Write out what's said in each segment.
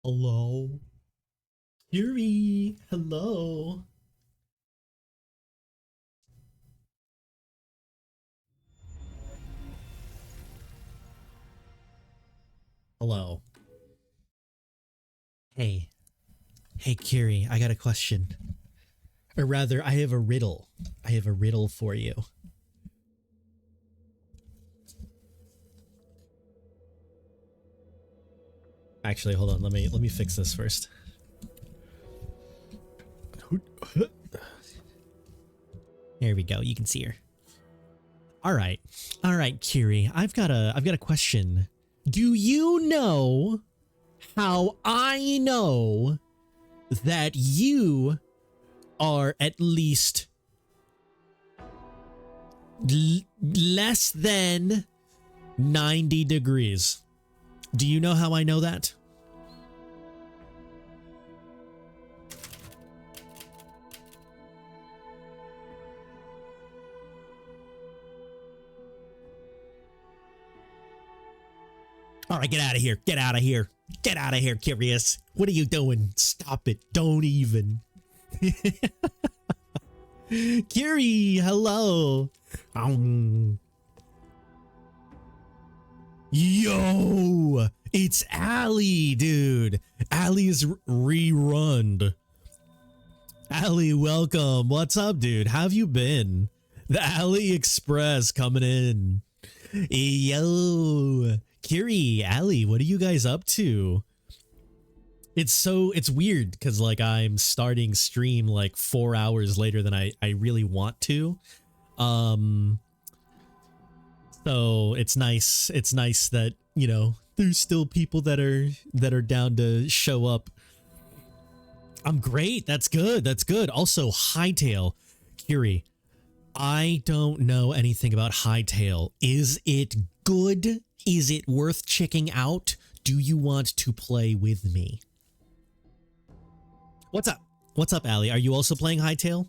Hello? Yuri, hello. Hello. Hey. Hey, Kiri, I got a question. Or rather, I have a riddle. I have a riddle for you. Actually, hold on. Let me fix this first. There we go. You can see her. All right. All right, Kiri. I've got a question. Do you know how I know that you are at least less than 90 degrees? Do you know how I know that? All right, get out of here. Get out of here. Get out of here, Curious. What are you doing? Stop it. Don't even. Curie, hello. Yo, it's Allie, dude. Allie's rerun. Allie, welcome. What's up, dude? How have you been? The Allie Express coming in. Yo, Kiri, Allie, what are you guys up to? It's weird because like I'm starting stream like 4 hours later than I really want to. So it's nice that, you know, there's still people that are down to show up. I'm great. That's good. That's good. Also, Hightail, Kiri, I don't know anything about Hightail. Is it good? Is it worth checking out? Do you want to play with me? What's up? What's up, Allie? Are you also playing Hightail?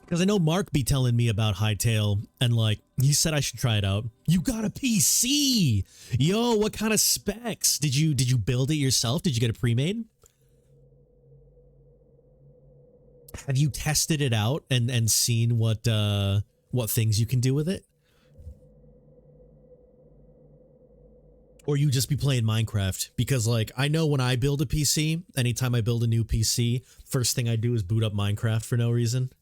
Because I know Mark be telling me about Hightail, and like, he said I should try it out. You got a PC! Yo, what kind of specs? Did you build it yourself? Did you get it pre-made? Have you tested it out and seen what things you can do with it? Or you just be playing Minecraft? Because like, I know when I build a PC, anytime I build a new PC, first thing I do is boot up Minecraft for no reason.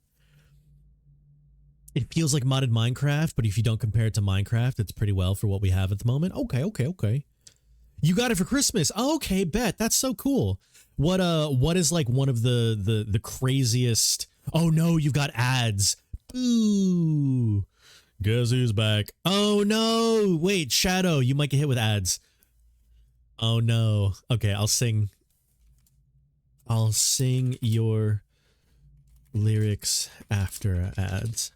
It feels like modded Minecraft, but if you don't compare it to Minecraft, it's pretty well for what we have at the moment. Okay. You got it for Christmas. Okay, bet. That's so cool. What is like one of the craziest? Oh no, you've got ads. Boo. Guess who's back? Oh no. Wait, Shadow, you might get hit with ads. Oh no. Okay, I'll sing your lyrics after ads.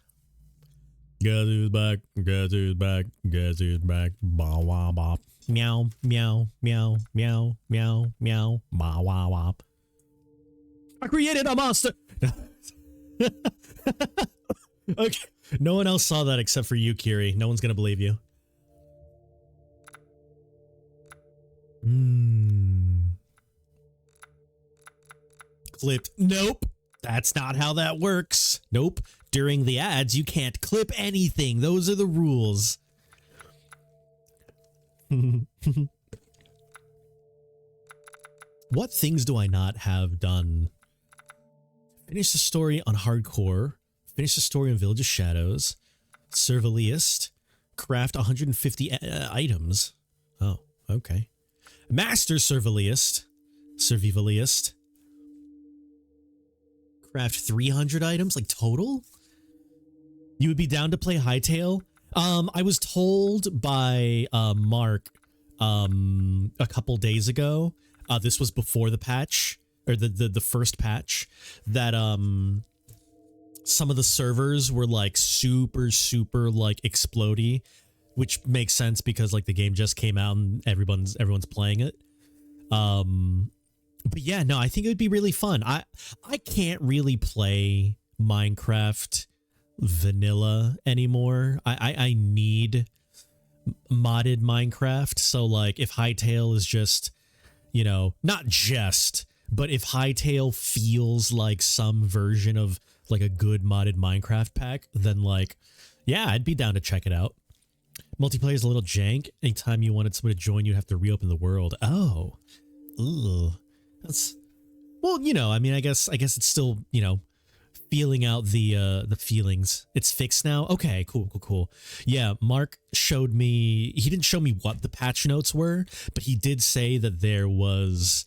Guess who's back? Guess who's back? Guess who's back? Bah wah bah. Meow, meow, meow, meow, meow, meow, bah wah wah. I created a monster! Okay. No one else saw that except for you, Kiri. No one's gonna believe you. Clipped. Nope. That's not how that works. Nope. During the ads, you can't clip anything. Those are the rules. What things do I not have done? Finish the story on Hardcore. Finish the story on Village of Shadows. Survivaliest. Craft 150 items. Oh, okay. Master Survivaliest. Survivaliest. Craft 300 items, like total? You would be down to play Hightail? I was told by Mark a couple days ago, this was before the patch, or the first patch, that some of the servers were like super like explodey, which makes sense because like the game just came out and everyone's playing it. But yeah, no, I think it would be really fun. I can't really play Minecraft vanilla anymore. I need modded Minecraft. So like if Hytale is just, you know, not just, but if Hytale feels like some version of like a good modded Minecraft pack, then like, yeah, I'd be down to check it out. Multiplayer is a little jank. Anytime you wanted someone to join, you'd have to reopen the world. Oh, ooh, that's, well, you know, I mean, I guess it's still, you know, feeling out the feelings. It's fixed now. Okay, cool. Yeah, Mark showed me. He didn't show me what the patch notes were, but he did say that there was.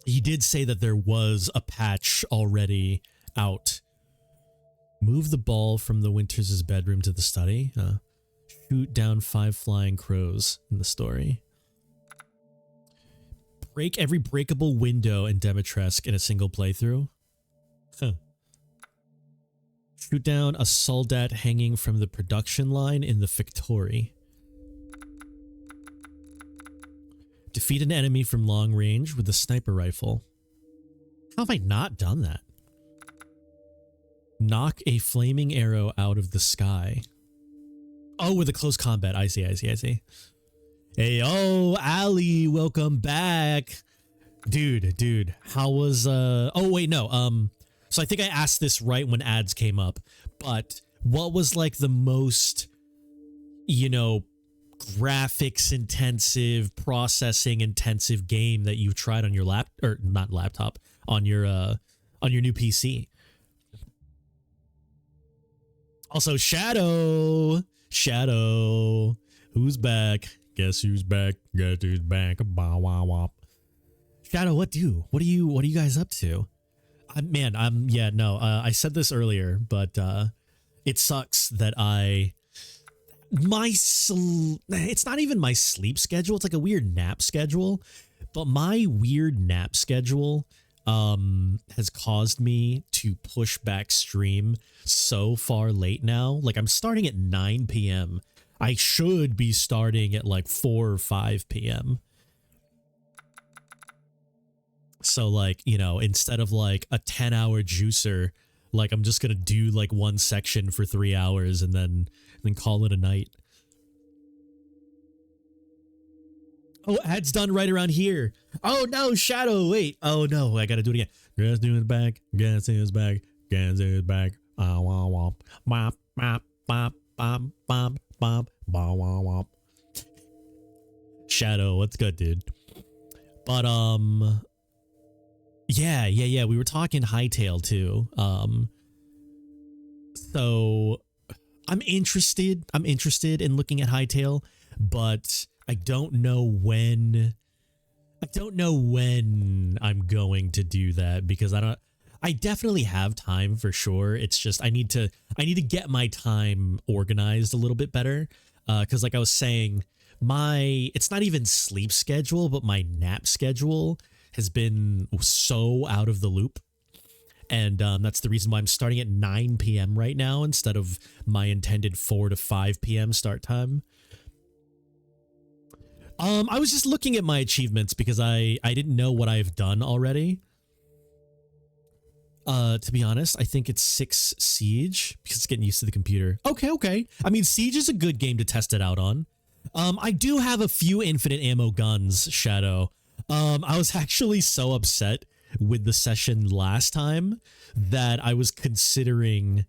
He did say that there was a patch already out. Move the ball from the Winters' bedroom to the study. Shoot down 5 flying crows in the story. Break every breakable window in Demetresk in a single playthrough. Huh. Shoot down a soldat hanging from the production line in the Victory. Defeat an enemy from long range with a sniper rifle. How have I not done that? Knock a flaming arrow out of the sky. Oh, with a close combat. I see. Hey, oh, Ali, welcome back. Dude, how was, oh, wait, no, so I think I asked this right when ads came up, but what was like the most, you know, graphics intensive, processing intensive game that you've tried on your not laptop, on your new PC? Also, Shadow, who's back? Guess who's back? Guess who's back? Shadow, what are you guys up to? I said this earlier, but it sucks that it's not even my sleep schedule. It's like a weird nap schedule, but my weird nap schedule has caused me to push back stream so far late now. Like I'm starting at 9 p.m. I should be starting at like 4 or 5 p.m. So like, you know, instead of like a 10-hour juicer, like I'm just going to do like one section for 3 hours and then call it a night. Oh, ad's done right around here. Oh no, Shadow, wait. Oh no, I got to do it again. Guess who's back? Guess who's back? Guess who's back? Shadow, what's good, dude? But yeah, we were talking Hytale too. So I'm interested in looking at Hytale, but I don't know when I'm going to do that, because I definitely have time for sure. It's just I need to get my time organized a little bit better, because like I was saying, it's not even sleep schedule, but my nap schedule has been so out of the loop. And that's the reason why I'm starting at 9 p.m. right now instead of my intended 4 to 5 p.m. start time. I was just looking at my achievements because I didn't know what I've done already. To be honest, I think it's 6 Siege because it's getting used to the computer. Okay. I mean, Siege is a good game to test it out on. I do have a few infinite ammo guns, Shadow. I was actually so upset with the session last time that I was considering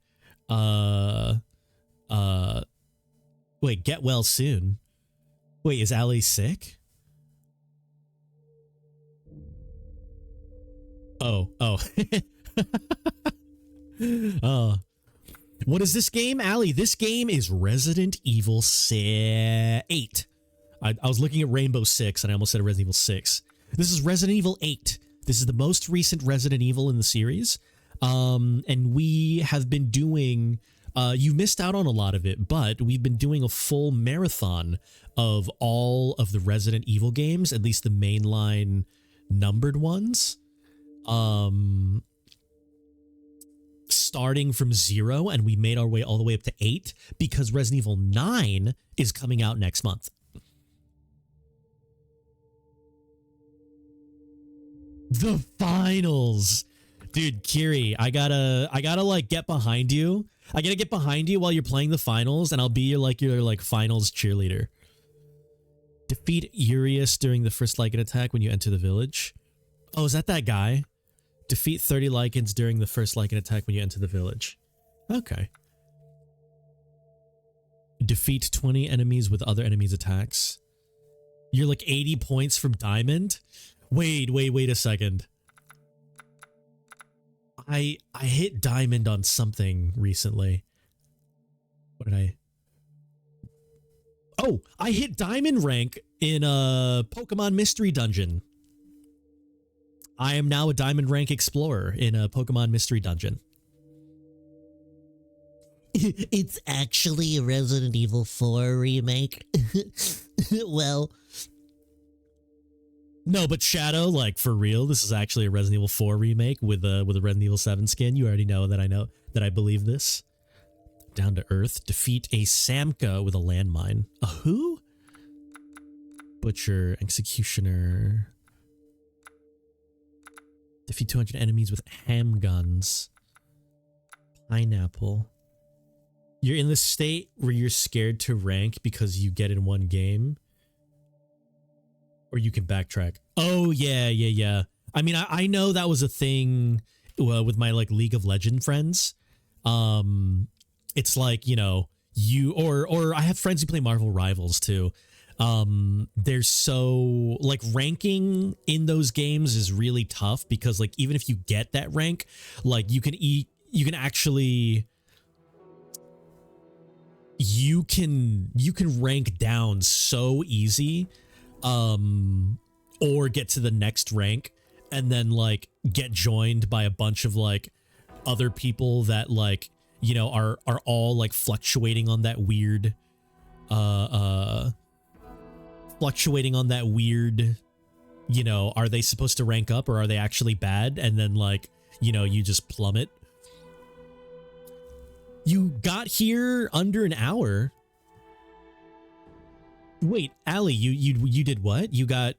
wait, get well soon. Wait, is Ali sick? Oh. What is this game, Ali? This game is Resident Evil 8. I was looking at Rainbow Six and I almost said Resident Evil 6. This is Resident Evil 8. This is the most recent Resident Evil in the series. And we have been doing, you missed out on a lot of it, but we've been doing a full marathon of all of the Resident Evil games, at least the mainline numbered ones. Starting from 0, and we made our way all the way up to 8 because Resident Evil 9 is coming out next month. The finals. Dude, Kiri, I gotta like get behind you I gotta get behind you while you're playing the finals, and I'll be your like finals cheerleader. Defeat Urius during the first Lycan attack when you enter the village. Oh, is that guy? Defeat 30 Lycans during the first Lycan attack when you enter the village. Okay. Defeat 20 enemies with other enemies' attacks. You're like 80 points from Diamond? Wait a second. I hit Diamond on something recently. What did I... Oh, I hit Diamond rank in a Pokemon Mystery Dungeon. I am now a Diamond rank explorer in a Pokemon Mystery Dungeon. It's actually a Resident Evil 4 remake. Well... No, but Shadow, like for real, this is actually a Resident Evil 4 remake with a Resident Evil 7 skin. You already know that I believe this. Down to Earth, defeat a Samka with a landmine. A who? Butcher, Executioner. Defeat 200 enemies with handguns. Pineapple. You're in the state where you're scared to rank because you get in one game. Or you can backtrack. Oh, yeah. I mean, I know that was a thing with my like League of Legends friends. It's like, you know, or I have friends who play Marvel Rivals too. They're so like ranking in those games is really tough because like even if you get that rank, like you can rank down so easy. Or get to the next rank and then like get joined by a bunch of like other people that like, you know, are all like fluctuating on that weird, you know, are they supposed to rank up or are they actually bad? And then like, you know, you just plummet. You got here under an hour. Wait, Allie, you did what? You got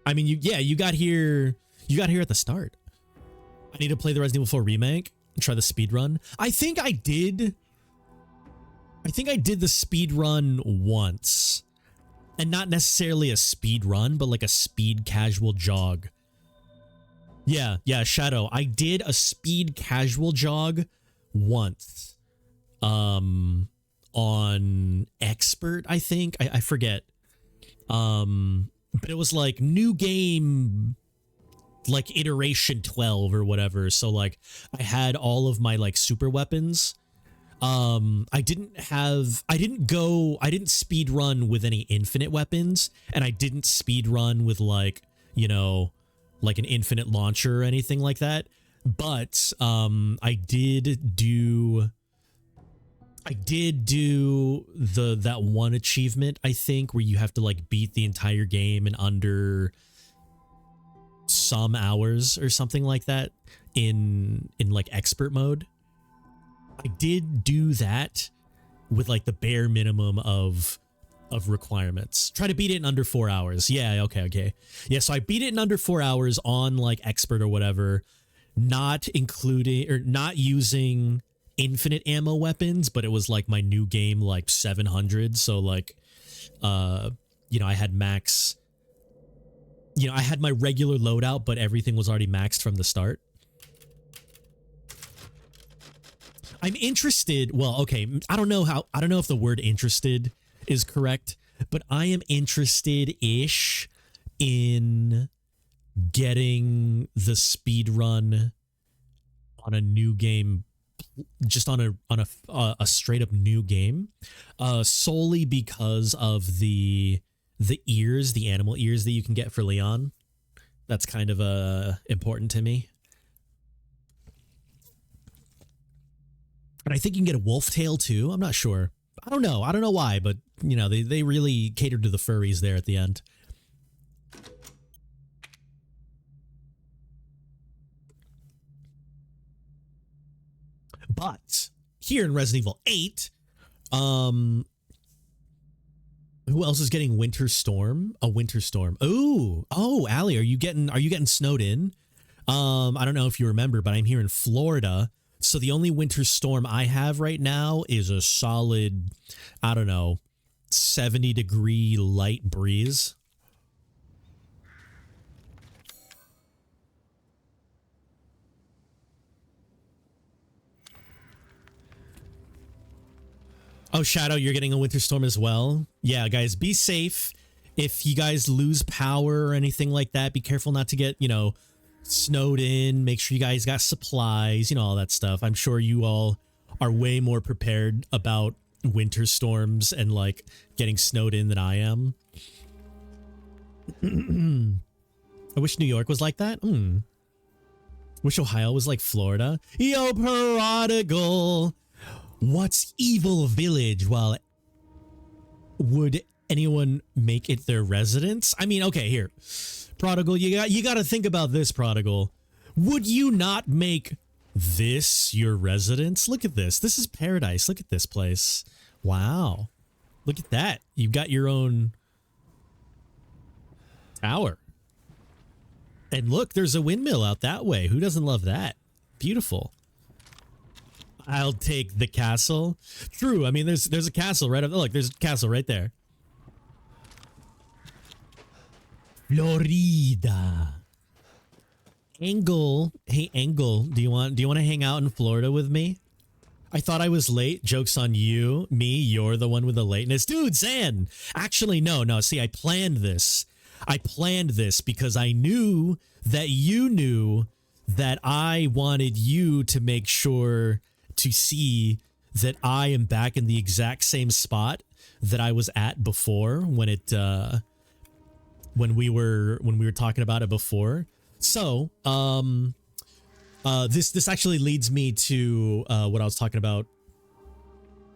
here at the start. I need to play the Resident Evil 4 remake and try the speed run. I think I did the speed run once. And not necessarily a speed run, but like a speed casual jog. Yeah, Shadow. I did a speed casual jog once. On expert, I think. I forget. But it was like new game, like iteration 12 or whatever. So like I had all of my like super weapons. I didn't speed run with any infinite weapons, and I didn't speed run with like, you know, like an infinite launcher or anything like that. But I did do that one achievement, I think, where you have to like beat the entire game in under some hours or something like that in like expert mode. I did do that with like the bare minimum of requirements. Try to beat it in under 4 hours. Yeah, okay. Yeah, so I beat it in under 4 hours on like expert or whatever, not including or not using infinite ammo weapons, but it was like my new game like 700. So like, you know, I had max, you know, I had my regular loadout, but everything was already maxed from the start. I'm interested. Well, okay. I don't know if the word interested is correct, but I am interested-ish in getting the speed run on a new game, just on a straight up new game, solely because of the ears, the animal ears that you can get for Leon. That's kind of important to me. And I think you can get a wolf tail too. I'm not sure. I don't know why, but you know, they really catered to the furries there at the end. But here in Resident Evil 8, who else is getting Winter Storm? A Winter Storm. Oh, Allie, are you getting snowed in? I don't know if you remember, but I'm here in Florida. So the only winter storm I have right now is a solid, I don't know, 70-degree light breeze. Oh, Shadow, you're getting a winter storm as well? Yeah, guys, be safe. If you guys lose power or anything like that, be careful not to get, you know, snowed in. Make sure you guys got supplies, you know, all that stuff. I'm sure you all are way more prepared about winter storms and like getting snowed in than I am. I wish New York was like that. Wish Ohio was like Florida. Yo, prodigal. What's evil village? Well, would anyone make it their residence? I mean, okay, here. Prodigal, you got to think about this, Prodigal. Would you not make this your residence? Look at this. This is paradise. Look at this place. Wow. Look at that. You've got your own tower. And look, there's a windmill out that way. Who doesn't love that? Beautiful. I'll take the castle. True. I mean, there's a castle right up. Look, there's a castle right there. Florida. Angle. Hey, Angle. Do you want to hang out in Florida with me? I thought I was late. Joke's on you. Me, you're the one with the lateness. Dude, Zan. Actually, no. See, I planned this. Because I knew that you knew that I wanted you to make sure to see that I am back in the exact same spot that I was at before when we were talking about it before. So, this actually leads me to what I was talking about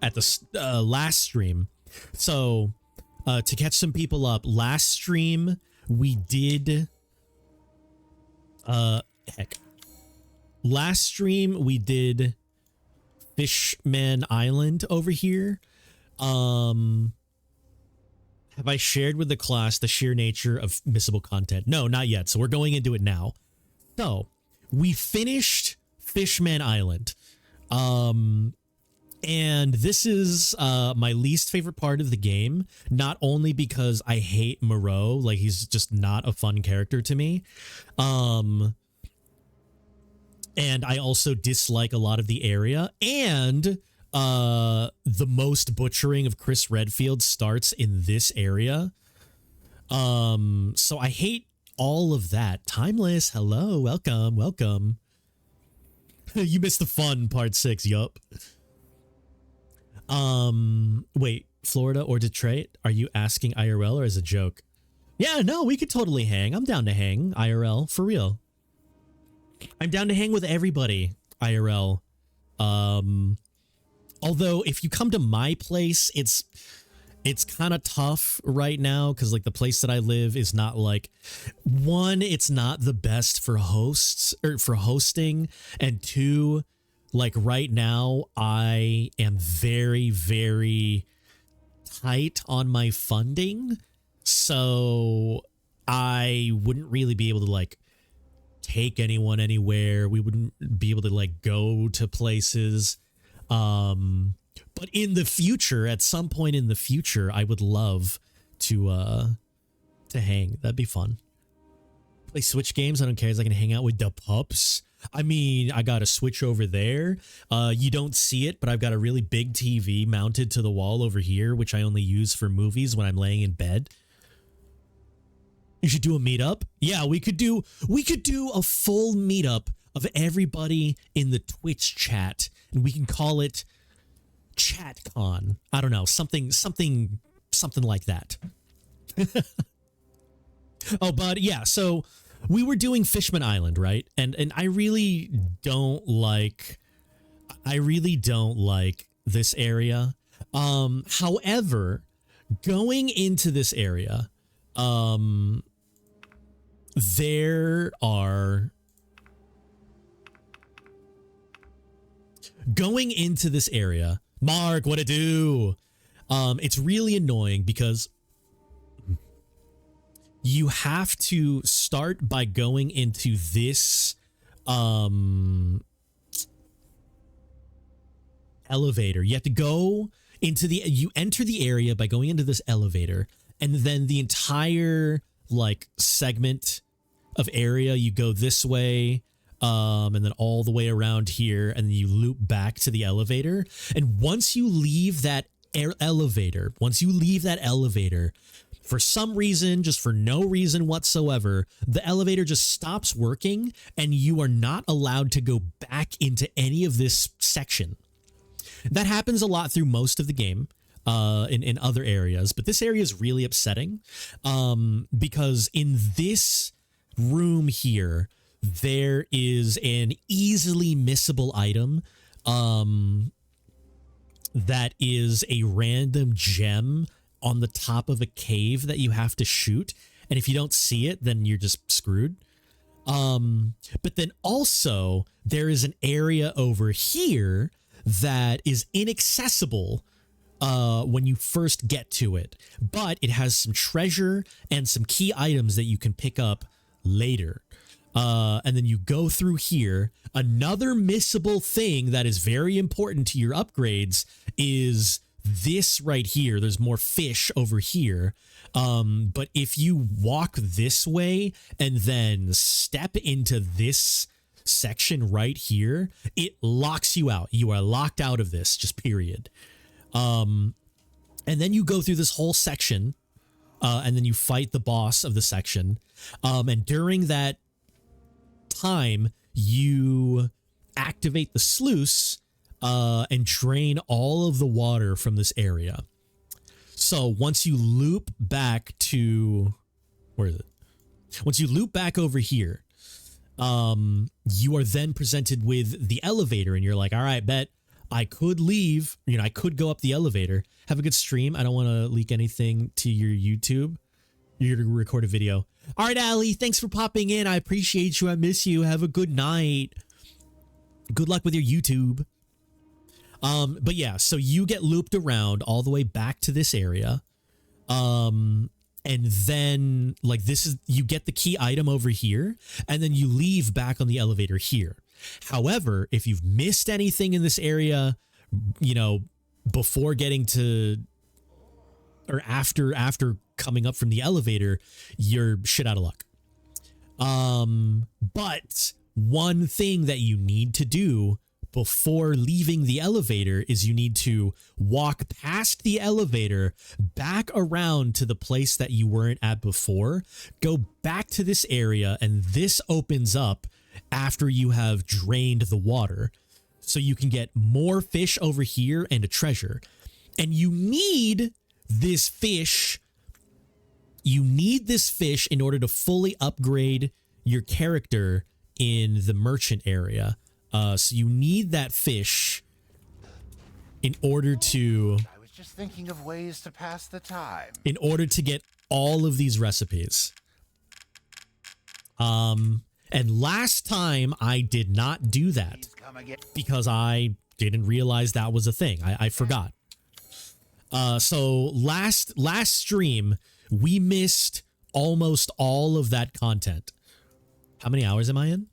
at the last stream. So, to catch some people up, last stream we did last stream we did Fishman Island over here. Have I shared with the class the sheer nature of missable content? No, not yet. So we're going into it now. So we finished Fishman Island. And this is my least favorite part of the game, not only because I hate Moreau, like he's just not a fun character to me. And I also dislike a lot of the area, and the most butchering of Chris Redfield starts in this area. So I hate all of that. Timeless, hello, welcome. You missed the fun part 6, yup. Wait, Florida or Detroit? Are you asking IRL or as a joke? Yeah, no, we could totally hang. I'm down to hang IRL, for real. I'm down to hang with everybody, IRL. Although if you come to my place, it's kind of tough right now because like the place that I live is not like, one, it's not the best for hosts or for hosting, and two, like right now I am very, very tight on my funding, so I wouldn't really be able to like take anyone anywhere. We wouldn't be able to like go to places. But in the future, at some point in the future, I would love to hang. That'd be fun. Play Switch games. I don't care as I can hang out with the pups. I mean, I got a Switch over there. You don't see it, but I've got a really big TV mounted to the wall over here, which I only use for movies when I'm laying in bed. You should do a meetup. Yeah, we could do a full meetup of everybody in the Twitch chat, and we can call it ChatCon. I don't know, something like that. Oh, but yeah, so we were doing Fishman Island, right? And I really don't like this area. However, going into this area, there are going into this area. Mark, what it do? It's really annoying because you have to start by going into this elevator. You have to go into you enter the area by going into this elevator, and then the entire like segment of area, you go this way, and then all the way around here, and then you loop back to the elevator. And once you leave that elevator, for some reason, just for no reason whatsoever, the elevator just stops working, and you are not allowed to go back into any of this section. That happens a lot through most of the game, in other areas, but this area is really upsetting, because in this room here, there is an easily missable item, that is a random gem on the top of a cave that you have to shoot. And if you don't see it, then you're just screwed. But then also there is an area over here that is inaccessible when you first get to it, but it has some treasure and some key items that you can pick up later. And then you go through here. Another missable thing that is very important to your upgrades is this right here. There's more fish over here. But if you walk this way and then step into this section right here, it locks you out. You are locked out of this, just period. And then you go through this whole section, and then you fight the boss of the section. And during that time, you activate the sluice and drain all of the water from this area. So once you loop back to, where is it? Once you loop back over here, you are then presented with the elevator, and you're like, all right, bet I could leave. You know, I could go up the elevator. Have a good stream. I don't want to leak anything to your YouTube. You're going to record a video. All right, Allie, thanks for popping in. I appreciate you. I miss you. Have a good night. Good luck with your YouTube. But yeah, so you get looped around all the way back to this area. And then like this is, you get the key item over here, and then you leave back on the elevator here. However, if you've missed anything in this area, you know, before getting to, or after coming up from the elevator, you're shit out of luck. But one thing that you need to do before leaving the elevator is you need to walk past the elevator, back around to the place that you weren't at before, go back to this area, and this opens up after you have drained the water. So you can get more fish over here and a treasure. And you need this fish. You need this fish in order to fully upgrade your character in the merchant area. So you need that fish in order to... I was just thinking of ways to pass the time. In order to get all of these recipes. And last time I did not do that because I didn't realize that was a thing. I forgot. So last stream, we missed almost all of that content. How many hours am I in?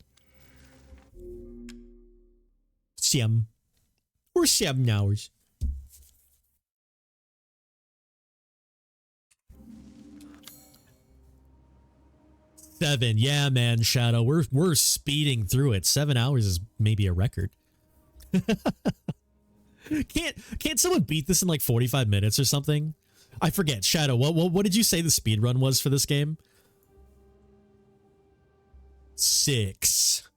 7. We're 7 hours. Seven, yeah, man, Shadow. We're speeding through it. 7 hours is maybe a record. Can't someone beat this in like 45 minutes or something? I forget. Shadow, what did you say the speed run was for this game? 6.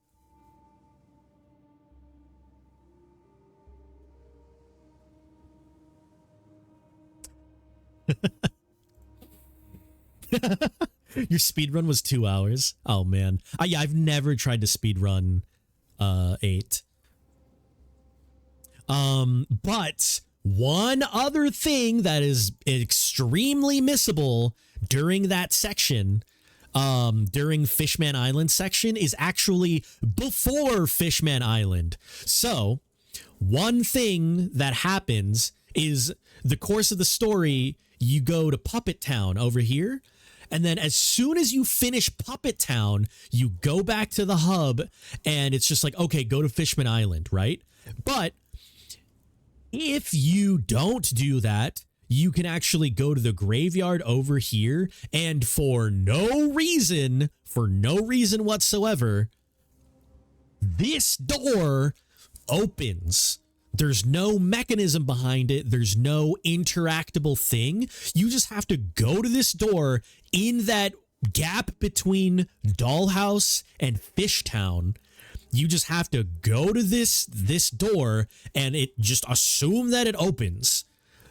Your speed run was 2 hours. Oh man, yeah, I've never tried to speed run 8. But one other thing that is extremely missable during that section, during Fishman Island section, is actually before Fishman Island. So one thing that happens is the course of the story, you go to Puppet Town over here. And then as soon as you finish Puppet Town, you go back to the hub, and it's just like, okay, go to Fishman Island, right? But If you don't do that, you can actually go to the graveyard over here, and for no reason whatsoever, this door opens. There's no mechanism behind it. There's no interactable thing. You just have to go to this door in that gap between Dollhouse and Fishtown. You just have to go to this door, and it just assume that it opens.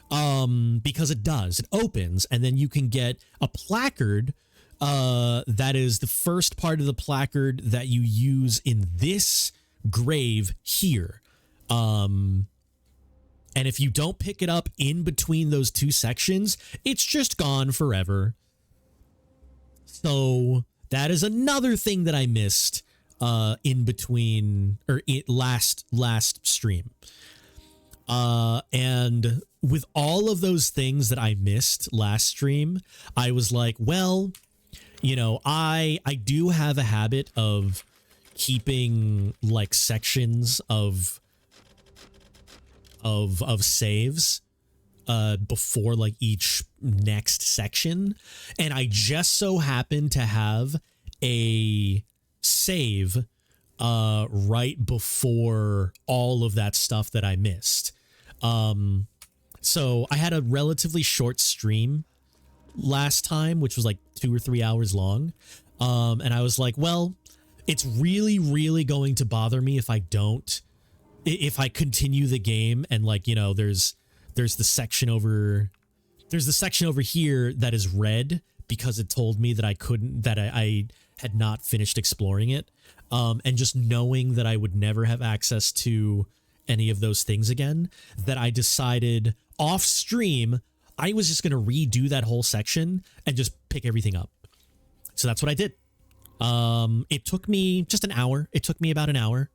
Because it does. It opens, and then you can get a placard. That is the first part of the placard that you use in this grave here. And if you don't pick it up in between those two sections, it's just gone forever. So that is another thing that I missed in between, or last stream. And with all of those things that I missed last stream, I was like, well, you know, I do have a habit of keeping like sections of saves before like each next section, and I just so happen to have a save right before all of that stuff that I missed. So I had a relatively short stream last time, which was like 2 or 3 hours long. And I was like, well, it's really going to bother me if I continue the game, and like, you know, there's the section over here that is red because it told me that I had not finished exploring it. And just knowing that I would never have access to any of those things again, that I decided off stream, I was just going to redo that whole section and just pick everything up. So that's what I did. It took me just an hour. It took me about an hour.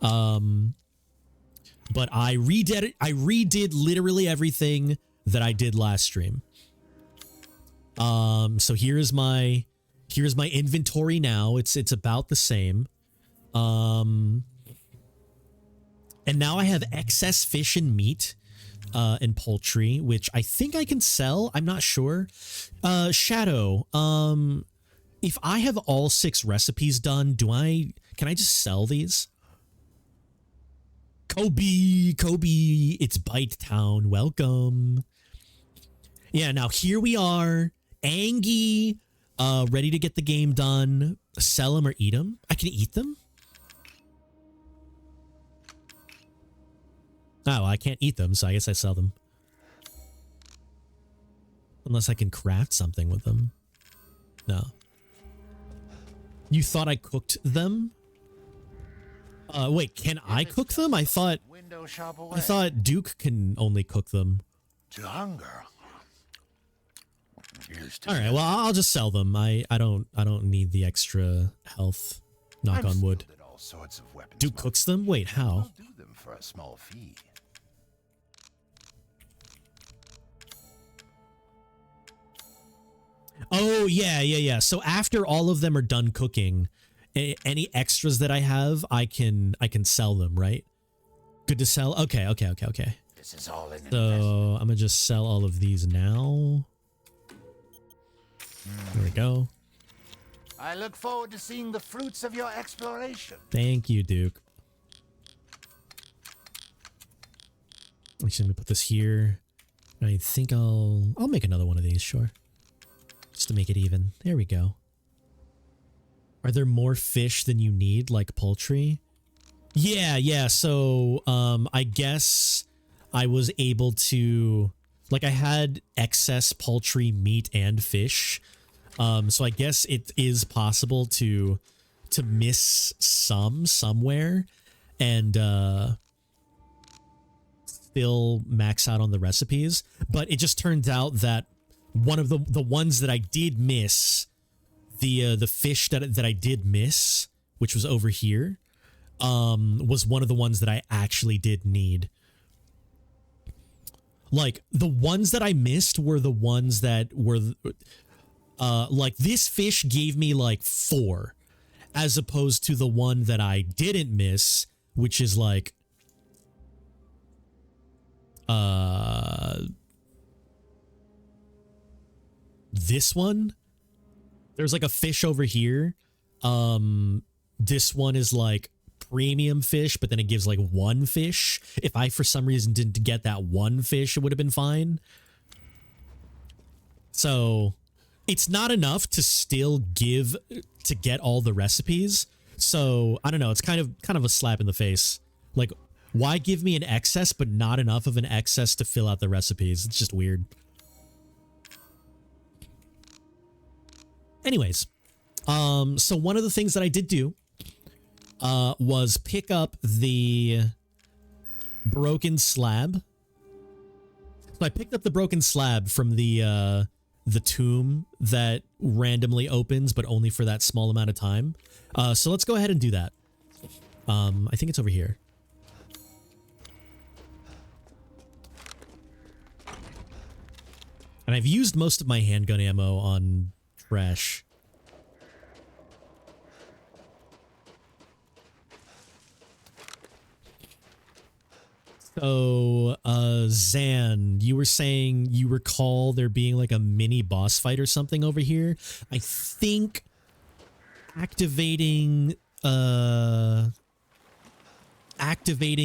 But I redid it. I redid literally everything that I did last stream. So here's my inventory now. It's about the same. And now I have excess fish and meat and poultry, which I think I can sell. I'm not sure. Shadow, if I have all 6 recipes done, can I just sell these? Kobe, it's Bite Town. Welcome. Yeah, now here we are. Angie, ready to get the game done. Sell them or eat them? I can eat them? Oh, I can't eat them, so I guess I sell them. Unless I can craft something with them. No. You thought I cooked them? Wait, can I cook them? I thought Duke can only cook them. To hunger. All right, well, I'll just sell them. I don't need the extra health. Knock on wood. Duke cooks them? Wait, how? I'll do them for a small fee. Oh, yeah. So after all of them are done cooking, any extras that I have, I can sell them, right? Good to sell? Okay. This is all in So I'm gonna just sell all of these now. There we go. I look forward to seeing the fruits of your exploration. Thank you, Duke. Actually, let me put this here. I think I'll make another one of these, sure. Just to make it even. There we go. Are there more fish than you need, like poultry? Yeah. So, I guess I was able to, like, I had excess poultry, meat, and fish. So I guess it is possible to miss some somewhere and still max out on the recipes. But it just turns out that one of the ones that I did miss, the fish that I did miss, which was over here, was one of the ones that I actually did need. Like, the ones that I missed were the ones that were, like, this fish gave me like 4, as opposed to the one that I didn't miss, which is like This one, there's like a fish over here. This one is like premium fish, but then it gives like one fish. If I for some reason didn't get that one fish, it would have been fine. So it's not enough to still give to get all the recipes. So I don't know, it's kind of a slap in the face. Like, why give me an excess but not enough of an excess to fill out the recipes? It's just weird. Anyways, so one of the things that I did do was pick up the broken slab. So I picked up the broken slab from the tomb that randomly opens, but only for that small amount of time. So let's go ahead and do that. I think it's over here. And I've used most of my handgun ammo on trash. So, Zan, you were saying you recall there being like a mini boss fight or something over here. I think activating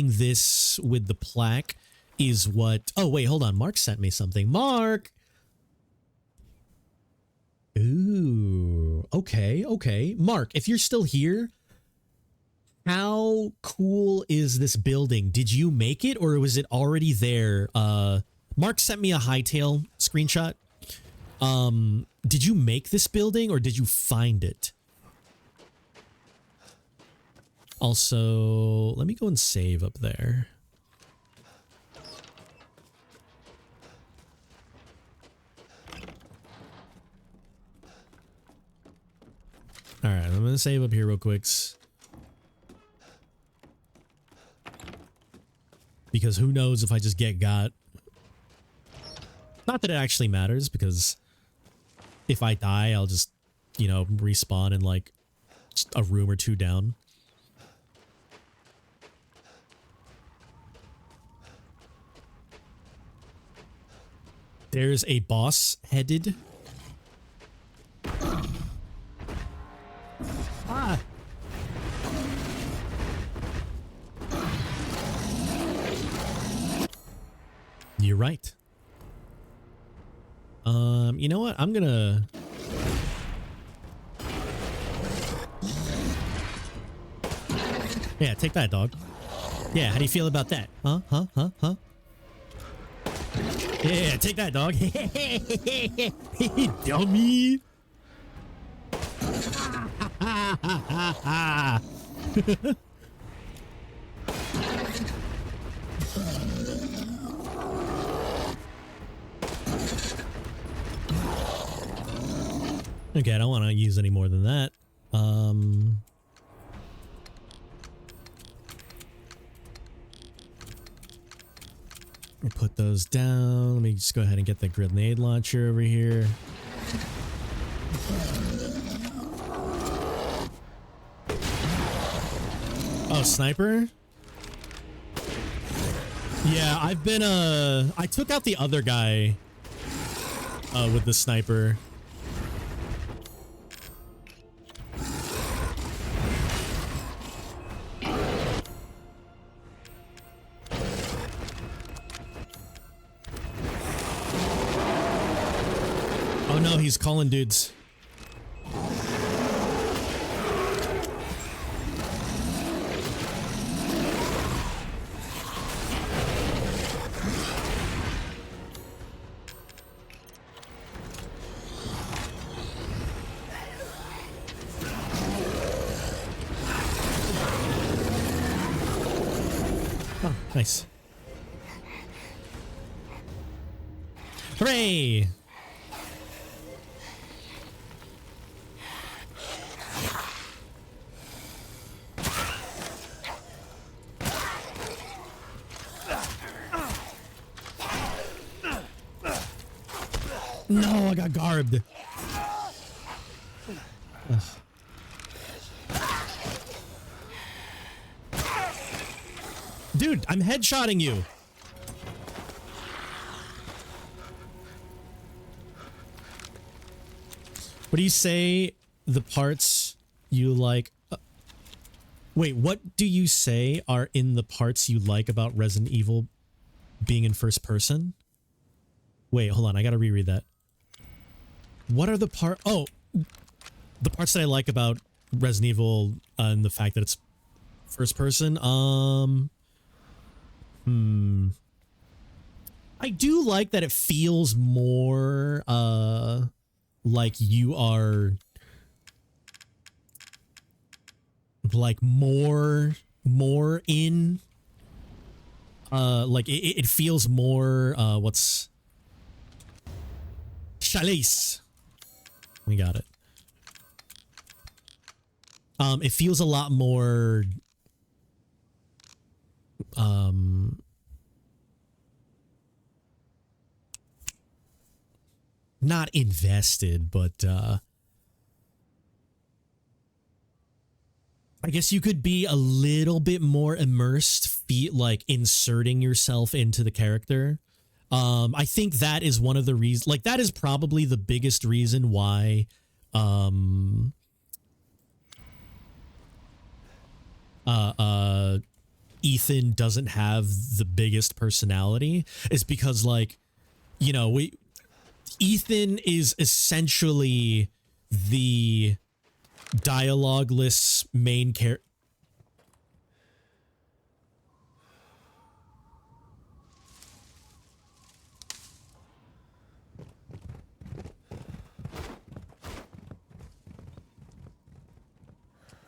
this with the plaque is what... Oh, wait, hold on. Mark sent me something. Mark! Ooh, okay, okay. Mark, if you're still here, how cool is this building? Did you make it or was it already there? Mark sent me a hightail screenshot. Did you make this building or did you find it? Also, let me go and save up there. All right, I'm going to save up here real quick. Because who knows if I just get got. Not that it actually matters, because if I die, I'll just, you know, respawn in like just a room or two down. There's a boss headed. Ah. You're right. You know what? I'm gonna... Yeah, take that, dog. Yeah, how do you feel about that? Huh? Yeah, take that, dog. Dummy. Okay, I don't want to use any more than that. I'll put those down. Let me just go ahead and get the grenade launcher over here. Oh, sniper? Yeah, I've been, I took out the other guy, with the sniper. Oh no, he's calling dudes. Oh, nice. Hooray! No, I got garbed. Ugh. Dude, I'm headshotting you. What do you say the parts you like? Wait, what do you say are in the parts you like about Resident Evil being in first person? Wait, hold on. I gotta reread that. What are the Oh, the parts that I like about Resident Evil and the fact that it's first person. I do like that it feels more like you are like more in like it feels more what's Chalice. We got it. It feels a lot more not invested, but I guess you could be a little bit more immersed, like inserting yourself into the character. I think that is one of the reasons, like that is probably the biggest reason why Ethan doesn't have the biggest personality, is because, like, you know, Ethan is essentially the dialogueless main character.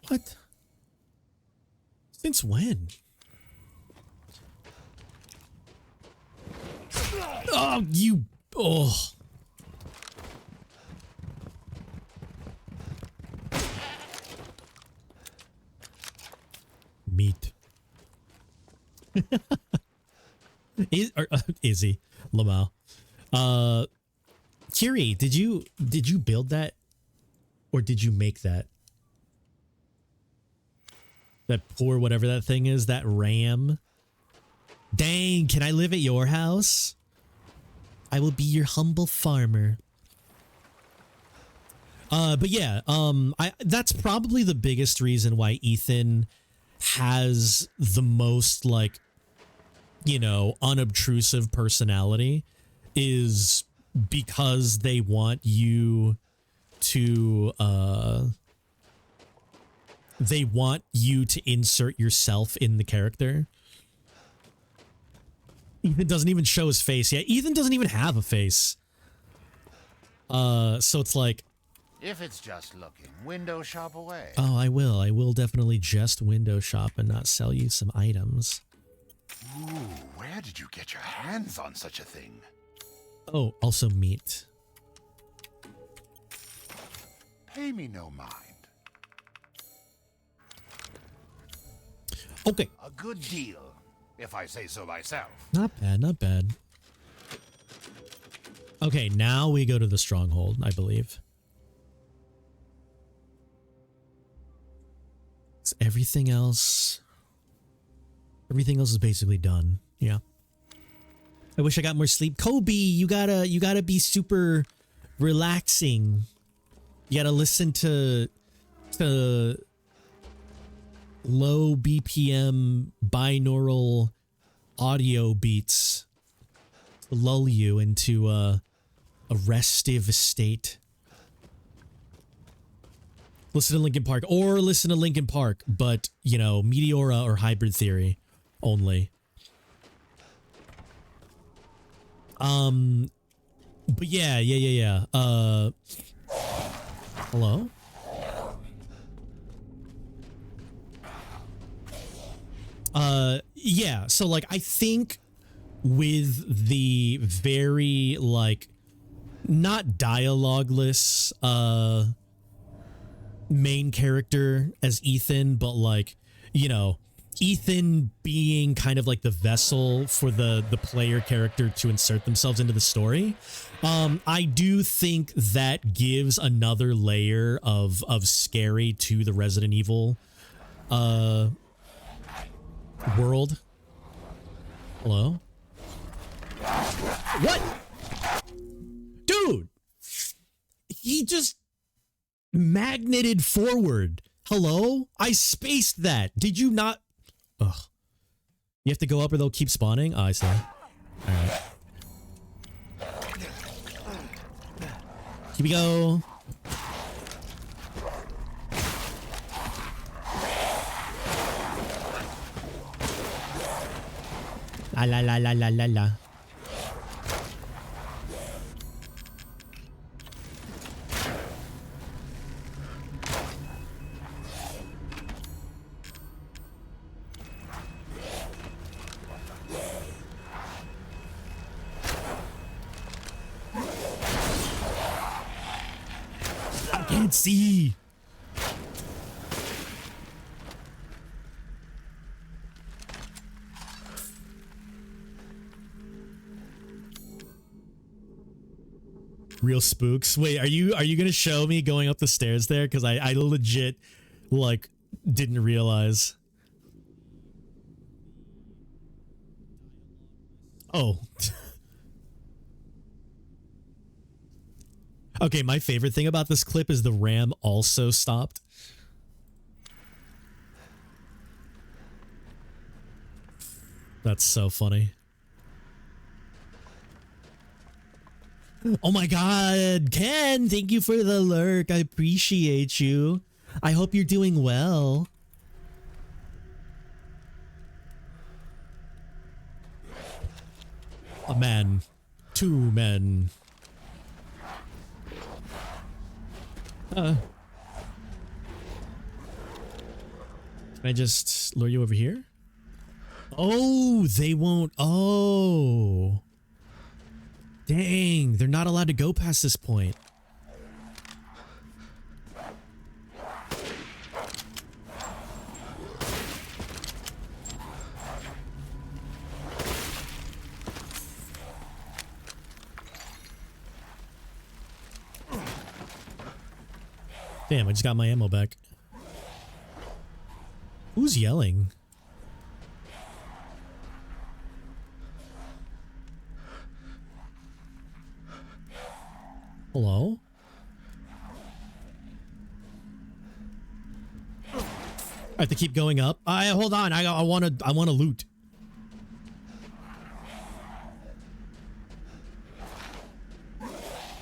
What? Since when? Oh, you... Oh. Meat. Izzy. Lamau. Kiri, did you build that? Or did you make that? That poor whatever that thing is, that ram. Dang, can I live at your house? I will be your humble farmer. But yeah, that's probably the biggest reason why Ethan has the most, like, you know, unobtrusive personality, is because they want you to insert yourself in the character. Ethan doesn't even show his face. Yeah, Ethan doesn't even have a face. So it's like, If it's just looking, window shop away. oh, I will. I will definitely just window shop and not sell you some items. Ooh, where did you get your hands on such a thing? Oh, also meat. Pay me no mind. Okay. A good deal, if I say so myself. Not bad, not bad. Okay, now we go to the stronghold, I believe. Everything else is basically done. Yeah. I wish I got more sleep. Kobe, you gotta be super relaxing. You gotta listen to low BPM binaural audio beats to lull you into a restive state. Listen to Linkin Park, or listen to Linkin Park, but, you know, Meteora or Hybrid Theory only. But yeah. Hello? Yeah, so, like, I think with the very, like, not dialogueless, main character as Ethan, but, like, you know, Ethan being kind of like the vessel for the player character to insert themselves into the story. I do think that gives another layer of scary to the Resident Evil world. Hello? What? Dude! He just magneted forward. Hello? I spaced that. Did you not? Ugh. You have to go up or they'll keep spawning? Oh, I see. Alright. Here we go. La la la la la la la. I can't see. Real spooks. Wait, are you gonna show me going up the stairs there? Because I legit like didn't realize. Oh. Okay, my favorite thing about this clip is the RAM also stopped. That's so funny. Oh my god, Ken, thank you for the lurk. I appreciate you. I hope you're doing well. A man. Two men. Can I just lure you over here? Oh, they won't. Oh. Dang, they're not allowed to go past this point. Damn, I just got my ammo back. Who's yelling? Hello? I have to keep going up. Hold on. I want to loot.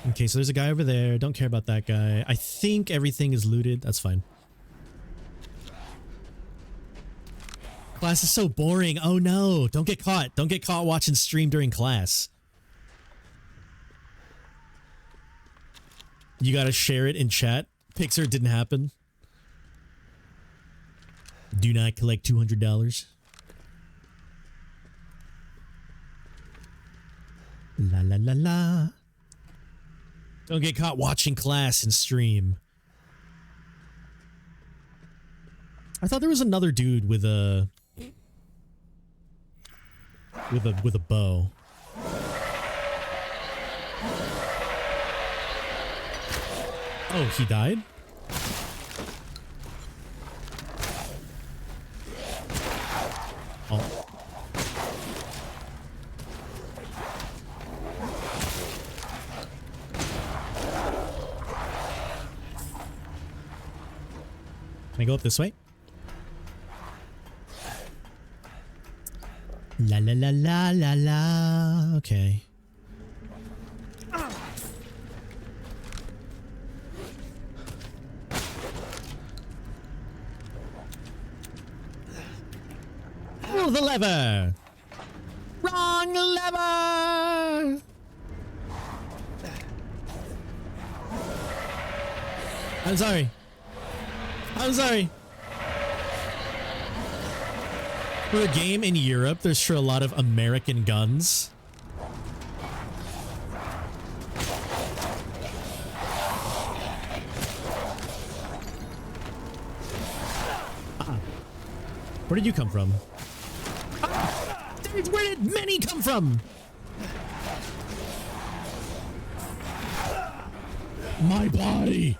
Okay, so there's a guy over there. Don't care about that guy. I think everything is looted. That's fine. Class is so boring. Oh no. Don't get caught. Don't get caught watching stream during class. You gotta share it in chat. Pixar, didn't happen. Do not collect $200. La la la la. Don't get caught watching class and stream. I thought there was another dude with a bow. Oh, he died? Oh. Can I go up this way? La la la la la la. Okay. Oh, the lever! Wrong lever! I'm sorry. I'm sorry. For a game in Europe, there's sure a lot of American guns. Where did you come from? Where did many come from? My body.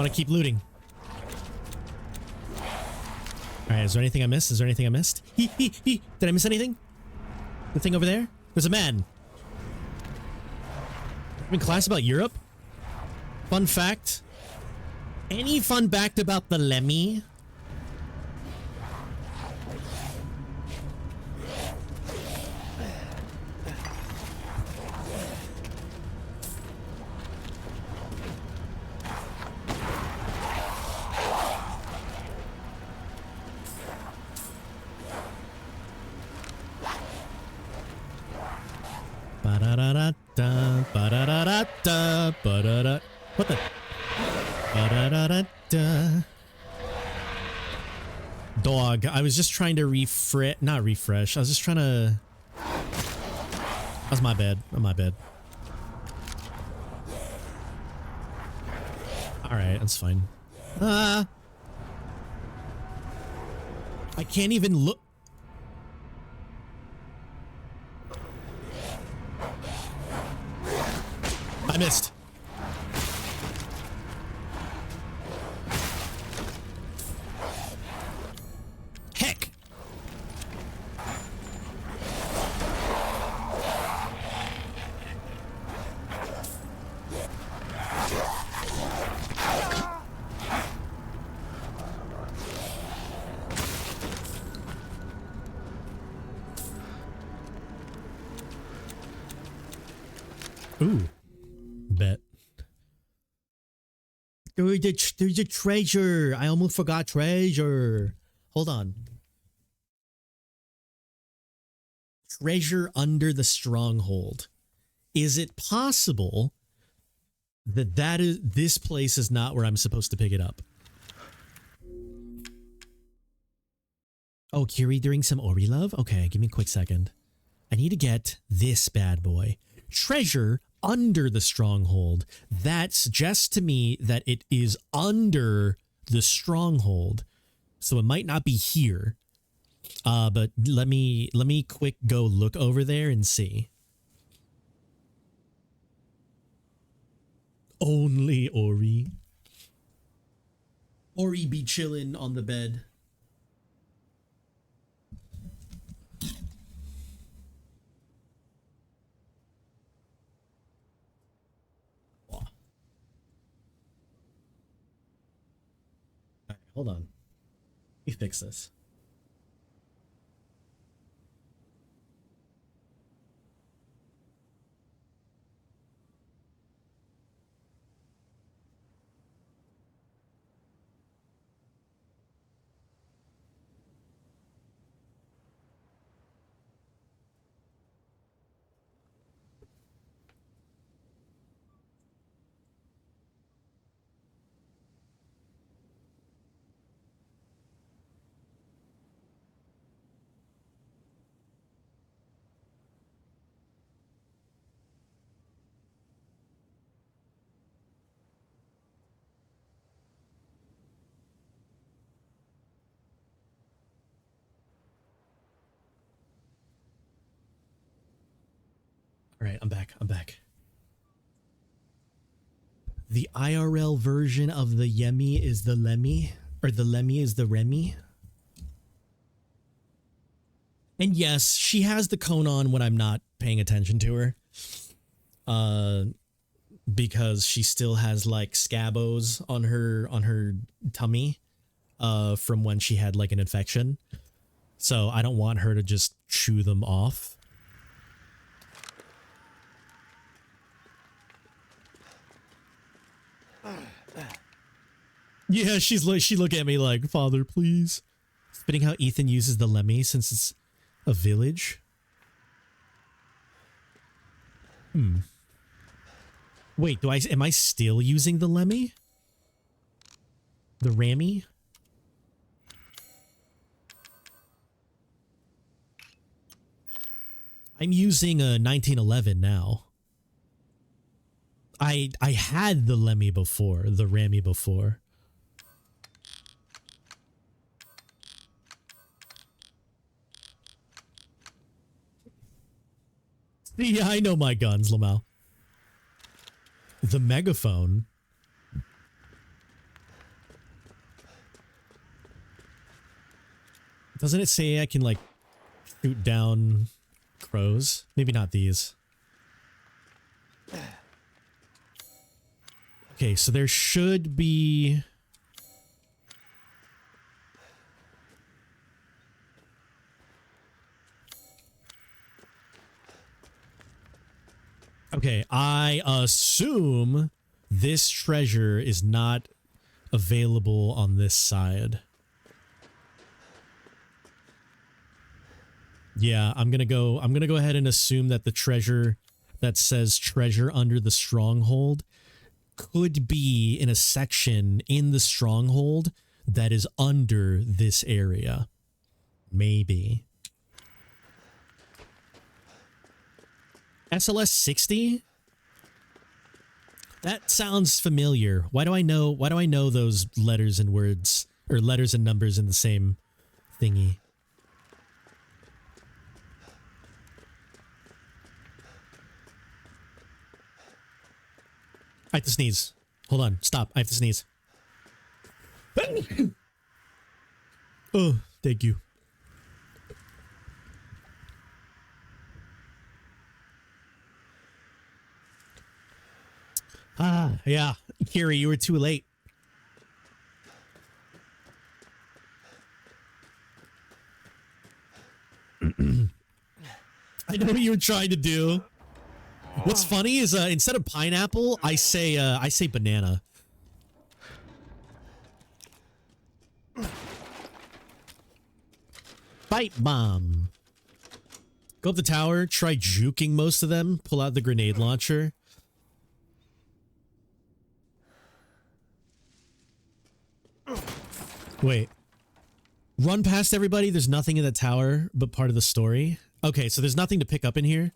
want to keep looting. Alright, is there anything I missed? Is there anything I missed? Did I miss anything? The thing over there? There's a man. In class about Europe? Fun fact. Any fun fact about the Lemmy? Ba-da-da-da-da, ba-da-da-da-da, ba-da-da. What the? Ba-da-da-da-da. Dog, I was just trying to not refresh. I was just trying to... That's my bad. My bad. Alright, that's fine. I can't even look... I missed. Heck. Ooh. Bet. There's a treasure. I almost forgot treasure. Hold on. Treasure under the stronghold. Is it possible that this place is not where I'm supposed to pick it up? Oh, Kiri doing some Ori love? Okay, give me a quick second. I need to get this bad boy. Treasure under the stronghold. That suggests to me that it is under the stronghold. So it might not be here. But let me quick go look over there and see. Only Ori. Ori be chillin' on the bed. Hold on. Let me fix this. All right, I'm back. The IRL version of the Yemi is the Lemmy, or the Lemmy is the Remy. And yes, she has the cone on when I'm not paying attention to her. Because she still has like scabos on her tummy from when she had like an infection. So I don't want her to just chew them off. Yeah, she look at me like, "Father, please." Spitting how Ethan uses the Lemmy since it's a village. Wait, am I still using the Lemmy? The Rammy? I'm using a 1911 now. I had the Lemmy before, the Rammy before. Yeah, I know my guns, Lamau. The megaphone. Doesn't it say I can like shoot down crows? Maybe not these. Okay, so there should be... Okay, I assume this treasure is not available on this side. Yeah, I'm gonna go ahead and assume that the treasure that says treasure under the stronghold could be in a section in the stronghold that is under this area. Maybe. SLS 60? That sounds familiar. Why do I know those letters and words or letters and numbers in the same thingy? I have to sneeze. Hold on. Stop. I have to sneeze. Oh, thank you. Ah, yeah. Kiri, you were too late. I know what you were trying to do. What's funny is instead of pineapple, I say banana. Bite bomb. Go up the tower, try juking most of them, pull out the grenade launcher. Wait. Run past everybody, there's nothing in the tower but part of the story. Okay, so there's nothing to pick up in here.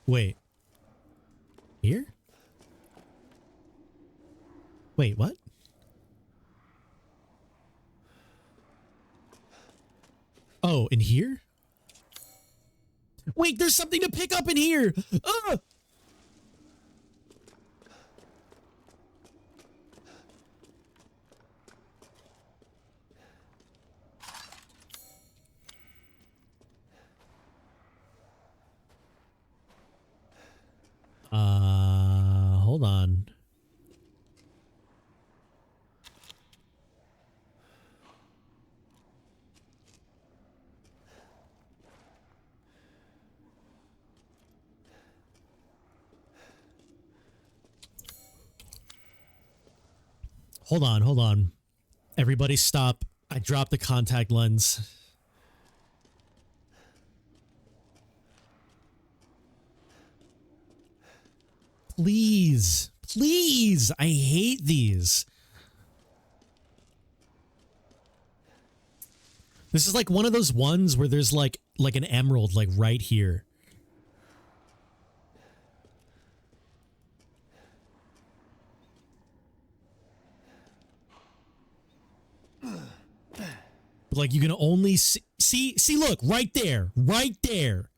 Wait. Here? Wait, what? Oh, in here? Wait, there's something to pick up in here! Ah! Hold on. Hold on. Everybody stop. I dropped the contact lens. Please. Please. I hate these. This is like one of those ones where there's like an emerald like right here. But like you can only see look right there. Right there.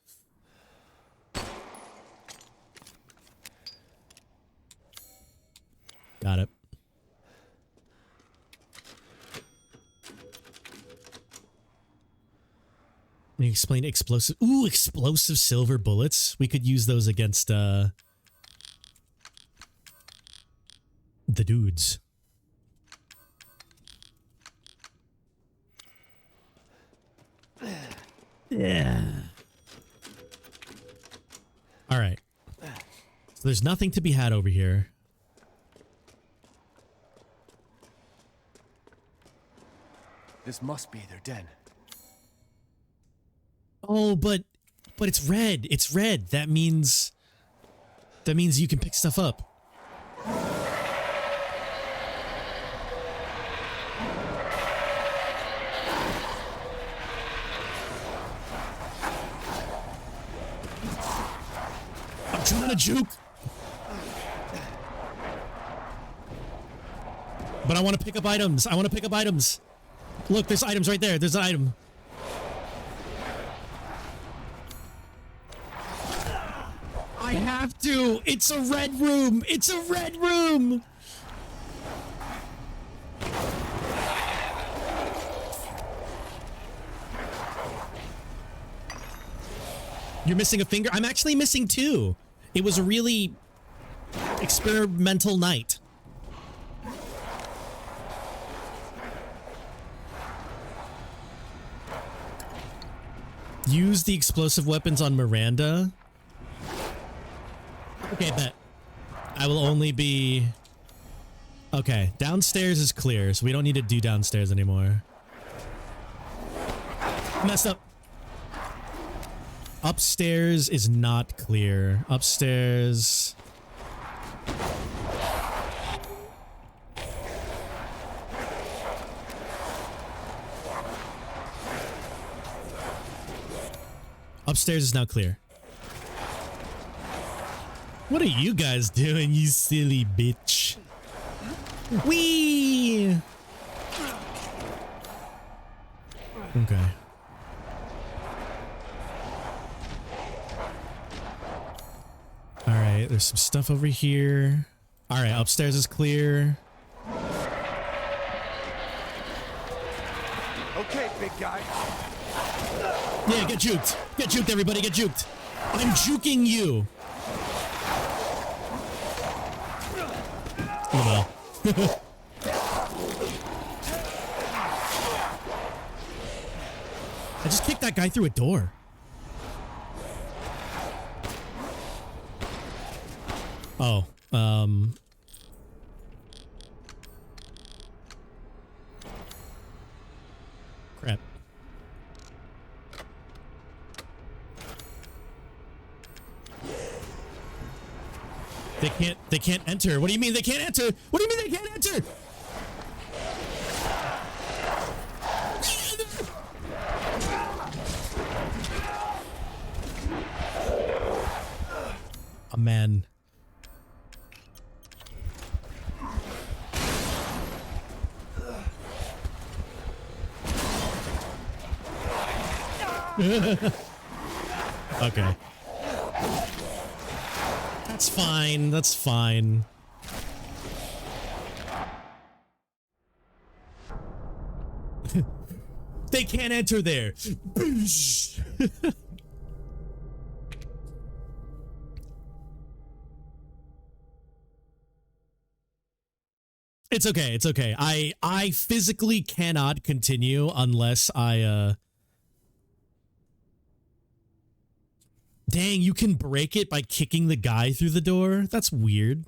Got it. Let me explain explosive. Ooh, explosive silver bullets. We could use those against the dudes. Yeah. All right. So there's nothing to be had over here. This must be their den. Oh, but it's red. It's red. That means you can pick stuff up. I'm trying to juke. But I want to pick up items. I want to pick up items. Look, there's items right there. There's an item. I have to. It's a red room. It's a red room. You're missing a finger? I'm actually missing two. It was a really experimental night. Use the explosive weapons on Miranda. Okay, bet. I will only be... Okay, downstairs is clear, so we don't need to do downstairs anymore. Messed up. Upstairs is not clear. Upstairs... Upstairs is now clear. What are you guys doing, you silly bitch? Whee! Okay. Alright, there's some stuff over here. Alright, upstairs is clear. Okay, big guy. Yeah, get juked. Get juked, everybody, get juked. I'm juking you. Oh well. I just kicked that guy through a door. Oh, crap. They can't enter. What do you mean they can't enter? What do you mean they can't enter? Oh, man. Okay. That's fine. That's fine. They can't enter there. It's okay. It's okay. I physically cannot continue unless I Dang, you can break it by kicking the guy through the door? That's weird.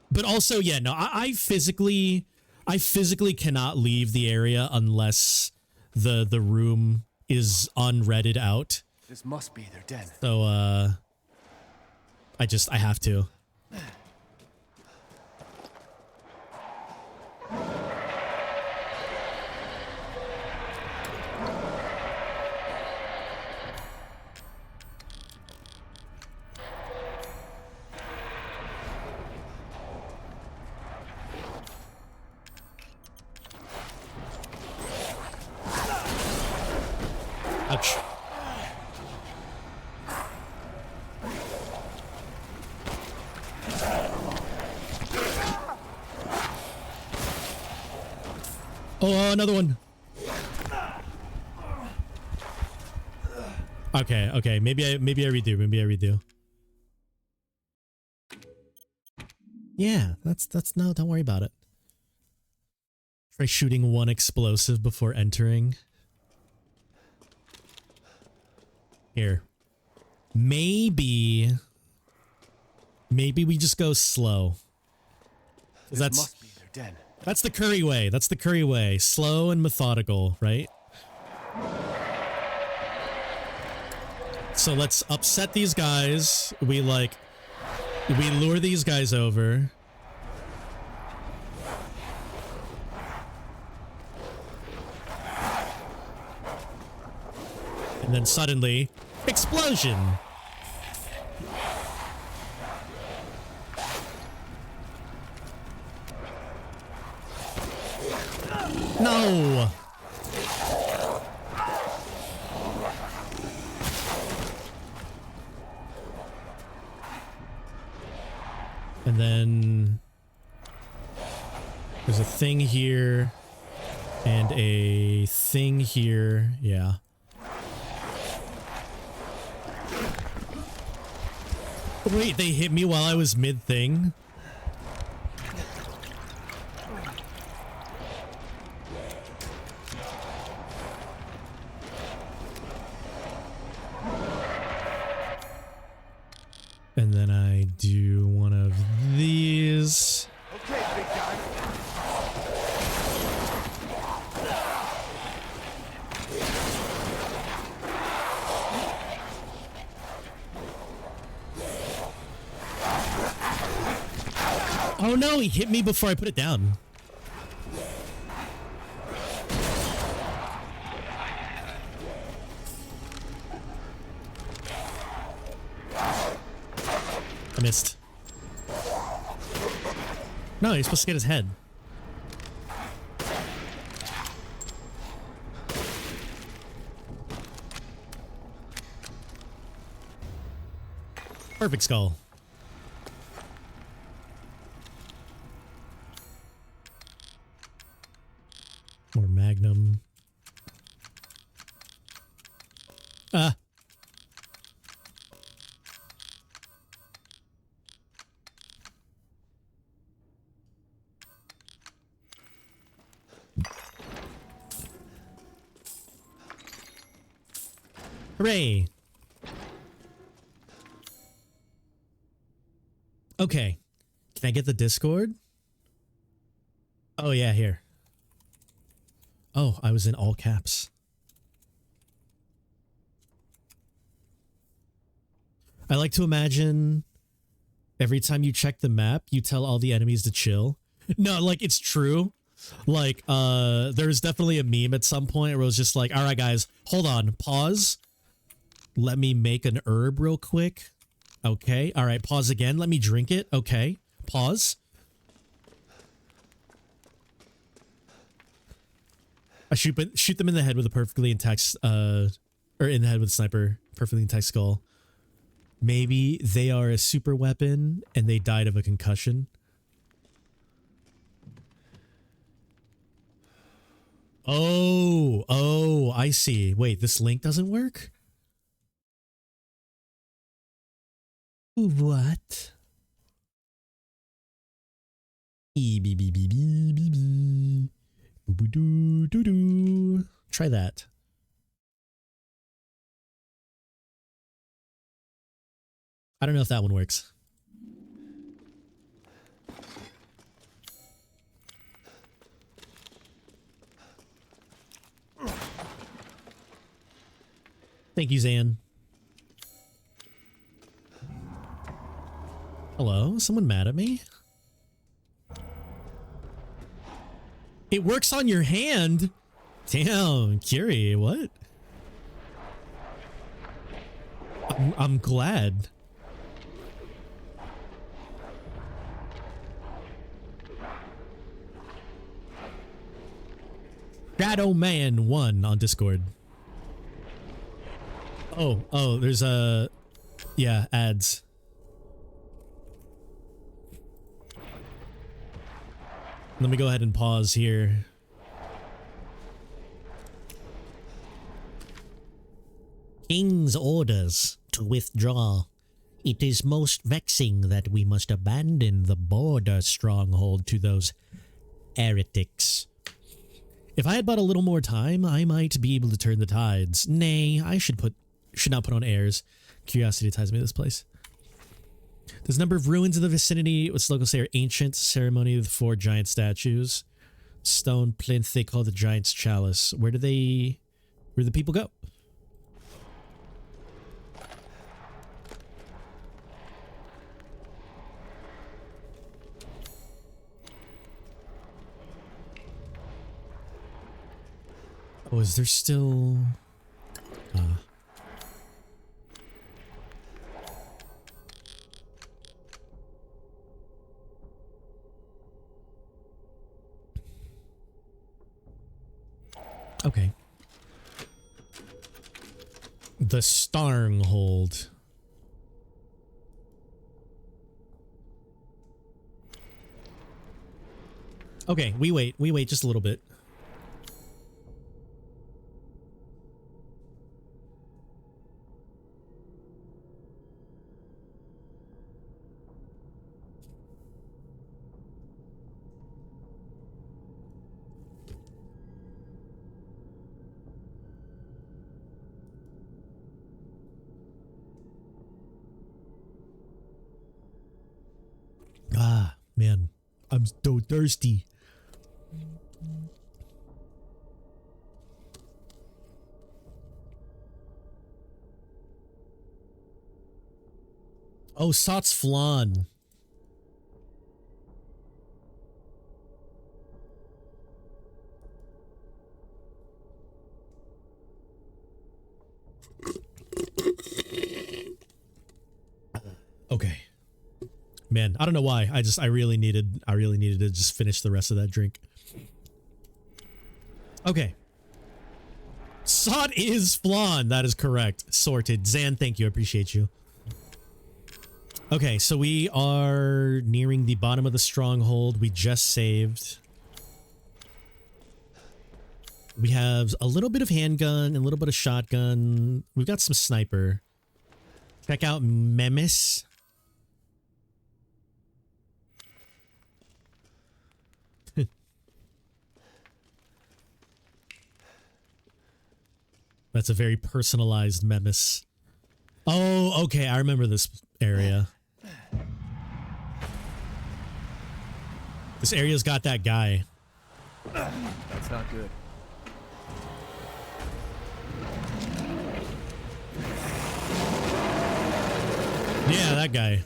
But also, yeah, no, I physically cannot leave the area unless the room is unredded out. This must be their den. So I have to. Ouch. Oh, another one. Okay, okay. Maybe I redo. Maybe I redo. Yeah, that's no, don't worry about it. Try shooting one explosive before entering. Here. Maybe we just go slow. This must be their den. That's the Curry way. That's the Curry way. Slow and methodical, right? So let's upset these guys. We lure these guys over. And then suddenly, explosion! No! And then there's a thing here and a thing here. Yeah. Wait, they hit me while I was mid-thing? And then I do one of these. Okay, big guy. Oh no, he hit me before I put it down. I missed. No, he's supposed to get his head. Perfect skull. More magnum. Ah. Hooray. Okay. Can I get the Discord? Oh yeah, here. Oh, I was in all caps. I like to imagine every time you check the map, you tell all the enemies to chill. No, like it's true. Like, there's definitely a meme at some point where it was just like, all right, guys, hold on, pause. Let me make an herb real quick. Okay. All right. Pause again. Let me drink it. Okay. Pause. I shoot them in the head with a perfectly intact, or in the head with a sniper, perfectly intact skull. Maybe they are a super weapon and they died of a concussion. Oh, I see. Wait, this link doesn't work? What? Try that. I don't know if that one works. Thank you, Zan. Hello? Someone mad at me? It works on your hand? Damn, Curie, what? I'm glad. Shadow Man 1 on Discord. Oh, there's a... Yeah, ads. Let me go ahead and pause here. King's orders to withdraw. It is most vexing that we must abandon the border stronghold to those heretics. If I had but a little more time, I might be able to turn the tides. Nay, I should not put on airs. Curiosity ties me to this place. There's a number of ruins in the vicinity. What's locals say are ancient. Ceremony of the 4 giant statues. Stone plinth they call the Giant's Chalice. Where the people go? Oh, is there still... Okay. The Starnghold. Okay, we wait just a little bit. Man, I'm so thirsty. Oh, Sot's flan. Okay. Man, I don't know why. I really needed to just finish the rest of that drink. Okay. Sot is flan. That is correct. Sorted. Zan, thank you. I appreciate you. Okay, so we are nearing the bottom of the stronghold. We just saved. We have a little bit of handgun and a little bit of shotgun. We've got some sniper. Check out Memis. That's a very personalized Memis. Oh, okay. I remember this area. This area's got that guy. That's not good. Yeah, that guy.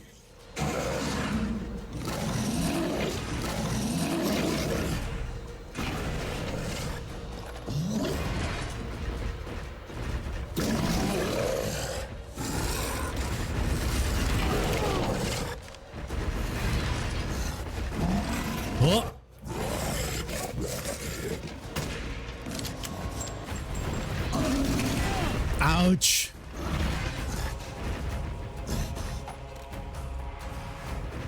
Oh. Ouch.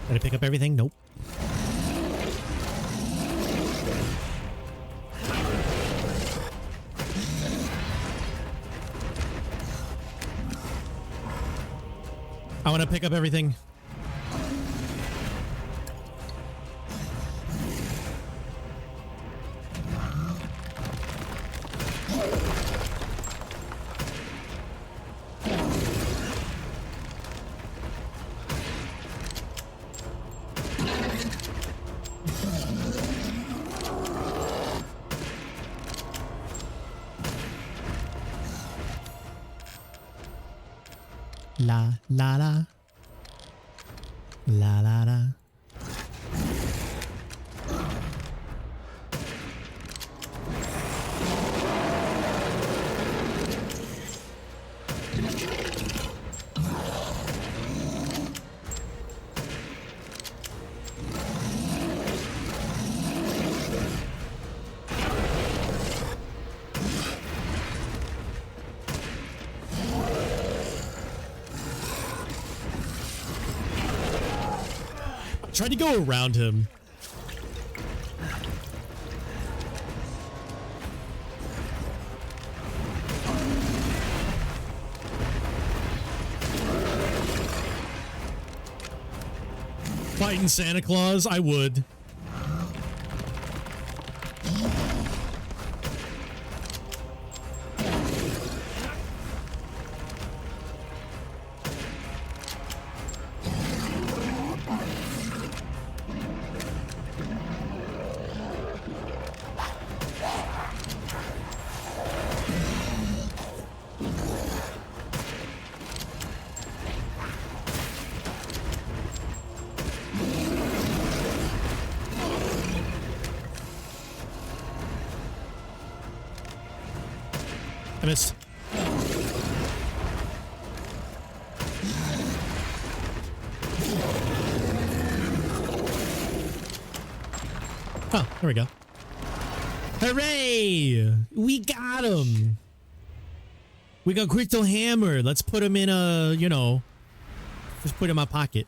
Did I pick up everything? Nope. I want to pick up everything. La la la. La la la. Tried to go around him. Fighting Santa Claus? I would. I missed. Oh, there we go. Hooray! We got him! We got Crystal Hammer. Let's put him in a, you know, just put him in my pocket.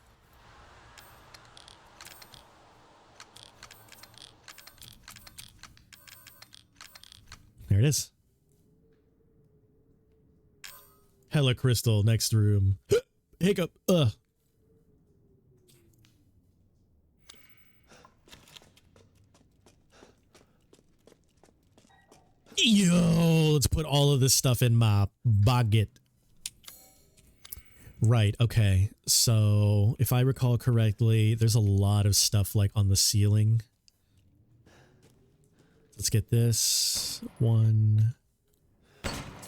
There it is. Hella crystal, next room. Hiccup. Ugh. Yo, let's put all of this stuff in my baguette. Right, okay. So, if I recall correctly, there's a lot of stuff like on the ceiling. Let's get this. 1,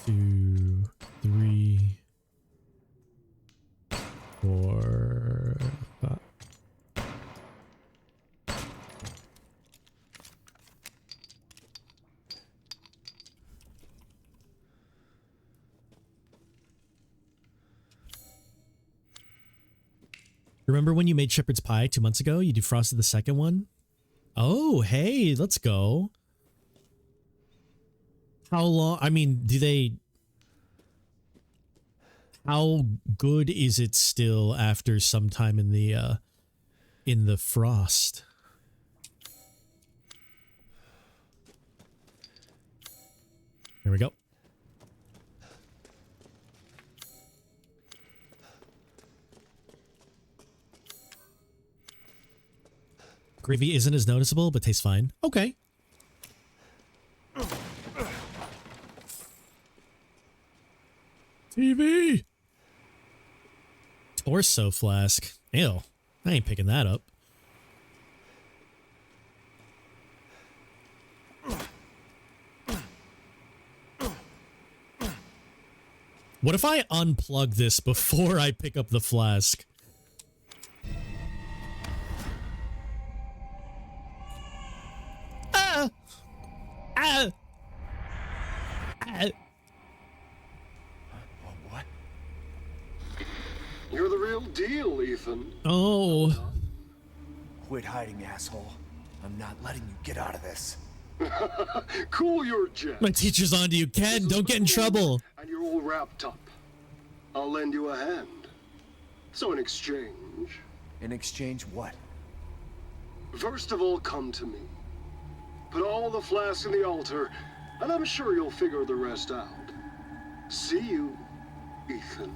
2, 3, 4, 5. Remember when you made shepherd's pie 2 months ago? You defrosted the second one? Oh, hey, let's go. How long? I mean, how good is it still after some time in the frost? Here we go. Gravy isn't as noticeable, but tastes fine. Okay. TV! Torso flask. Ew. I ain't picking that up. What if I unplug this before I pick up the flask? Ah! Ah! Ah! What? You're the real deal, Ethan. Oh. Quit hiding, asshole. I'm not letting you get out of this. Cool your jet. My teacher's on to you. Ken, don't get in trouble. And you're all wrapped up. I'll lend you a hand. So in exchange, In exchange, what? first of all, come to me. Put all the flasks in the altar, and I'm sure you'll figure the rest out. See you, Ethan.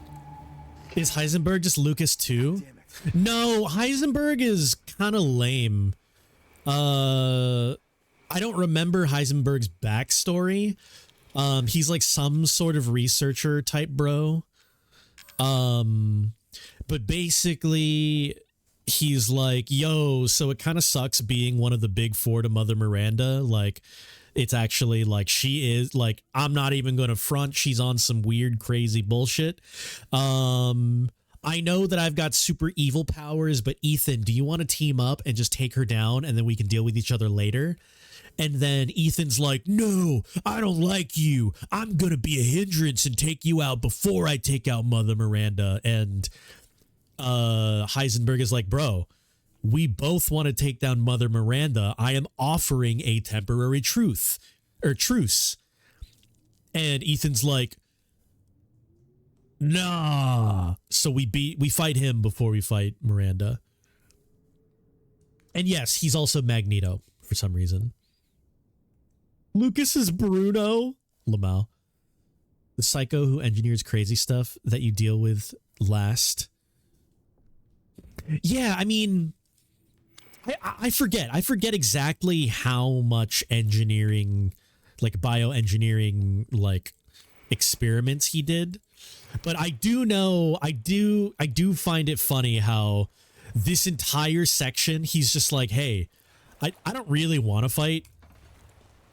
Is Heisenberg just Lucas too? Damn it. No, Heisenberg is kind of lame. I don't remember Heisenberg's backstory. He's like some sort of researcher type bro. But basically he's like, yo, so it kind of sucks being one of the big four to Mother Miranda. Like, it's actually like she is like, I'm not even going to front. She's on some weird, crazy bullshit. I know that I've got super evil powers, but Ethan, do you want to team up and just take her down and then we can deal with each other later? And then Ethan's like, no, I don't like you. I'm going to be a hindrance and take you out before I take out Mother Miranda. And Heisenberg is like, bro, we both want to take down Mother Miranda. I am offering a temporary truce. And Ethan's like, nah. So we fight him before we fight Miranda. And yes, he's also Magneto for some reason. Lucas is Bruno. Lamau. The psycho who engineers crazy stuff that you deal with last. Yeah, I mean, I forget. I forget exactly how much engineering, like bioengineering, like experiments he did. But I do know, I do find it funny how this entire section, he's just like, hey, I don't really want to fight.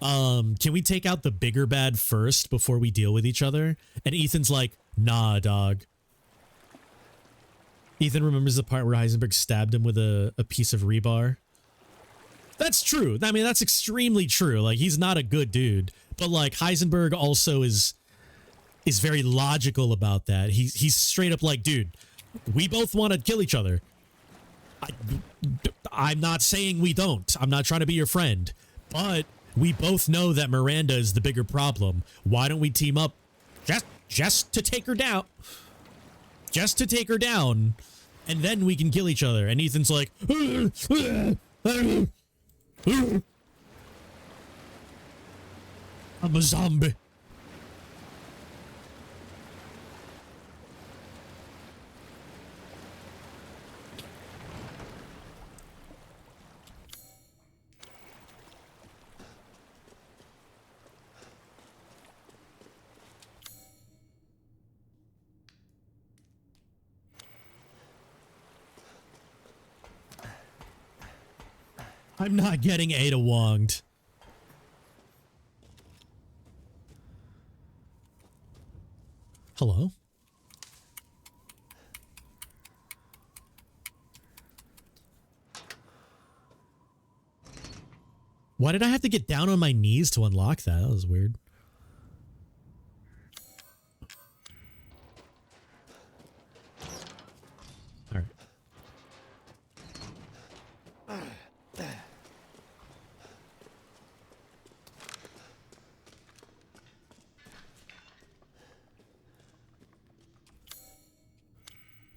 Can we take out the bigger bad first before we deal with each other? And Ethan's like, nah, dog. Ethan remembers the part where Heisenberg stabbed him with a piece of rebar. That's true. I mean, that's extremely true. Like, he's not a good dude. But, like, Heisenberg also is very logical about that. He's straight up like, dude, we both want to kill each other. I'm not saying we don't. I'm not trying to be your friend. But we both know that Miranda is the bigger problem. Why don't we team up just to take her down? Just to take her down, and then we can kill each other. And Ethan's like, I'm a zombie. I'm not getting Ada Wonged. Hello? Why did I have to get down on my knees to unlock that? That was weird. All right.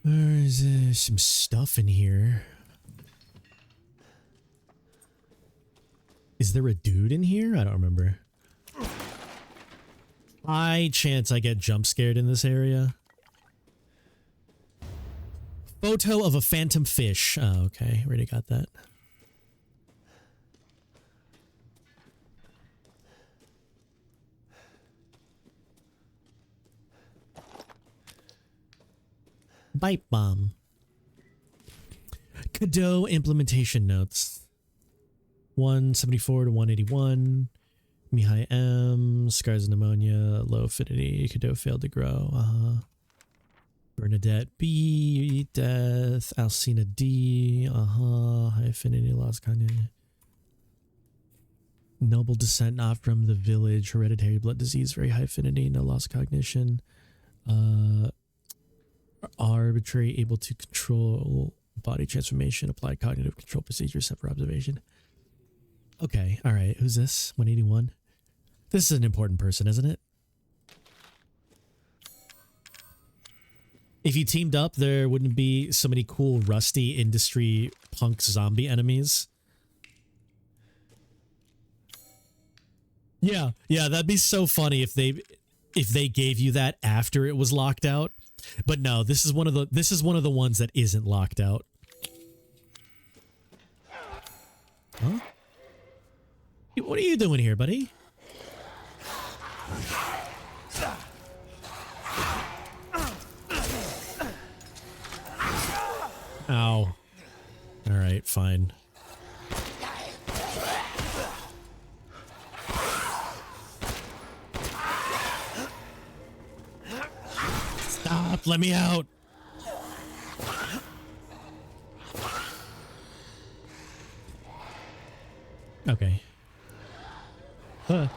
There's some stuff in here. Is there a dude in here? I don't remember. High chance I get jump scared in this area. Photo of a phantom fish. Oh, okay. Already got that. Bite bomb. Cadeau implementation notes. 174 to 181. Mihai M. Scars of pneumonia. Low affinity. Cadeau failed to grow. Bernadette B. Death. Alcina D. High affinity. Lost cognition. Noble descent not from the village. Hereditary blood disease. Very high affinity. No lost cognition. Arbitrary, able to control body transformation, applied cognitive control procedures, set for observation. Okay, all right. Who's this? 181. This is an important person, isn't it? If you teamed up, there wouldn't be so many cool rusty industry punk zombie enemies. Yeah, that'd be so funny if they gave you that after it was locked out. But no, this is one of the ones that isn't locked out. Huh? What are you doing here, buddy? Ow. All right, fine. Stop, let me out. Okay. Huh.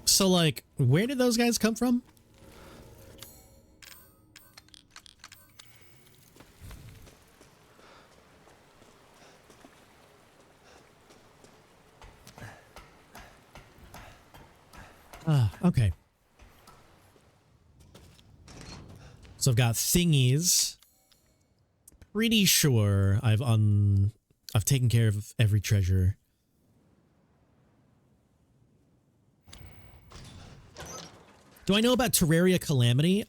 So, like, where did those guys come from? Okay. So I've got thingies. Pretty sure I've taken care of every treasure. Do I know about Terraria Calamity?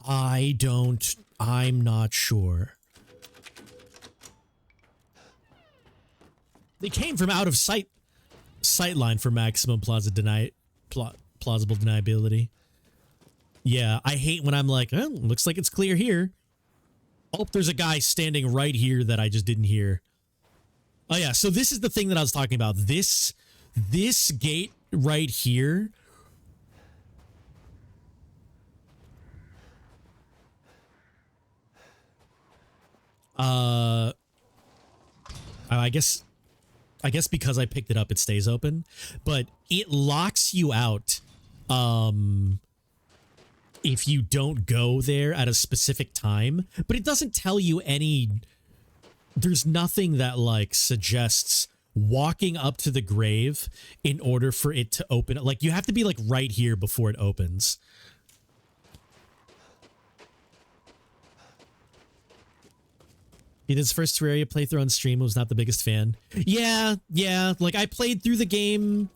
I don't. I'm not sure. They came from out of sightline for maximum plausible deniability. Yeah, I hate when I'm like, oh, looks like it's clear here. Oh, there's a guy standing right here that I just didn't hear. Oh yeah, so this is the thing that I was talking about. This gate right here. I guess because I picked it up, it stays open, but it locks you out. If you don't go there at a specific time, but it doesn't tell you any. There's nothing that like suggests walking up to the grave in order for it to open. Like you have to be like right here before it opens. He did his first Terraria playthrough on stream, was not the biggest fan. Yeah, like I played through the game.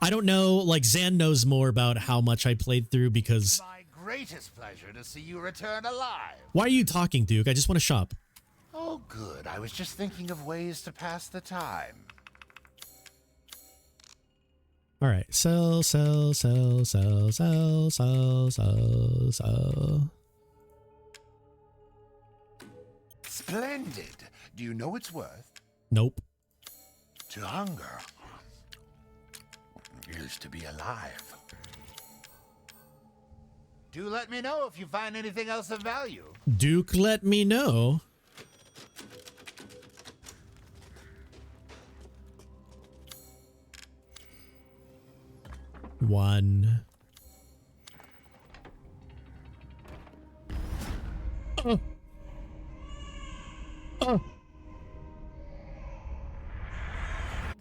I don't know, like Zan knows more about how much I played through because... My greatest pleasure to see you return alive. Why are you talking, Duke? I just want to shop. Oh, good. I was just thinking of ways to pass the time. All right, sell. Splendid. Do you know its worth? Nope. To hunger is to be alive. Do let me know if you find anything else of value. Duke, let me know. One. Oh. Oh.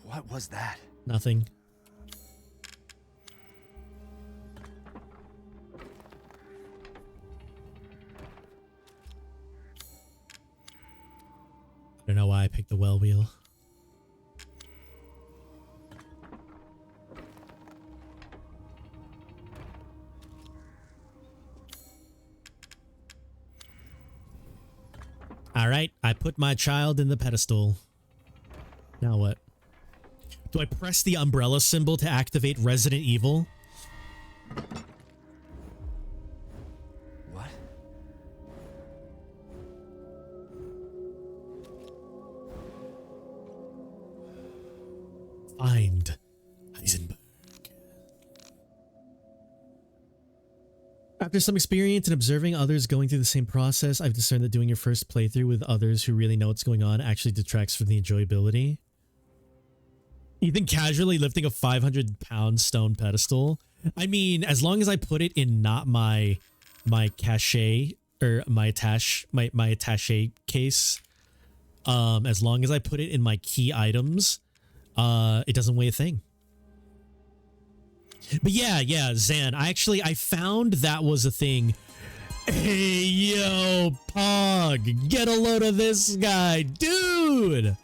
What was that? Nothing. I don't know why I picked the well wheel. All right, I put my child in the pedestal. Now what? Do I press the umbrella symbol to activate Resident Evil? What? Find Heisenberg. After some experience in observing others going through the same process, I've discerned that doing your first playthrough with others who really know what's going on actually detracts from the enjoyability. You think casually lifting a 500-pound stone pedestal? I mean, as long as I put it in not my cache or my attaché case, as long as I put it in my key items, it doesn't weigh a thing. But yeah, Zan, I found that was a thing. Hey, yo, Pog, get a load of this guy, dude.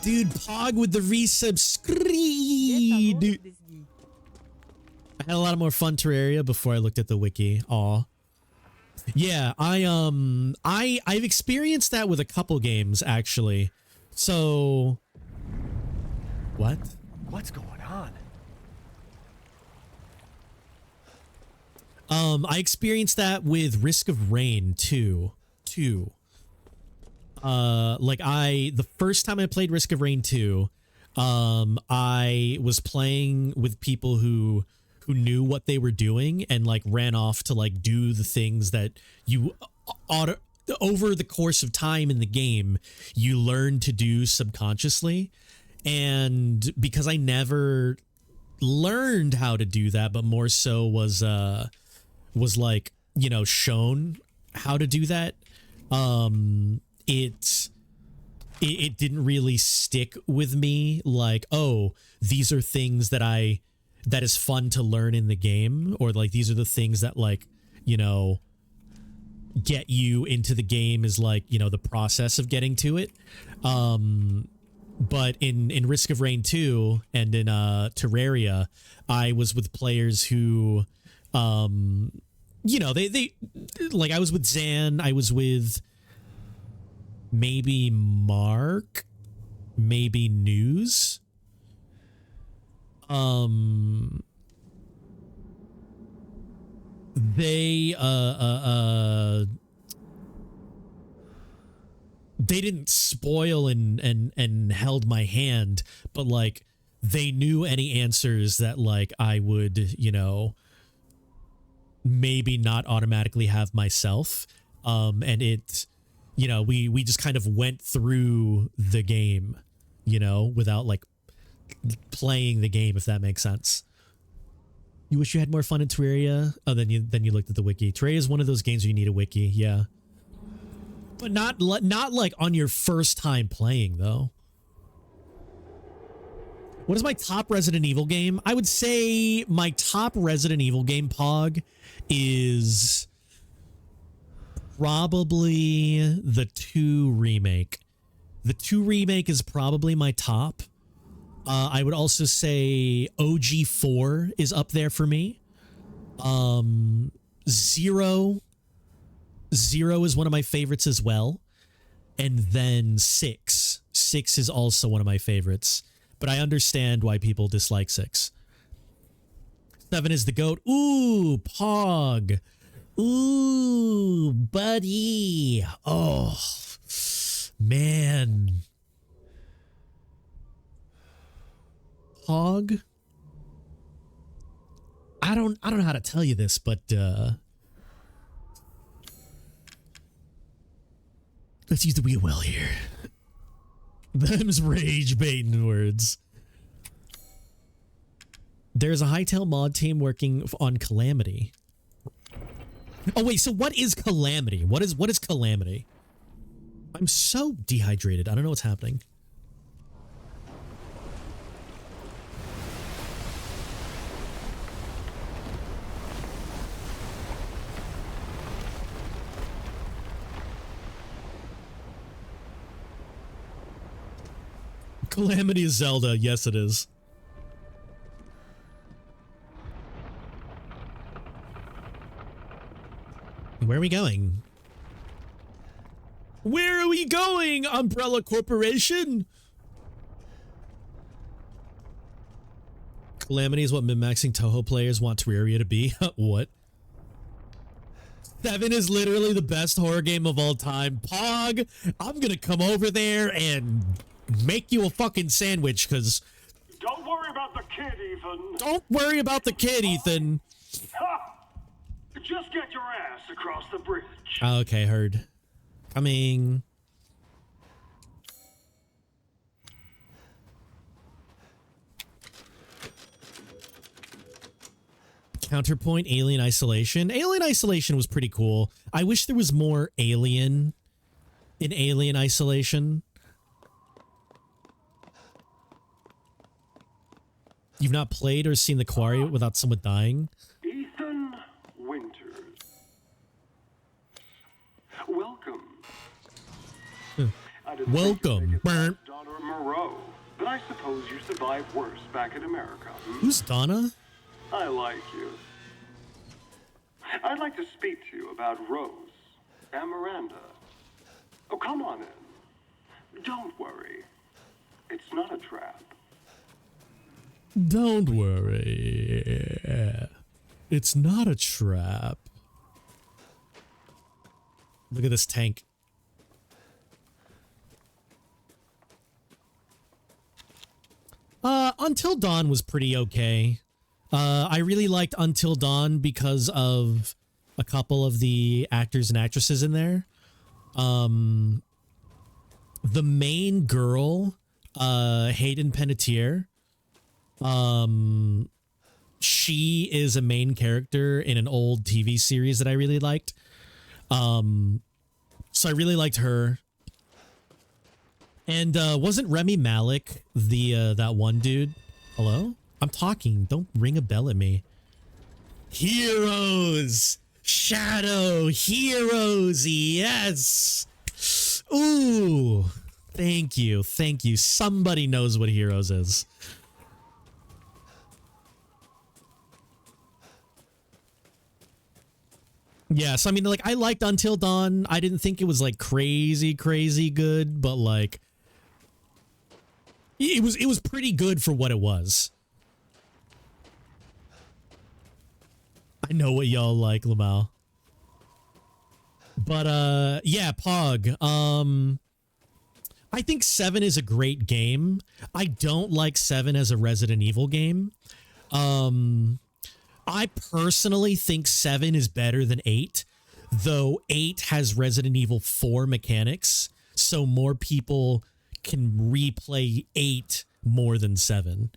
Dude, Pog with the resubscribe. Dude. I had a lot of more fun Terraria before I looked at the wiki. Aw. Yeah, I've experienced that with a couple games actually. So what? What's going on? I experienced that with Risk of Rain too. Like the first time I played Risk of Rain 2, I was playing with people who knew what they were doing and like ran off to like do the things that you over the course of time in the game you learn to do subconsciously. And because I never learned how to do that, but more so was like, you know, shown how to do that, it didn't really stick with me. Like, oh, these are things that is fun to learn in the game, or like these are the things that, like, you know, get you into the game, is like, you know, the process of getting to it. But in Risk of Rain 2 and in Terraria, I was with players who, you know, they like, I was with Zan, I was with maybe Mark, maybe News. They didn't spoil and held my hand, but like they knew any answers that like I would, you know, maybe not automatically have myself. And it, you know, we just kind of went through the game, you know, without like playing the game, if that makes sense. You wish you had more fun in Terraria? Oh, then you looked at the wiki. Terraria is one of those games where you need a wiki, yeah. But not like on your first time playing, though. What is my top Resident Evil game? I would say my top Resident Evil game, Pog, is probably the 2 remake. The 2 remake is probably my top. I would also say OG4 is up there for me. Zero is one of my favorites as well. And then 6 is also one of my favorites. But I understand why people dislike 6. 7 is the GOAT. Ooh, Pog. Ooh, buddy. Oh, man. Pog. I don't know how to tell you this, but let's use the wheel well here. Them's rage baiting words. There's a Hytale mod team working on Calamity. Oh wait, so what is Calamity? What is Calamity? I'm so dehydrated. I don't know what's happening. Calamity is Zelda. Yes, it is. Where are we going? Where are we going, Umbrella Corporation? Calamity is what min-maxing Toho players want Terraria to be. What? 7 is literally the best horror game of all time. Pog, I'm gonna come over there and make you a fucking sandwich, because... Don't worry about the kid, Ethan. Don't worry about the kid, Ethan. Ha! Just get your ass across the bridge. Okay, heard. Coming. Counterpoint, Alien Isolation. Alien Isolation was pretty cool. I wish there was more Alien in Alien Isolation. You've not played or seen the Quarry without someone dying? Ethan Winters. Welcome. I didn't Welcome. think you'd make it Burnt. past Donna Moreau, but I suppose you survived worse back in America. Who's Donna? I like you. I'd like to speak to you about Rose and Miranda. Oh, come on in. Don't worry. It's not a trap. Don't worry. It's not a trap. Look at this tank. Until Dawn was pretty okay. I really liked Until Dawn because of a couple of the actors and actresses in there. The main girl, Hayden Panettiere, she is a main character in an old TV series that I really liked. So I really liked her. And wasn't Remy Malik the that one dude? Hello? I'm talking. Don't ring a bell at me. Heroes! Shadow Heroes! Yes! Ooh! Thank you. Thank you. Somebody knows what Heroes is. Yeah, so I mean, like, I liked Until Dawn. I didn't think it was like crazy good, but like it was pretty good for what it was. I know what y'all like, Lamau. But yeah, Pog. I think 7 is a great game. I don't like 7 as a Resident Evil game. I personally think 7 is better than 8, though 8 has Resident Evil 4 mechanics, so more people can replay 8 more than 7.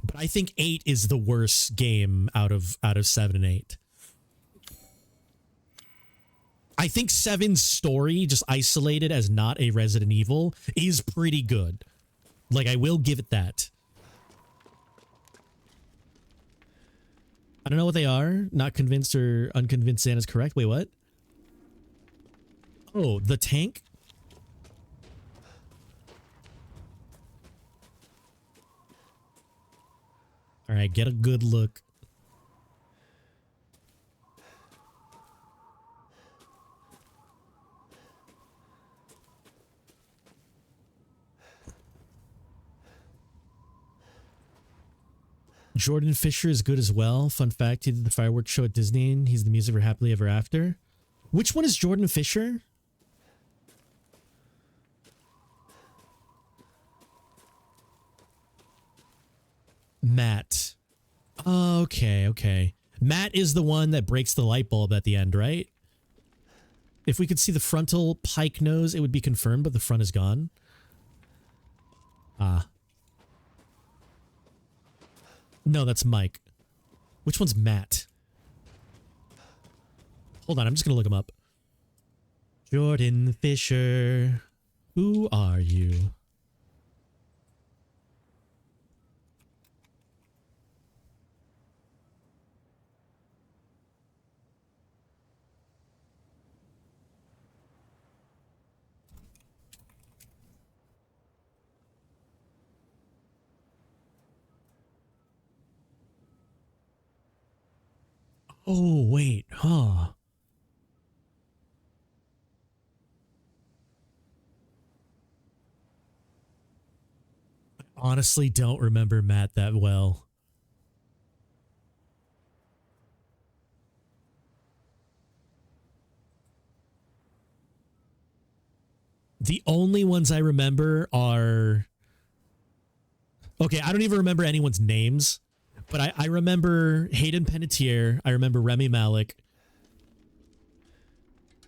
But I think 8 is the worst game out of 7 and 8. I think 7's story, just isolated as not a Resident Evil, is pretty good. Like, I will give it that. I don't know what they are. Not convinced or unconvinced Santa's correct. Wait, what? Oh, the tank? All right, get a good look. Jordan Fisher is good as well. Fun fact, he did the fireworks show at Disney and he's the music for Happily Ever After. Which one is Jordan Fisher? Matt. Okay, okay. Matt is the one that breaks the light bulb at the end, right? If we could see the frontal pike nose, it would be confirmed, but the front is gone. Ah. No, that's Mike. Which one's Matt? Hold on, I'm just gonna look him up. Jordan Fisher. Who are you? Oh, wait, huh? I honestly don't remember Matt that well. The only ones I remember are... Okay, I don't even remember anyone's names. But I remember Hayden Panettiere. I remember Remy Malek.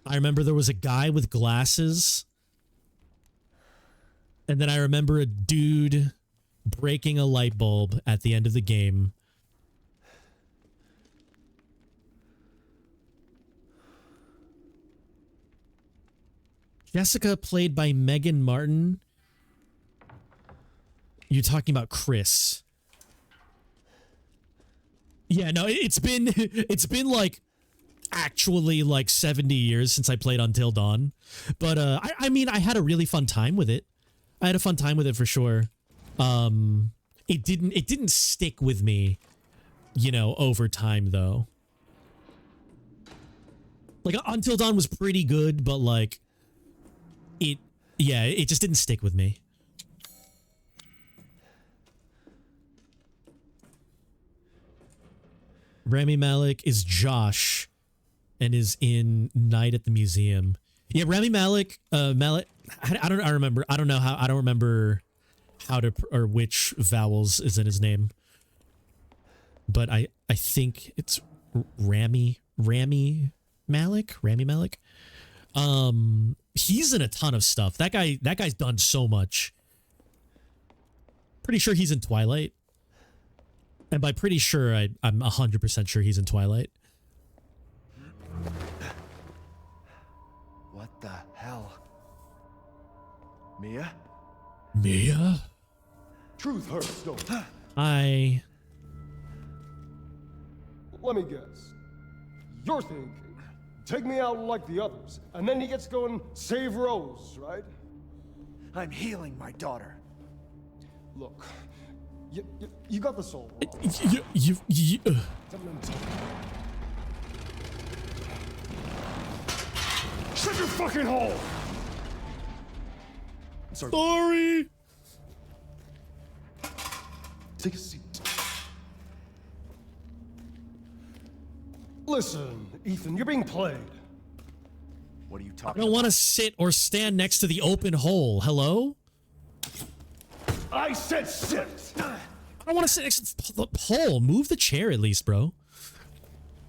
I remember there was a guy with glasses. And then I remember a dude breaking a light bulb at the end of the game. Jessica, played by Megan Martin. You're talking about Chris. Yeah, no, it's been like actually like 70 years since I played Until Dawn. But I mean, I had a really fun time with it. I had a fun time with it for sure. It didn't stick with me, you know, over time though. Like Until Dawn was pretty good, but like it just didn't stick with me. Rami Malek is Josh and is in Night at the Museum. Yeah, Rami Malek, I don't remember how to, or which vowels is in his name. But I think it's Rami Malek. He's in a ton of stuff. That guy's done so much. Pretty sure he's in Twilight. And by pretty sure, I'm 100% sure he's in Twilight. What the hell? Mia? Mia? Truth hurts, don't it? I... Let me guess. You're thinking, take me out like the others, and then he gets going save Rose, right? I'm healing my daughter. Look, you got the soul. You Shut your fucking hole! Sorry! Take a seat. Listen, Ethan, you're being played. What are you I talking don't about? want to sit or stand next to the open hole. Hello? I said sit! I don't want to sit next to the hole. Move the chair at least, bro.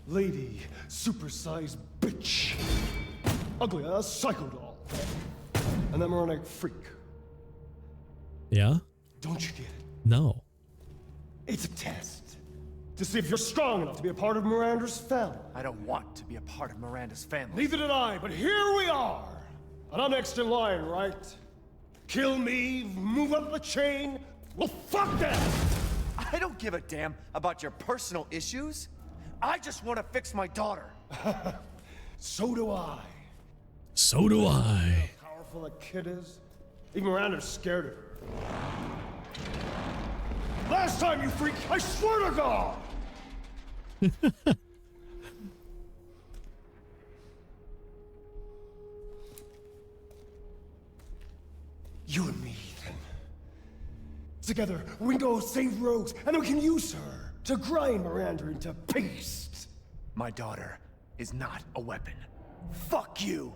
Lady, supersized bitch. Ugly ass psycho doll. And that moronic freak. Yeah? Don't you get it? No. It's a test. To see if you're strong enough to be a part of Miranda's family. I don't want to be a part of Miranda's family. Neither did I, but here we are. And I'm next in line, right? Kill me, move up the chain. Well, fuck that! I don't give a damn about your personal issues. I just want to fix my daughter. So do I. So do I. How powerful that kid is? Even Miranda's scared of her. Last time, you freak! I swear to God! You and me, Ethan. Together, we can go save Rose, and then we can use her to grind Miranda into paste. My daughter is not a weapon. Fuck you!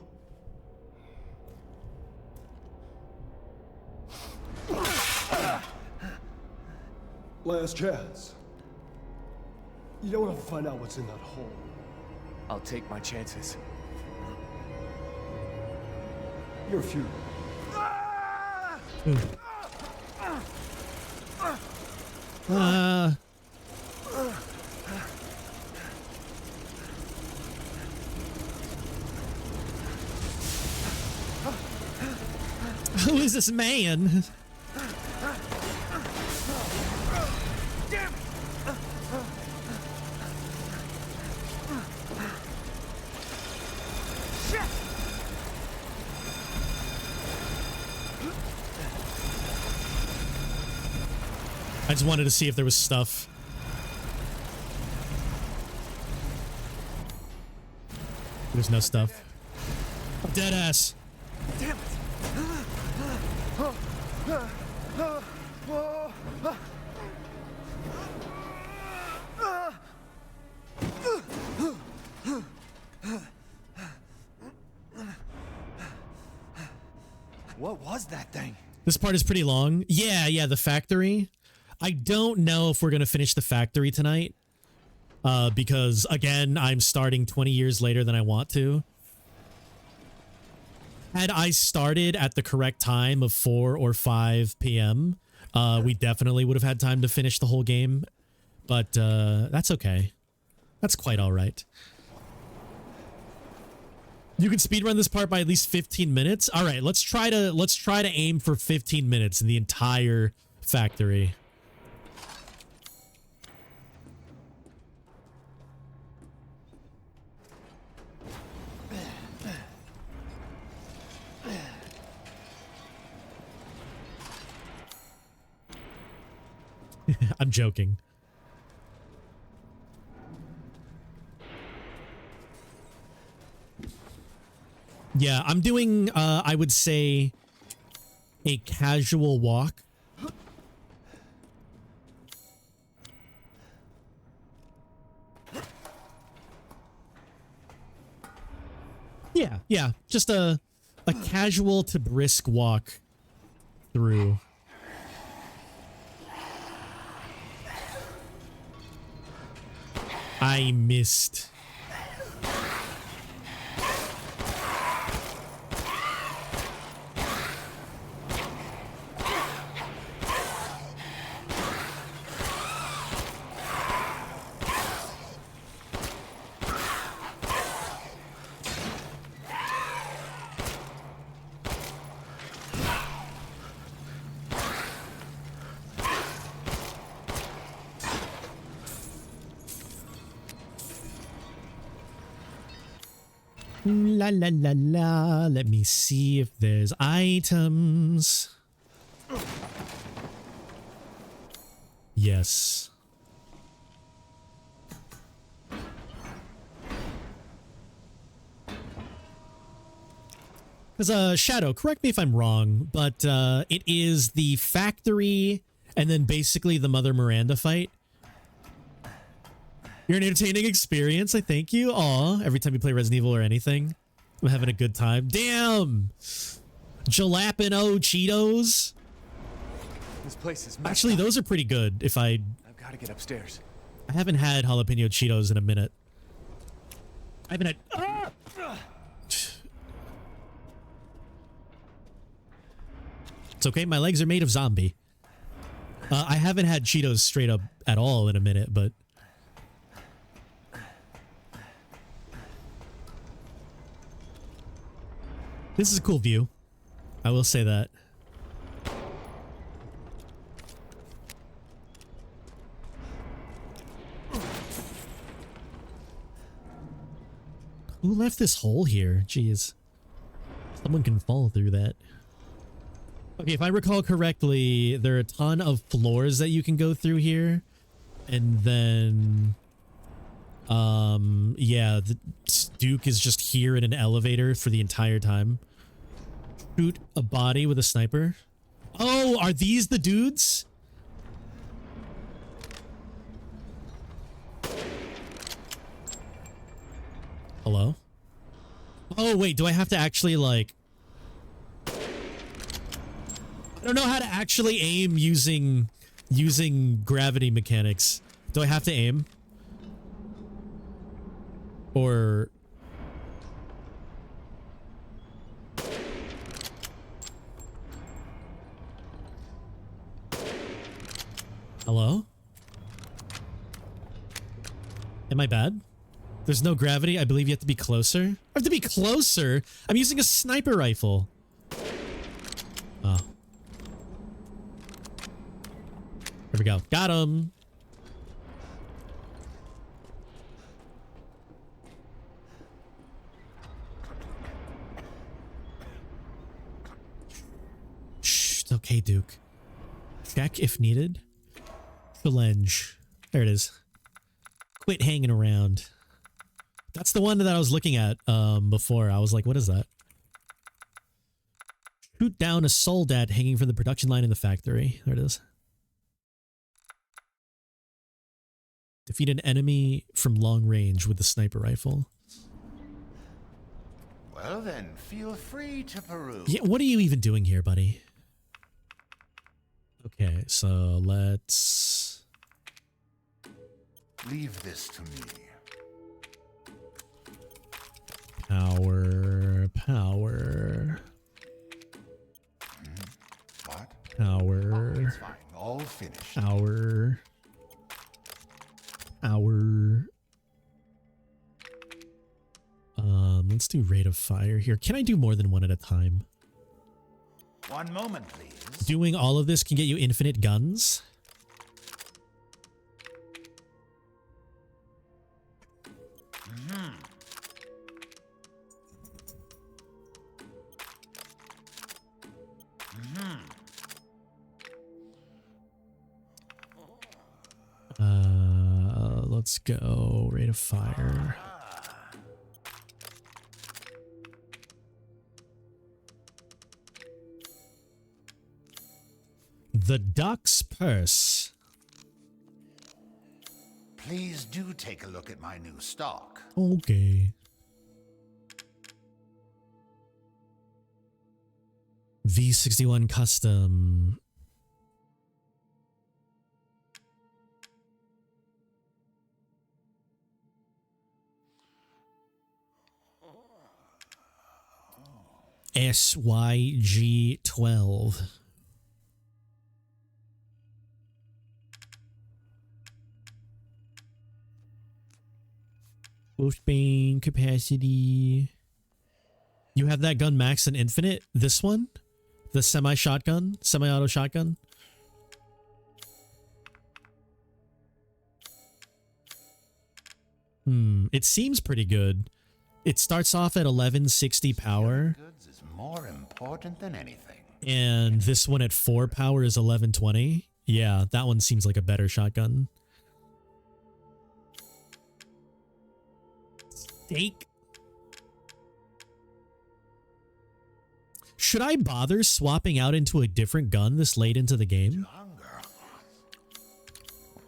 Last chance. You don't have to find out what's in that hole. I'll take my chances. You're futile. Who is this man? I just wanted to see if there was stuff. There's no stuff. Dead ass. Damn it! What was that thing? This part is pretty long. Yeah, the factory. I don't know if we're going to finish the factory tonight. Because, again, I'm starting 20 years later than I want to. Had I started at the correct time of 4 or 5 p.m., we definitely would have had time to finish the whole game. But that's okay. That's quite all right. You can speedrun this part by at least 15 minutes. All right, let's try to aim for 15 minutes in the entire factory. I'm joking. Yeah, I'm doing, I would say, a casual walk. Yeah, just a casual to brisk walk through. I missed. La la la la. Let me see if there's items. Yes. Because, Shadow, correct me if I'm wrong, but it is the factory and then basically the Mother Miranda fight. You're an entertaining experience, I thank you. Aw, every time you play Resident Evil or anything, I'm having a good time. Damn! Jalapeno Cheetos? This place is messed Actually, up. those are pretty good if I've got to get upstairs. I haven't had jalapeno Cheetos in a minute. I haven't had... It's okay, my legs are made of zombie. I haven't had Cheetos straight up at all in a minute, but... This is a cool view. I will say that. Who left this hole here? Jeez. Someone can fall through that. Okay, if I recall correctly, there are a ton of floors that you can go through here. And then... yeah, Duke is just here in an elevator for the entire time. Shoot a body with a sniper. Oh, are these the dudes? Hello? Oh, wait, do I have to actually, like... I don't know how to actually aim using gravity mechanics. Do I have to aim? Or... Hello? Am I bad? There's no gravity? I believe you have to be closer? I have to be closer? I'm using a sniper rifle. Oh. Here we go. Got him. Shh. It's okay, Duke. Check if needed. Challenge. There it is. Quit hanging around. That's the one that I was looking at before. I was like, what is that? Shoot down a soldat hanging from the production line in the factory. There it is. Defeat an enemy from long range with the sniper rifle. Well then, feel free to peruse. Yeah, what are you even doing here, buddy? Okay, so let's... Leave this to me. Power. What? Power. It's fine. All finished. Power. Let's do rate of fire here. Can I do more than one at a time? One moment, please. Doing all of this can get you infinite guns. Let's go rate of fire. The Duck's Purse. Please do take a look at my new stock. Okay. V61 Custom. SYG12. Wolfbane capacity. You have that gun max and infinite? This one? The semi-shotgun? Semi-auto shotgun? It seems pretty good. It starts off at 1160 power. Goods is more important tthan anything. And this one at 4 power is 1120. Yeah, that one seems like a better shotgun. Steak. Should I bother swapping out into a different gun this late into the game?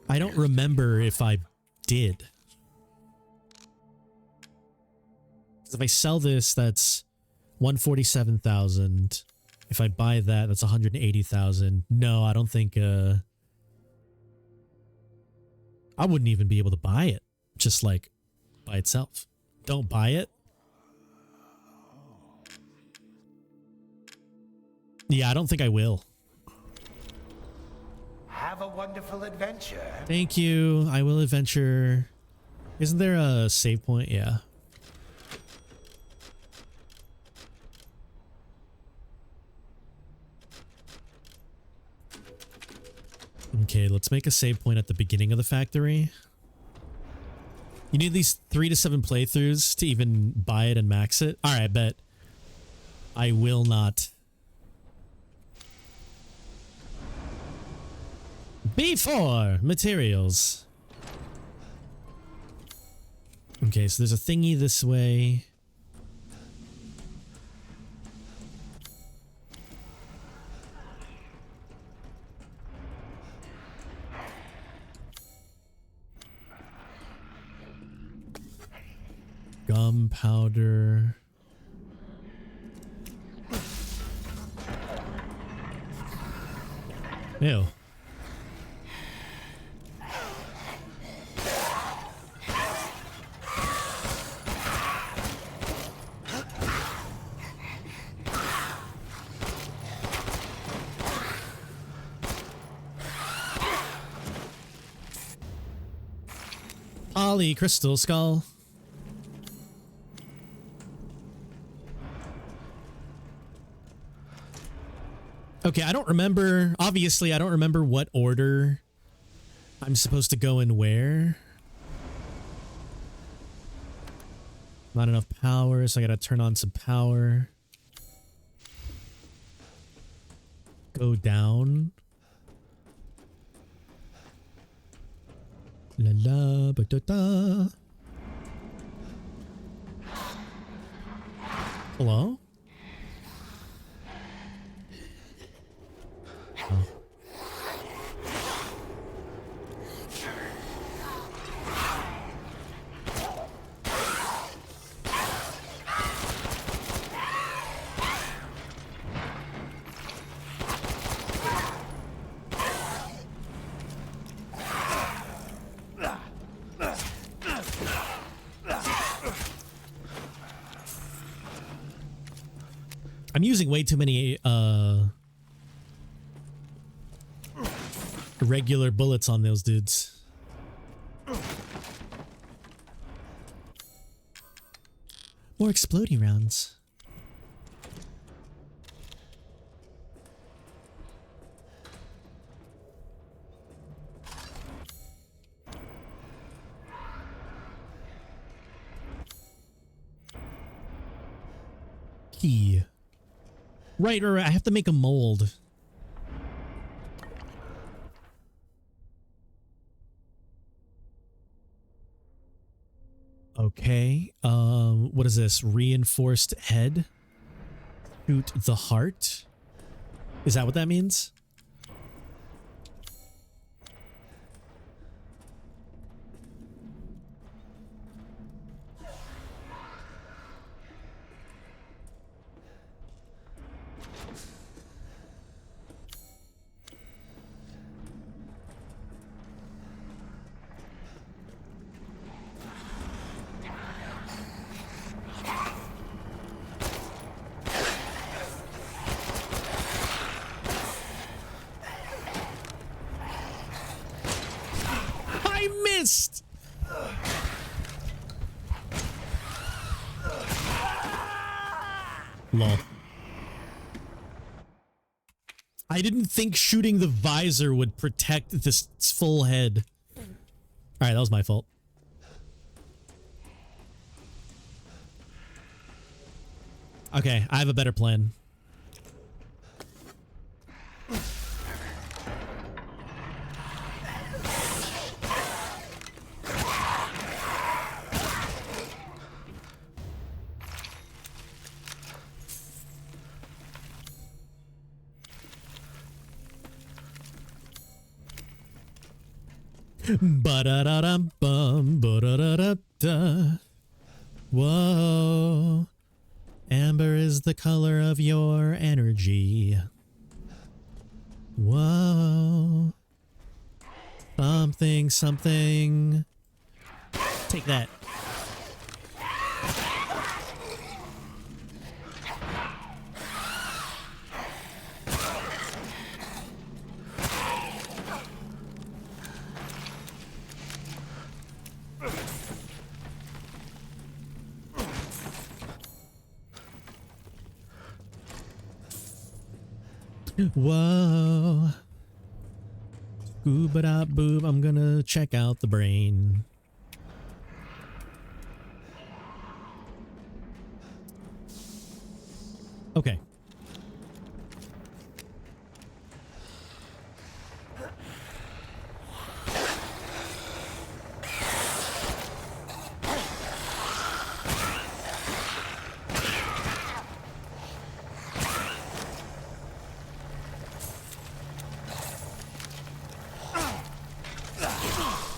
I don't remember if I did. If I sell this, that's 147,000. If I buy that, that's 180,000. No, I don't think I wouldn't even be able to buy it just like by itself. Don't buy it. Yeah, I don't think I will. Have a wonderful adventure. Thank you. I will adventure. Isn't there a save point? Yeah. Okay, let's make a save point at the beginning of the factory. You need at least 3 to 7 playthroughs to even buy it and max it. All right, bet. I will not. B4 materials. Okay, so there's a thingy this way. Gunpowder. Ew. Poly crystal skull. Okay, I don't remember. Obviously, I don't remember what order I'm supposed to go in where. Not enough power, so I gotta turn on some power. Go down. La la ba da da. Hello? Oh. I'm using way too many regular bullets on those dudes. More exploding rounds. Key. Right, I have to make a mold. Okay. What is this? Reinforced head? Shoot the heart? Is that what that means? Lol. I didn't think shooting the visor would protect this full head. Alright, that was my fault. Okay, I have a better plan. Ba-da-da-dum-bum, ba-da-da-da-da. Whoa. Amber is the color of your energy. Whoa. Something, something. Take that. Whoa. Scooba-da-boob, I'm gonna check out the brain. Okay.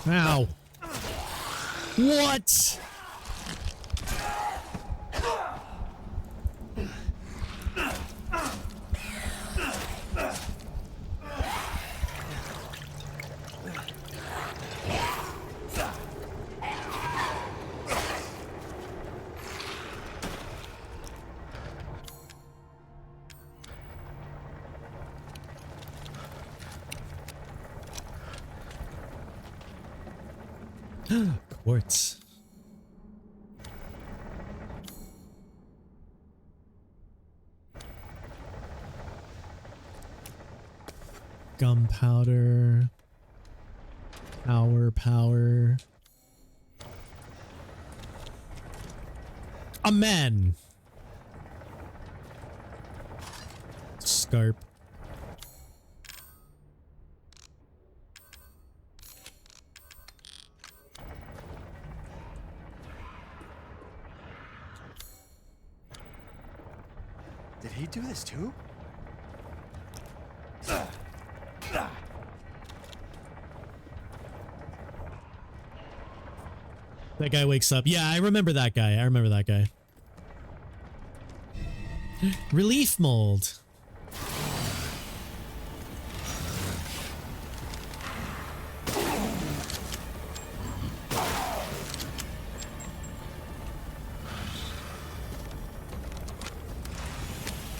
Ow. What? Quartz. Gunpowder. Power. A man. Scarp. Did he do this too? That guy wakes up. Yeah, I remember that guy. Relief mold.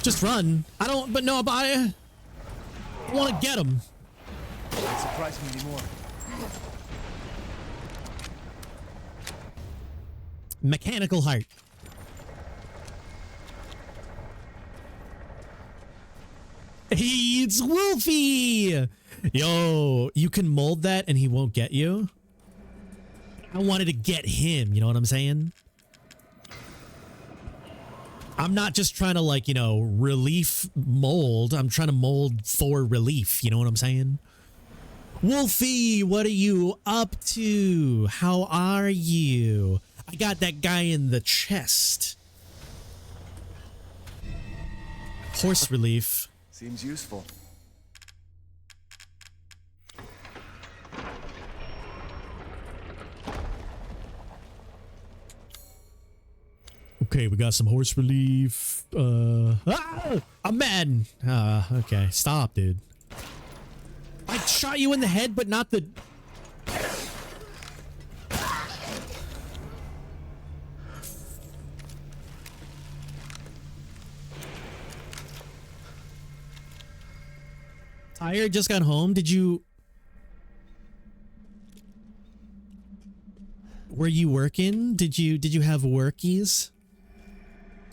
Just run. I want to get him. Don't surprise me anymore. Mechanical heart. Hey, it's Wolfie! Yo, you can mold that and he won't get you? I wanted to get him, you know what I'm saying? I'm not just trying to, like, you know, relief mold. I'm trying to mold for relief, you know what I'm saying? Wolfie, what are you up to? How are you? I got that guy in the chest. Horse relief. Seems useful. Okay, we got some horse relief. I'm mad. Okay, stop, dude. I shot you in the head, but not the... Tired, just got home. Did you... Were you working? Did you have workies?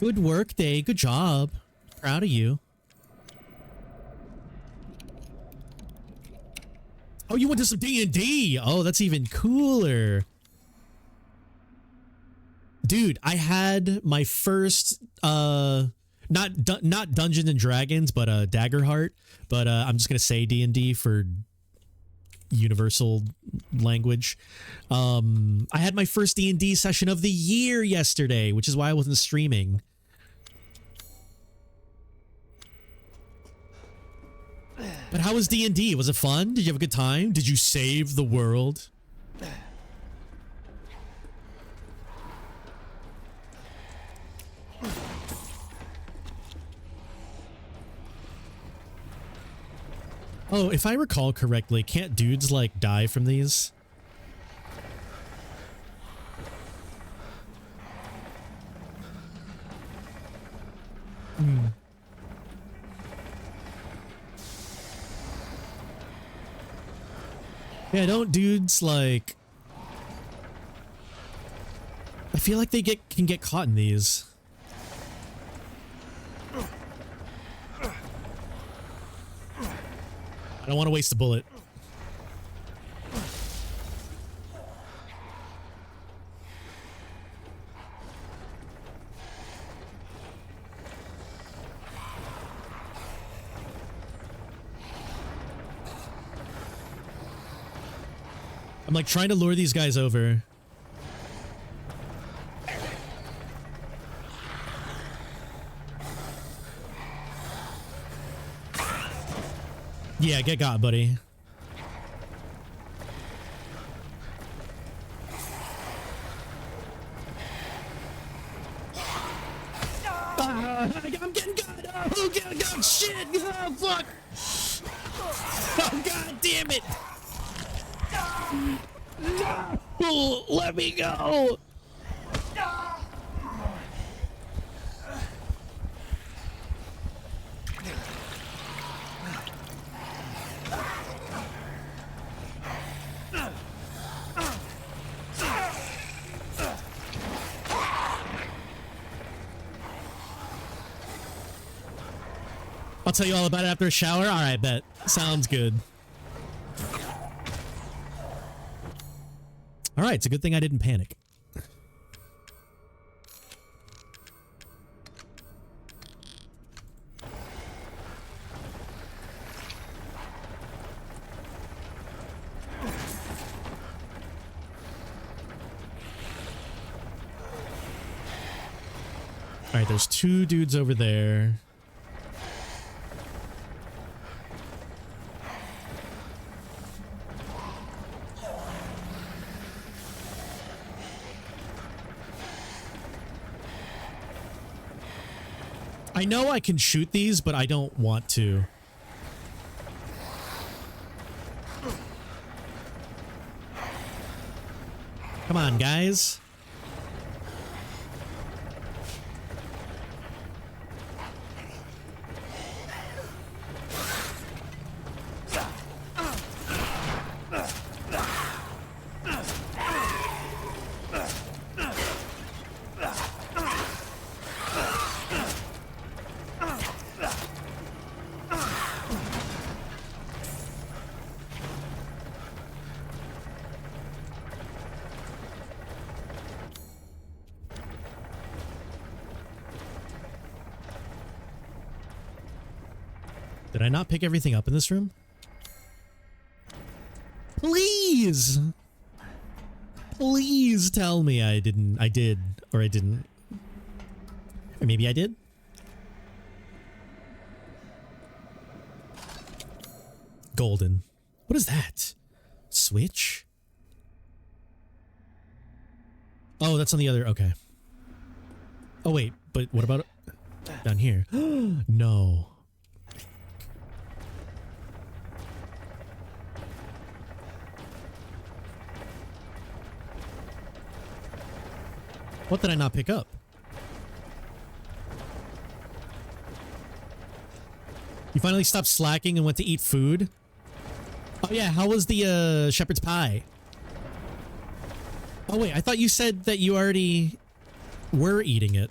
Good work day. Good job. Proud of you. Oh, you went to some D&D. Oh, that's even cooler. Dude, I had my first not Dungeons and Dragons, but Daggerheart, but I'm just going to say D&D for universal language. I had my first D&D session of the year yesterday, which is why I wasn't streaming. But how was D&D? Was it fun? Did you have a good time? Did you save the world? Oh, if I recall correctly, can't dudes, like, die from these? Yeah, don't dudes, like... I feel like they can get caught in these. I don't want to waste a bullet. I'm like trying to lure these guys over. Yeah, get got, buddy. I'm getting got. Oh, God, shit. Oh, fuck. Oh, God damn it. No, let me go. I'll tell you all about it after a shower. All right, bet. Sounds good. All right, it's a good thing I didn't panic. All right, there's two dudes over there. I know I can shoot these, but I don't want to. Come on, guys. Did I not pick everything up in this room? Please! Please tell me I didn't. I did, or I didn't. Or maybe I did? Golden. What is that? Switch? Oh, that's on the other. Okay. Oh, wait. But what about down here? No. What did I not pick up? You finally stopped slacking and went to eat food? Oh yeah, how was the shepherd's pie? Oh wait, I thought you said that you already were eating it.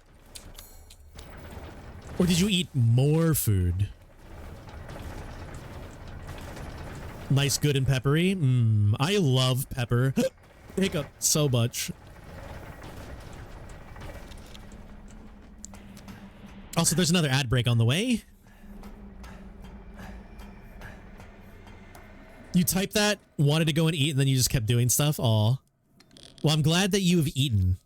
Or did you eat more food? Nice, good, and peppery? I love pepper. Hiccup so much. Also, there's another ad break on the way. You typed that, wanted to go and eat, and then you just kept doing stuff? Aw. Well, I'm glad that you have eaten.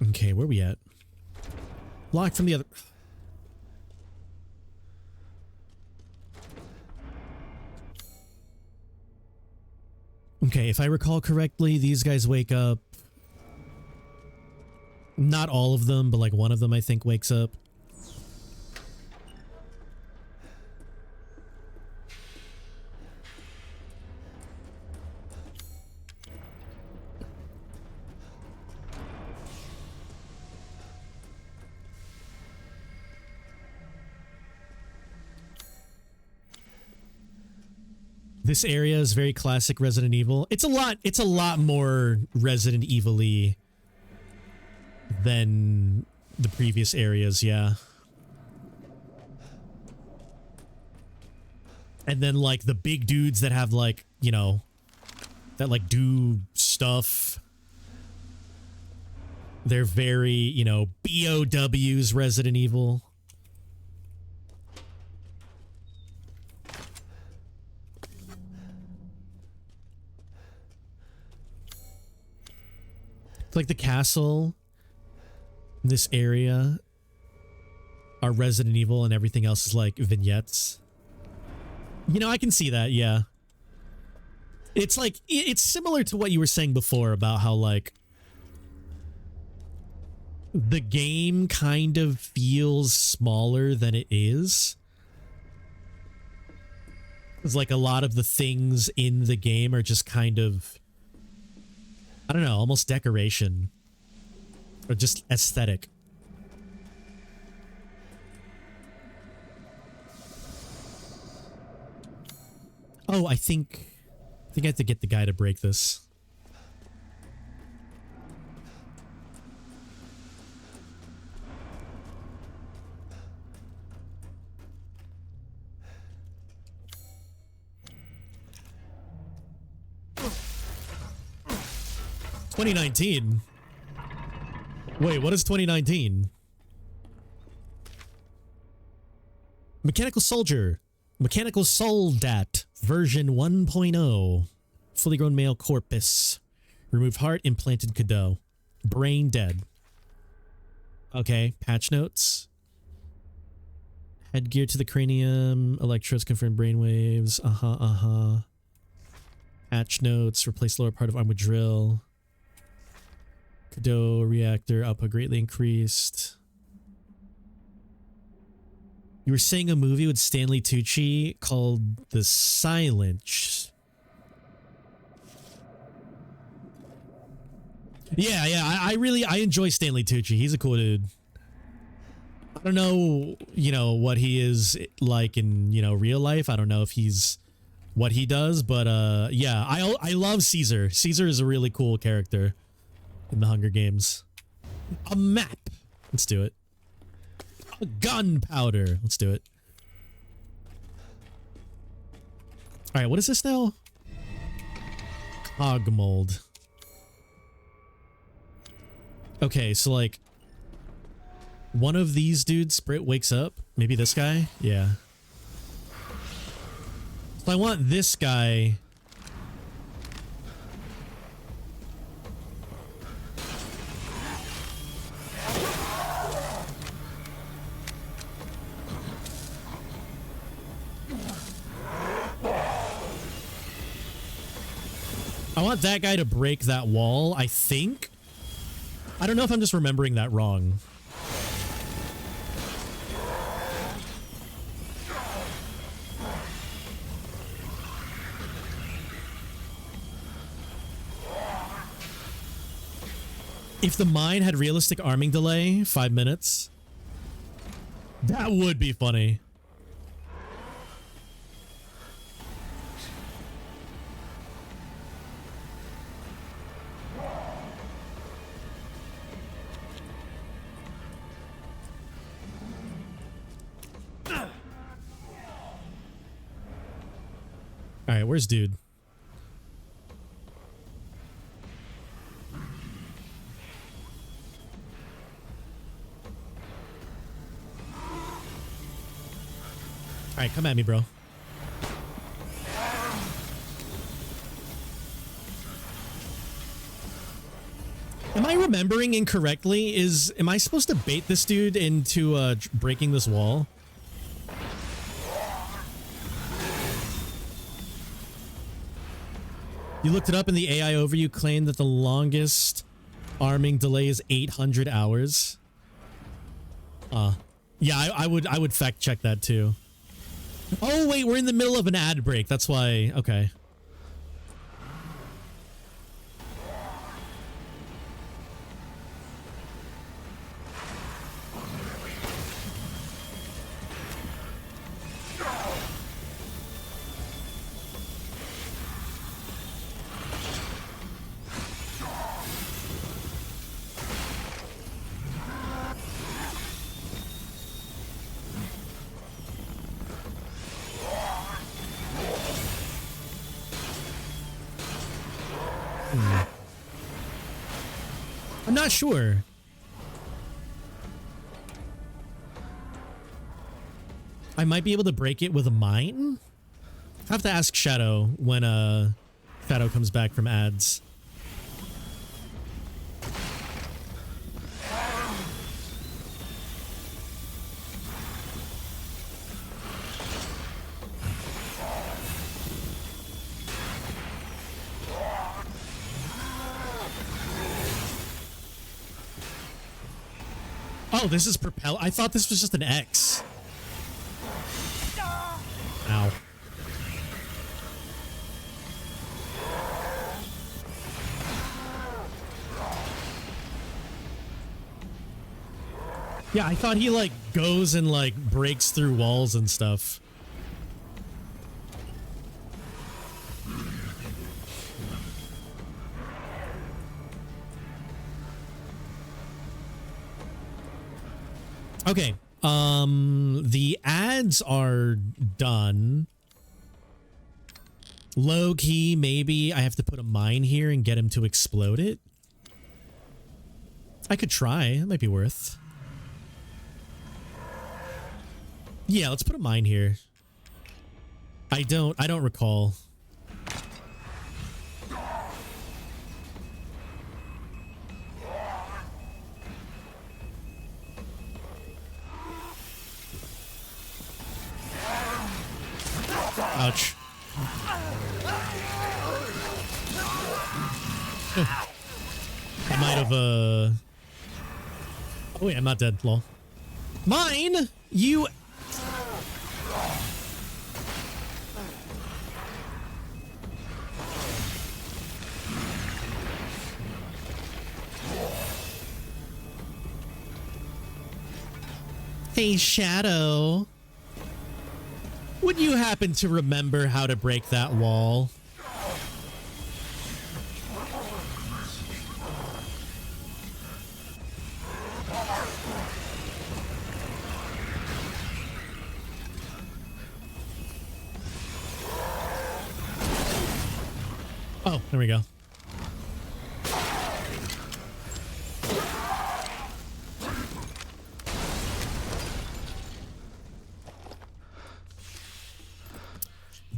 Okay, where are we at? Locked from the other... Okay, if I recall correctly, these guys wake up. Not all of them, but like one of them I think wakes up. This area is very classic Resident Evil. It's a lot more Resident Evil-y than the previous areas, yeah. And then like the big dudes that have like, you know, that like do stuff. They're very, you know, BOWs Resident Evil. It's like the castle, this area are Resident Evil and everything else is like vignettes. You know, I can see that, yeah. It's like, it's similar to what you were saying before about how like the game kind of feels smaller than it is. It's like a lot of the things in the game are just kind of, I don't know, almost decoration or just aesthetic. Oh, I think I have to get the guy to break this. $2019. Wait, what is 2019? Mechanical Soldier. Mechanical Soldat. Version 1.0. Fully grown male corpus. Removed heart, implanted Cadeau. Brain dead. Okay, patch notes. Headgear to the cranium. Electrodes confirm brainwaves. Patch notes. Replace lower part of arm with drill. Cadeau reactor output greatly increased. You were saying a movie with Stanley Tucci called The Silence. Yeah, I enjoy Stanley Tucci. He's a cool dude. I don't know, you know, what he is like in, you know, real life. I don't know if he's what he does, but yeah, I love Caesar. Caesar is a really cool character in the Hunger Games. A map. Let's do it. A gunpowder. Let's do it. All right, what is this now? Cog mold. Okay, so like one of these dudes wakes up. Maybe this guy? Yeah. So I want this guy. I want that guy to break that wall, I think. I don't know if I'm just remembering that wrong. If the mine had realistic arming delay, 5 minutes, that would be funny. All right, where's dude? All right, come at me, bro. Am I remembering incorrectly? Am I supposed to bait this dude into breaking this wall? You looked it up in the AI overview, claimed that the longest arming delay is 800 hours. Yeah, I would fact check that too. Oh wait, we're in the middle of an ad break. That's why. Okay. I'm not sure. I might be able to break it with a mine. I have to ask Shadow when Shadow comes back from ads. Oh, this is propel. I thought this was just an X. Ow. Yeah, I thought he like goes and like breaks through walls and stuff. Okay. The ads are done. Low key, maybe I have to put a mine here and get him to explode it. I could try. It might be worth. Yeah, let's put a mine here. I don't recall. Ouch. I might have, Oh wait, I'm not dead, lol. Mine? You... Hey, Shadow. Would you happen to remember how to break that wall? Oh, there we go.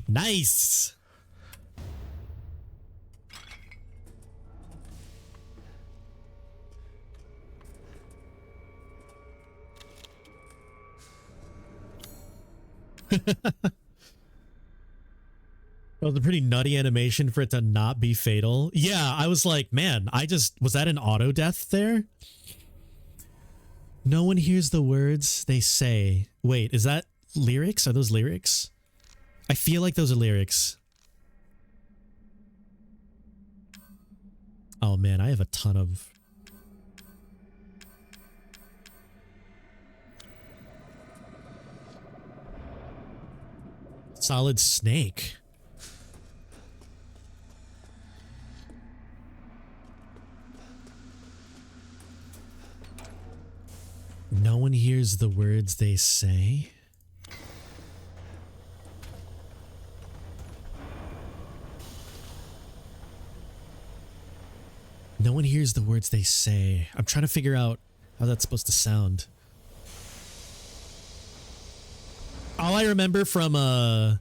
Nice. That was a pretty nutty animation for it to not be fatal. Yeah, I was like, man, was that an auto death there? No one hears the words they say. Wait, is that lyrics? Are those lyrics? I feel like those are lyrics. Oh man, I have a ton of... Solid Snake. No one hears the words they say. No one hears the words they say. I'm trying to figure out how that's supposed to sound. All I remember from all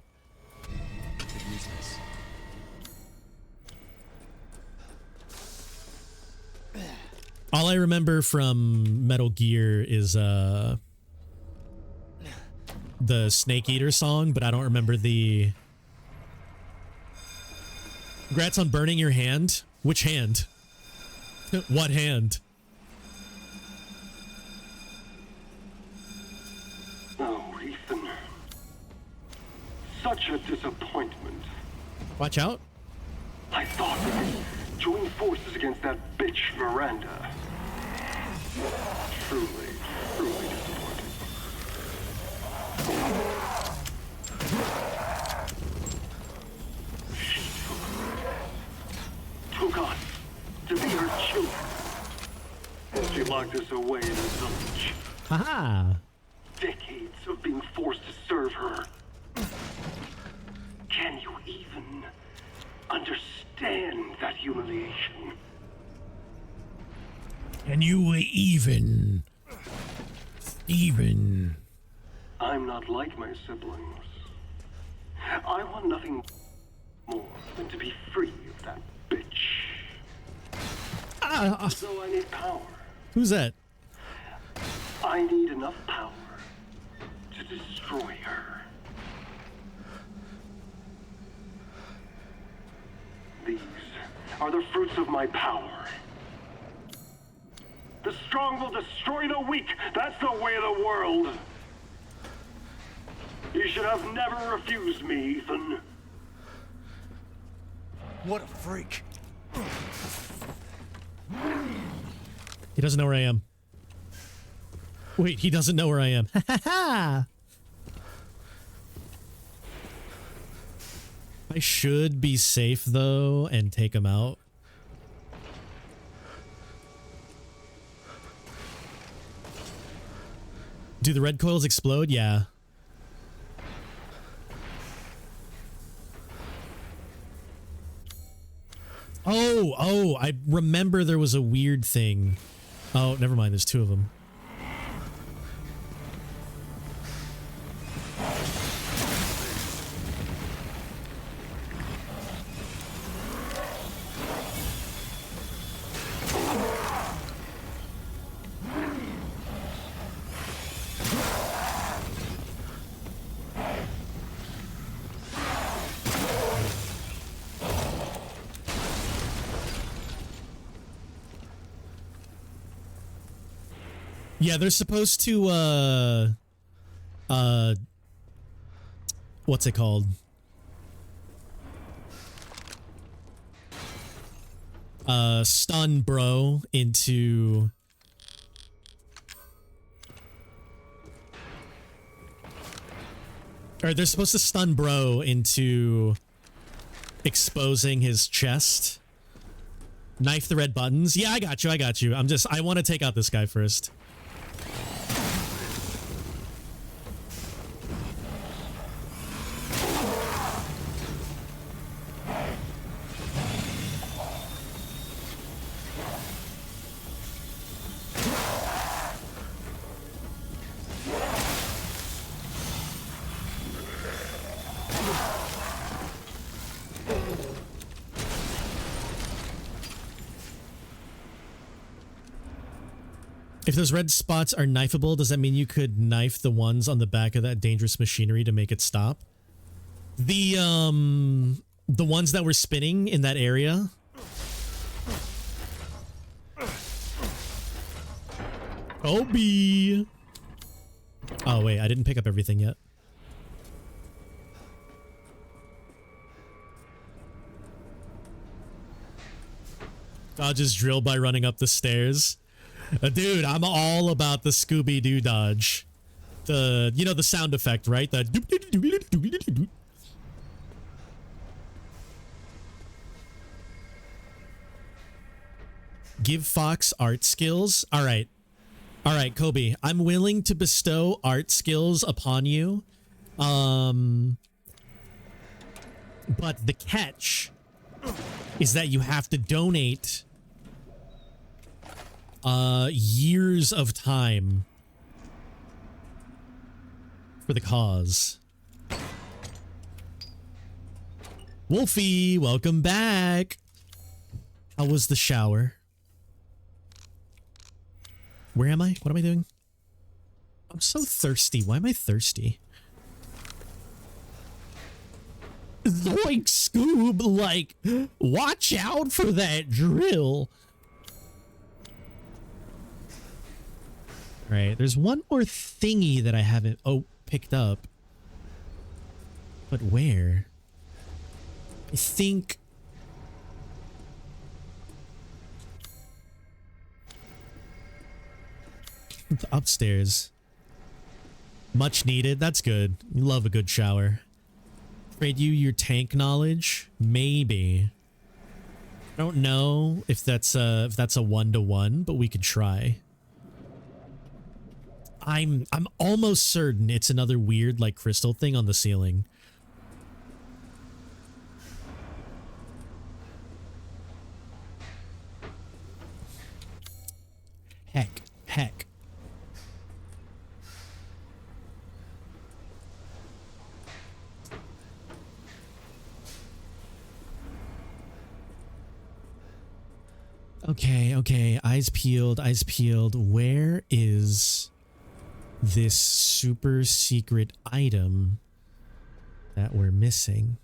I remember from Metal Gear is the Snake Eater song, but I don't remember the... Congrats on burning your hand? Which hand? What hand? Oh, Ethan. Such a disappointment. Watch out. I thought we could join forces against that bitch Miranda. Truly, truly disappointing. She took us to be her children. She locked us away in a village. Haha. Decades of being forced to serve her. Can you even understand that humiliation? And you were even. I'm not not like my siblings. I want nothing more than to be free of that bitch. So I need power. Who's that? I need enough power to destroy her. These are the fruits of my power. The strong will destroy the weak. That's the way of the world. You should have never refused me, Ethan. What a freak. He doesn't know where I am. Wait, he doesn't know where I am. Ha ha ha! I should be safe though and take him out. Do the red coils explode? Yeah. Oh, I remember there was a weird thing. Oh, never mind, there's two of them. Yeah, they're supposed to, what's it called? Stun bro into... Or they're supposed to stun bro into exposing his chest. Knife the red buttons. Yeah, I got you. I want to take out this guy first. If those red spots are knifeable, does that mean you could knife the ones on the back of that dangerous machinery to make it stop? The ones that were spinning in that area? Kobe! Oh wait, I didn't pick up everything yet. Dodges drill by running up the stairs. Dude, I'm all about the Scooby-Doo dodge. The, you know, the sound effect, right? The give Fox art skills. All right, Kobe, I'm willing to bestow art skills upon you. But the catch is that you have to donate years of time for the cause. Wolfie, welcome back. How was the shower? Where am I? What am I doing? I'm so thirsty. Why am I thirsty? Zoink, Scoob, like, watch out for that drill. Right, there's one more thingy that I haven't picked up. But where? I think... upstairs. Much needed. That's good. You love a good shower. Trade you your tank knowledge? Maybe. I don't know if that's a 1-to-1, but we could try. I'm almost certain it's another weird like crystal thing on the ceiling. Heck. Okay, okay. Eyes peeled, eyes peeled. Where is this super secret item that we're missing?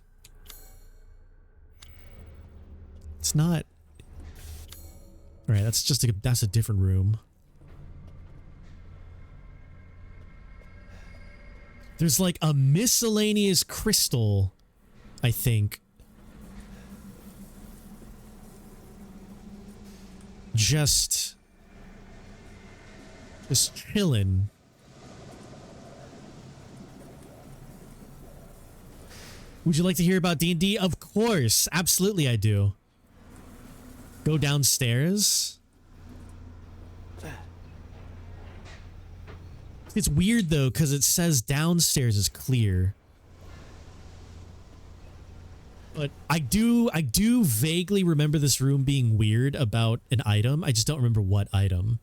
It's not... Alright, that's a different room. There's like a miscellaneous crystal, I think. Just chilling. Would you like to hear about D&D? Of course. Absolutely I do. Go downstairs. It's weird though, because it says downstairs is clear. But I do vaguely remember this room being weird about an item. I just don't remember what item.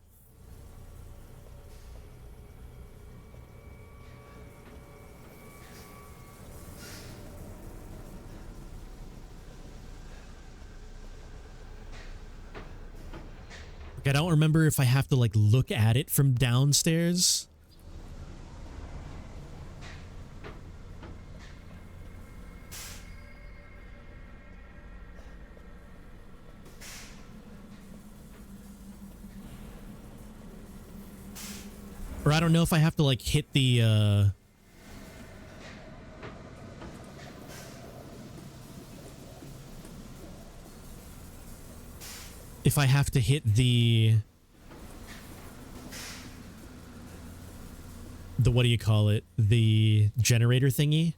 Like, I don't remember if I have to like look at it from downstairs. Or I don't know if I have to like hit the if I have to hit the what do you call it? The generator thingy?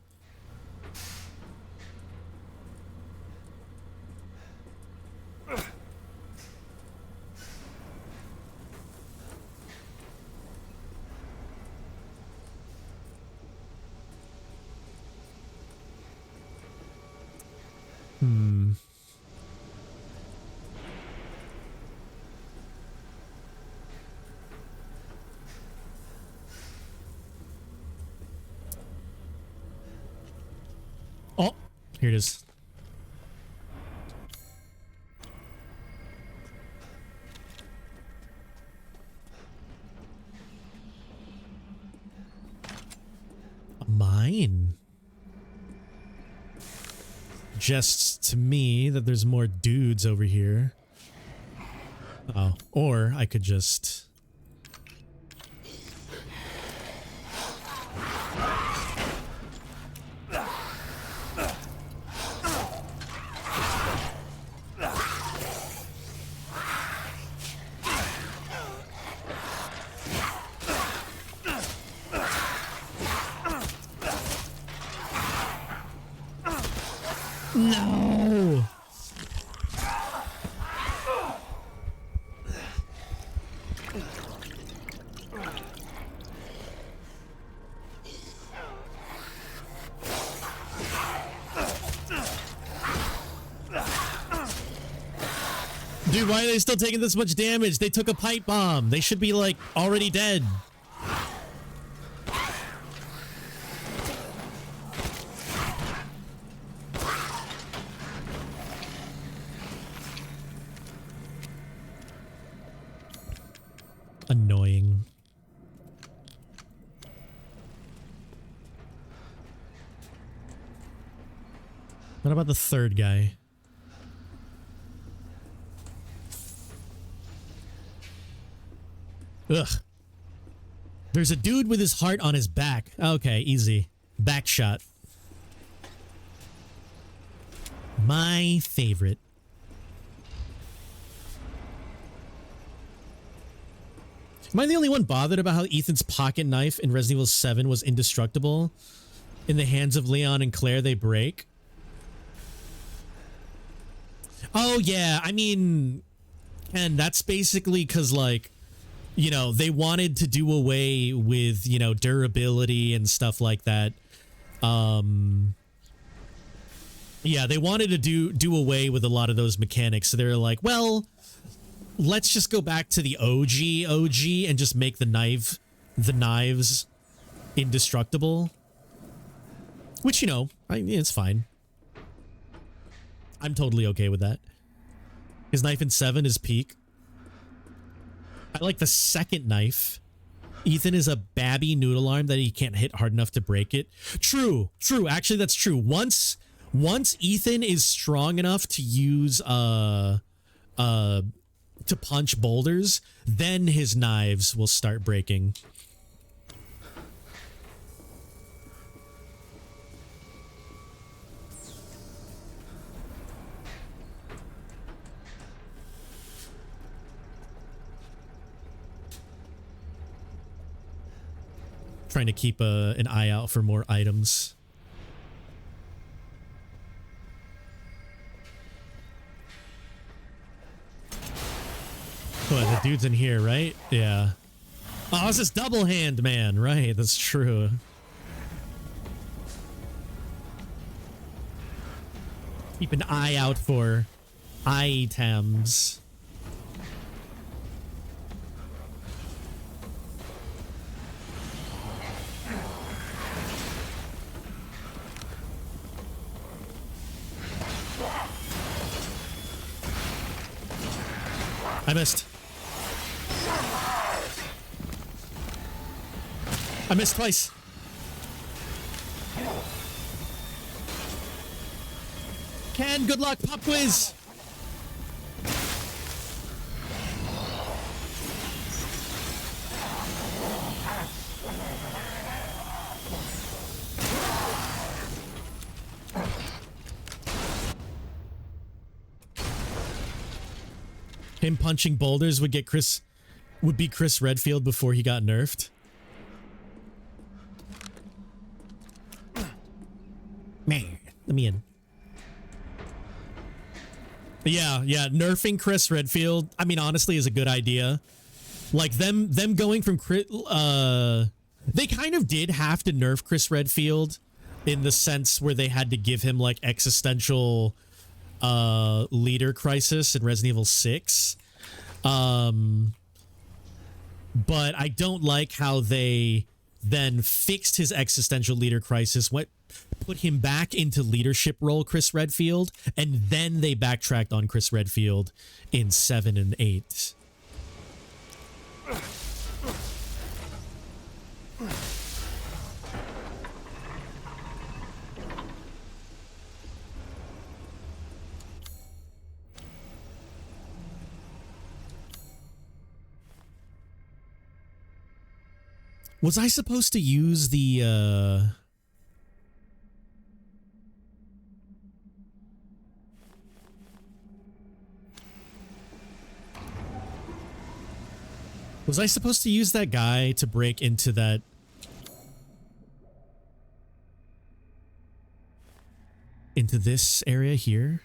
Oh, here it is. Mine. Suggests to me that there's more dudes over here. Oh, or I could just... No! Dude, why are they still taking this much damage? They took a pipe bomb. They should be, like, already dead. Annoying. What about the third guy? Ugh. There's a dude with his heart on his back. Okay, easy. Back shot. My favorite. Am I the only one bothered about how Ethan's pocket knife in Resident Evil 7 was indestructible? In the hands of Leon and Claire, they break? Oh, yeah. I mean, and that's basically because, like, you know, they wanted to do away with, you know, durability and stuff like that. Yeah, they wanted to do away with a lot of those mechanics. So they're like, well, let's just go back to the OG and just make the knives indestructible. Which, you know, it's fine. I'm totally okay with that. His knife in 7 is peak. I like the second knife. Ethan is a babby noodle arm that he can't hit hard enough to break it. True. Actually, that's true. Once Ethan is strong enough to use to punch boulders, then his knives will start breaking. Trying to keep an eye out for more items. Oh, the dude's in here, right? Yeah. Oh, it's this double hand, man. Right, that's true. Keep an eye out for items. I missed. I missed twice. Ken, good luck. Pop quiz. Him punching boulders would be Chris Redfield before he got nerfed. Man, let me in. Yeah, nerfing Chris Redfield, I mean, honestly, is a good idea. Like, them going from they kind of did have to nerf Chris Redfield in the sense where they had to give him, like, existential leader crisis in Resident Evil 6. But I don't like how they then fixed his existential leader crisis, put him back into leadership role, Chris Redfield, and then they backtracked on Chris Redfield in 7 and 8. Was I supposed to use the was I supposed to use that guy to break into that? Into this area here?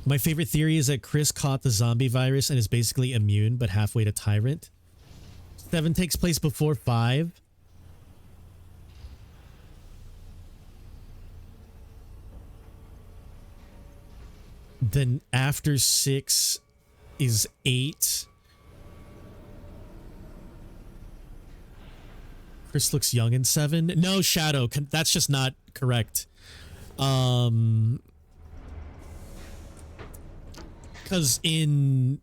My favorite theory is that Chris caught the zombie virus and is basically immune, but halfway to Tyrant. 7 takes place before 5. Then after 6 is 8. Chris looks young in 7. No, Shadow. That's just not correct. Because in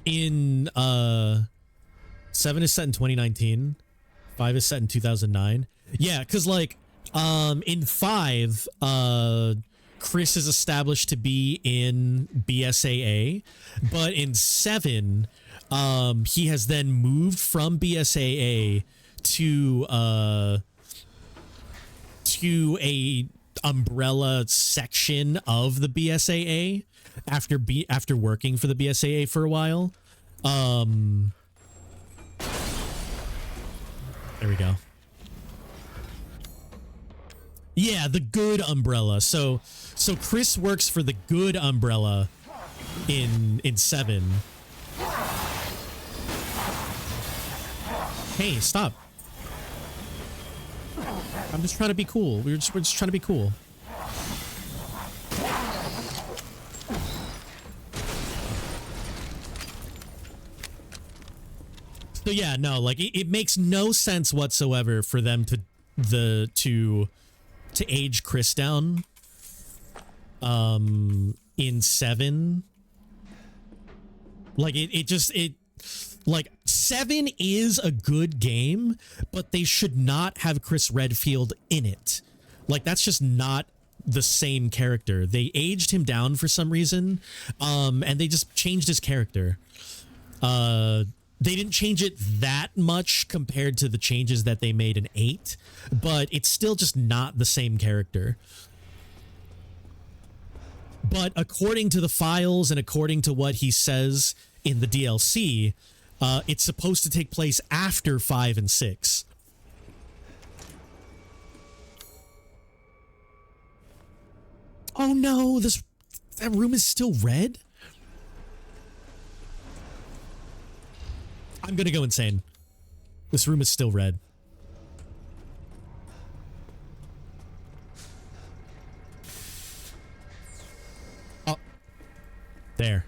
7 is set in 2019, 5 is set in 2009. Yeah, because like in 5, Chris is established to be in BSAA, but in 7, he has then moved from BSAA to a umbrella section of the BSAA after working for the BSAA for a while. There we go. Yeah, the good umbrella. So Chris works for the good umbrella in 7. Hey, stop. I'm just trying to be cool. We're just trying to be cool. So yeah, no, like it makes no sense whatsoever for them to to age Chris down in 7. Like like 7 is a good game, but they should not have Chris Redfield in it. Like that's just not the same character. They aged him down for some reason, and they just changed his character. They didn't change it that much compared to the changes that they made in 8, but it's still just not the same character. But according to the files and according to what he says in the DLC, it's supposed to take place after 5 and 6. Oh no, that room is still red? I'm gonna go insane. This room is still red. Oh. There.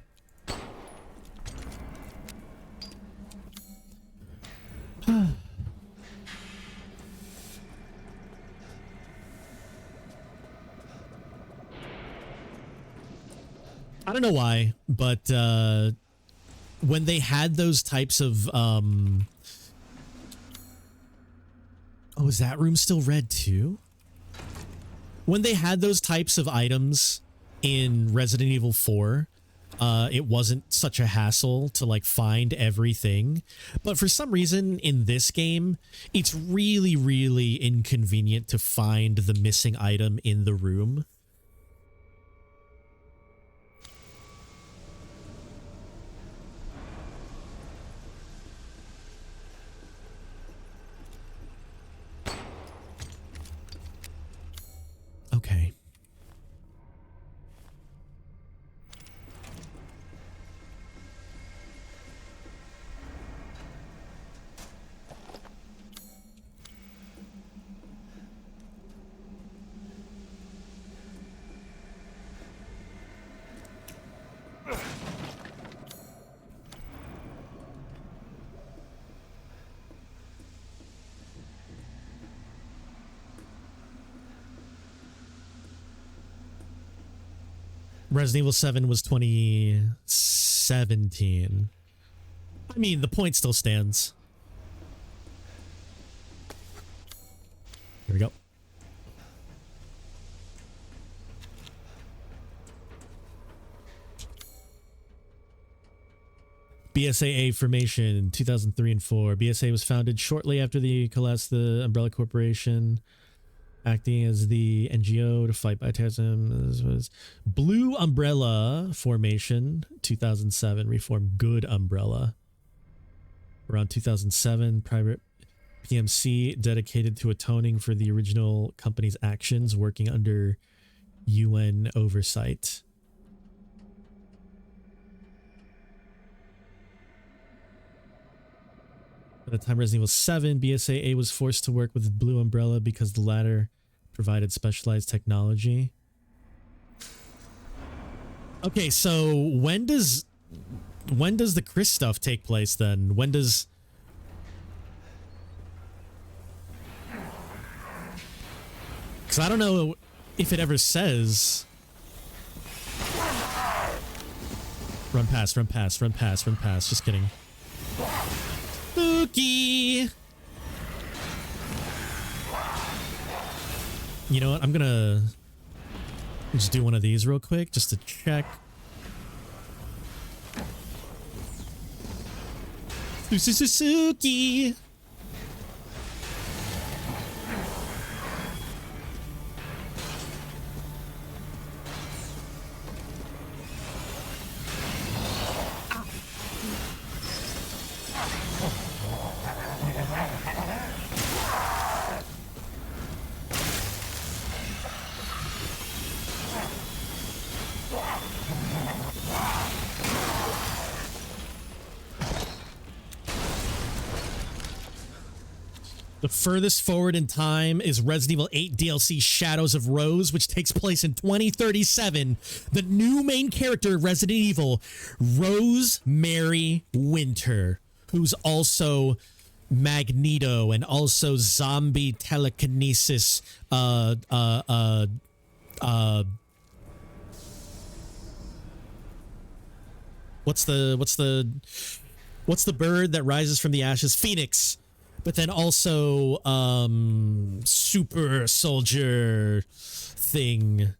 I don't know why, but when they had those types of oh, is that room still red too? When they had those types of items in Resident Evil 4, it wasn't such a hassle to like find everything. But for some reason in this game, it's really, really inconvenient to find the missing item in the room. Okay. Resident Evil 7 was 2017. I mean, the point still stands. Here we go. BSAA formation 2003 and 4. BSA was founded shortly after the collapse of the Umbrella Corporation, acting as the NGO to fight by terrorism. This was Blue Umbrella formation 2007, reformed Good Umbrella. Around 2007, private PMC dedicated to atoning for the original company's actions, working under UN oversight. By the time Resident Evil 7, BSAA was forced to work with Blue Umbrella because the latter provided specialized technology. Okay, so when does the Chris stuff take place then? When does... Because I don't know if it ever says... Run past, run past, run past, run past. Just kidding. Spooky! You know what? I'm gonna just do one of these real quick just to check. Suki! The furthest forward in time is Resident Evil 8 DLC Shadows of Rose, which takes place in 2037. The new main character of Resident Evil, Rosemary Winter, who's also Magneto and also zombie telekinesis what's the bird that rises from the ashes? Phoenix. But then also super soldier thing.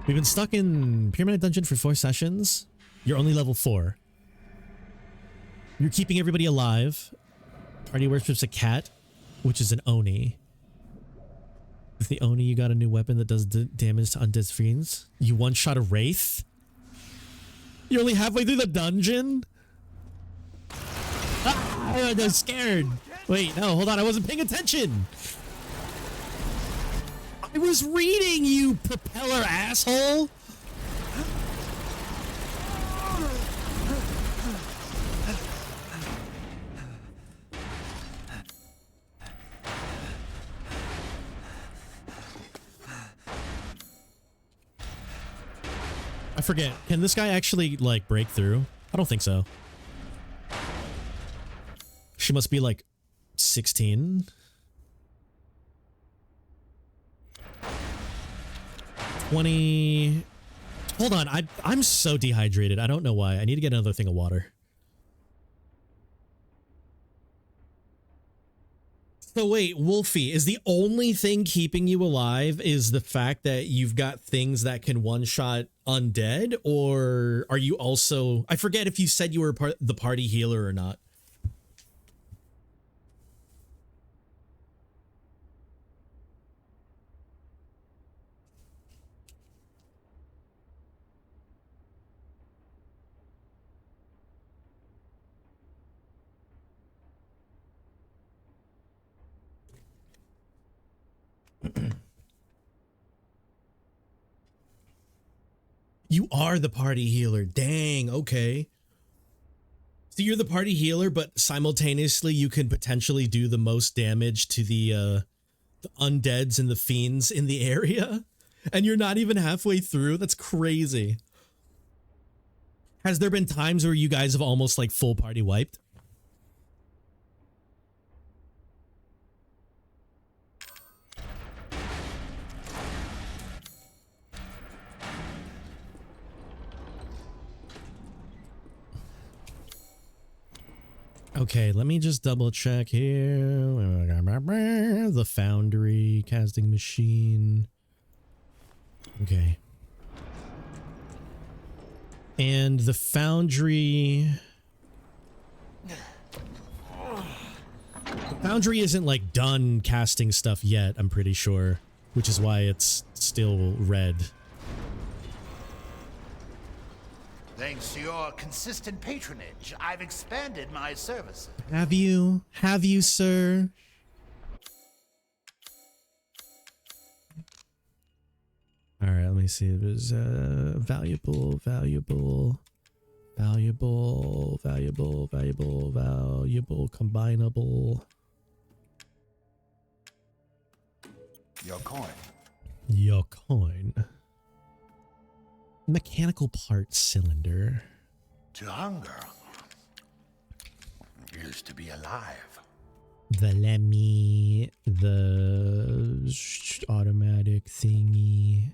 We've been stuck in Pyramid Dungeon for 4 sessions. You're only level 4. You're keeping everybody alive. Party worships a cat, which is an Oni. With the Oni, you got a new weapon that does damage to undead fiends. You one-shot a Wraith? You're only halfway through the dungeon? Ah, I'm scared. Wait, no, hold on. I wasn't paying attention. I was reading, you propeller asshole. I forget. Can this guy actually, like, break through? I don't think so. She must be, like, 16. 20. Hold on. I'm so dehydrated. I don't know why. I need to get another thing of water. So wait, Wolfie, is the only thing keeping you alive is the fact that you've got things that can one-shot undead? Or are you also... I forget if you said you were the party healer or not. You are the party healer. Dang, okay. So you're the party healer, but simultaneously you can potentially do the most damage to the undeads and the fiends in the area? And you're not even halfway through? That's crazy. Has there been times where you guys have almost like full party wiped? Okay, let me just double check here. The foundry, casting machine. Okay. And the foundry... The foundry isn't like done casting stuff yet, I'm pretty sure. Which is why it's still red. Thanks to your consistent patronage, I've expanded my services. Have you? Have you, sir? All right, let me see. It was valuable, combinable. Your coin. Your coin. Mechanical part cylinder. To hunger is to be alive. The Lemmy, the automatic thingy.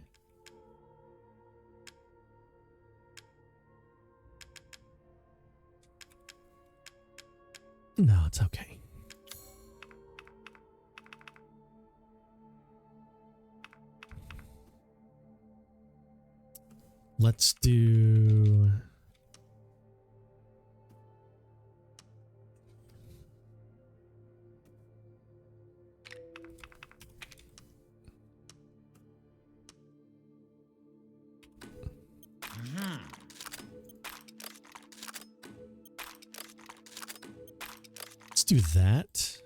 No, it's okay. Let's do... Let's do that.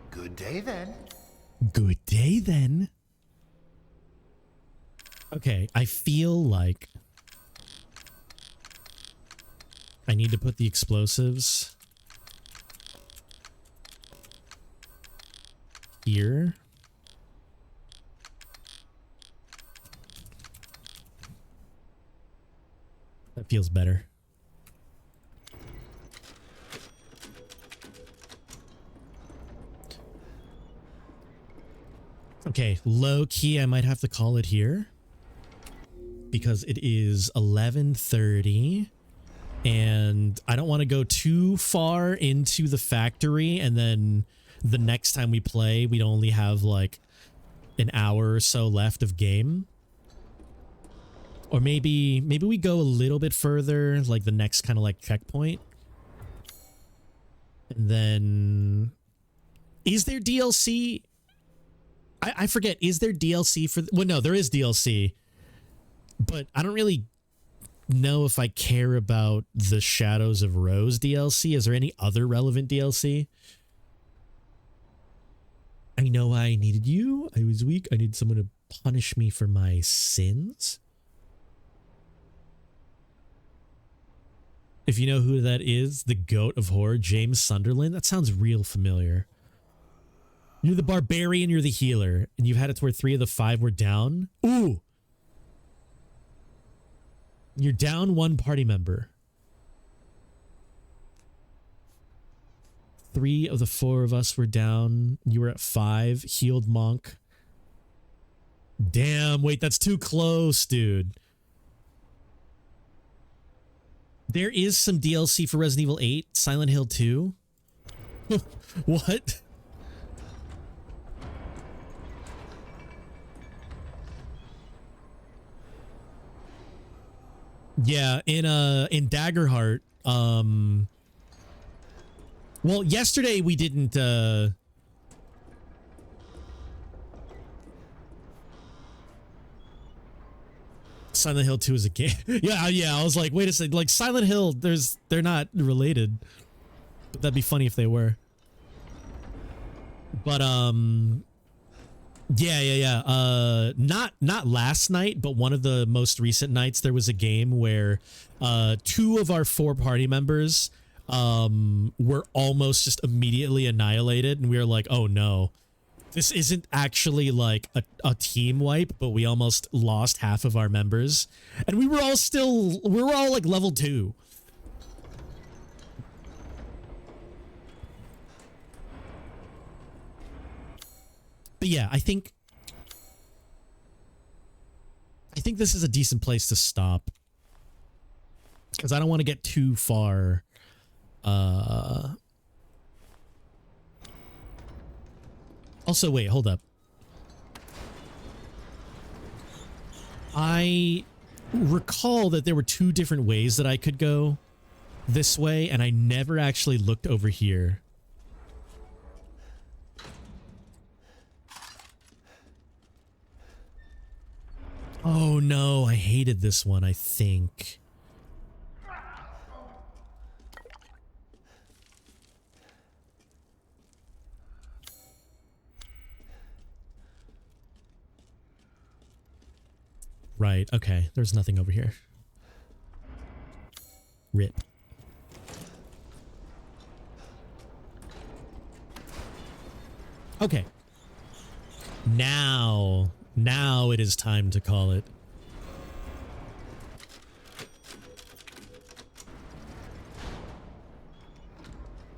Good day then. Good day then. Okay, I feel like I need to put the explosives here. That feels better. Okay, low key, I might have to call it here because it is 11:30 and I don't want to go too far into the factory and then the next time we play, we'd only have like an hour or so left of game. Or maybe we go a little bit further, like the next kind of like checkpoint. And then is there DLC? I forget, is there DLC for... Well, no, there is DLC. But I don't really know if I care about the Shadows of Rose DLC. Is there any other relevant DLC? I know I needed you. I was weak. I need someone to punish me for my sins. If you know who that is, the goat of horror, James Sunderland, that sounds real familiar. You're the barbarian, you're the healer, and you've had it to where 3 of the 5 were down. Ooh! You're down 1 party member. 3 of the 4 of us were down. You were at 5. Healed monk. Damn, wait, that's too close, dude. There is some DLC for Resident Evil 8, Silent Hill 2. What? Yeah, in Daggerheart, well, yesterday we didn't Silent Hill 2 is a game. yeah, I was like, wait a second, like Silent Hill, they're not related. But that'd be funny if they were. But yeah. Not last night, but one of the most recent nights there was a game where 2 of our 4 party members were almost just immediately annihilated, and we were like, oh no. This isn't actually like a team wipe, but we almost lost half of our members. And we were all like level 2. But yeah, I think this is a decent place to stop. Because I don't want to get too far. Also, wait, hold up. I recall that there were 2 different ways that I could go this way, and I never actually looked over here. Oh no, I hated this one, I think. Right, okay, there's nothing over here. Rip. Okay. Now it is time to call it.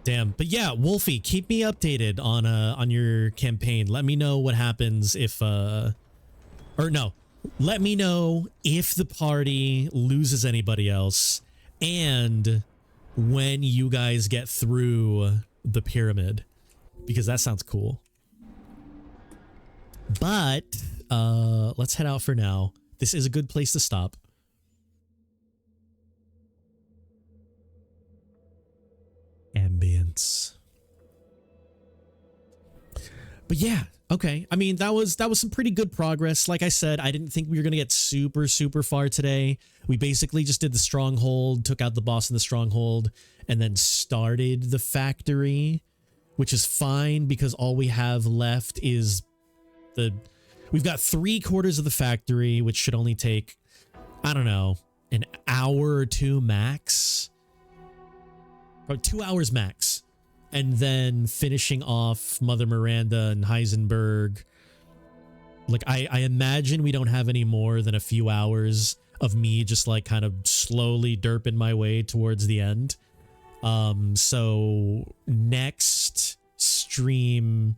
Damn, but yeah, Wolfie, keep me updated on your campaign. Let me know what happens if or no, let me know if the party loses anybody else and when you guys get through the pyramid, because that sounds cool. But let's head out for now. This is a good place to stop. Ambience. But yeah, okay. I mean, that was some pretty good progress. Like I said, I didn't think we were going to get super far today. We basically just did the stronghold, took out the boss in the stronghold, and then started the factory, which is fine because all we have left is we've got 3/4 of the factory, which should only take, I don't know, an hour or 2 max. Or 2 hours max. and then finishing off Mother Miranda and Heisenberg. Like, I imagine we don't have any more than a few hours of me just like kind of slowly derping my way towards the end. So next Resident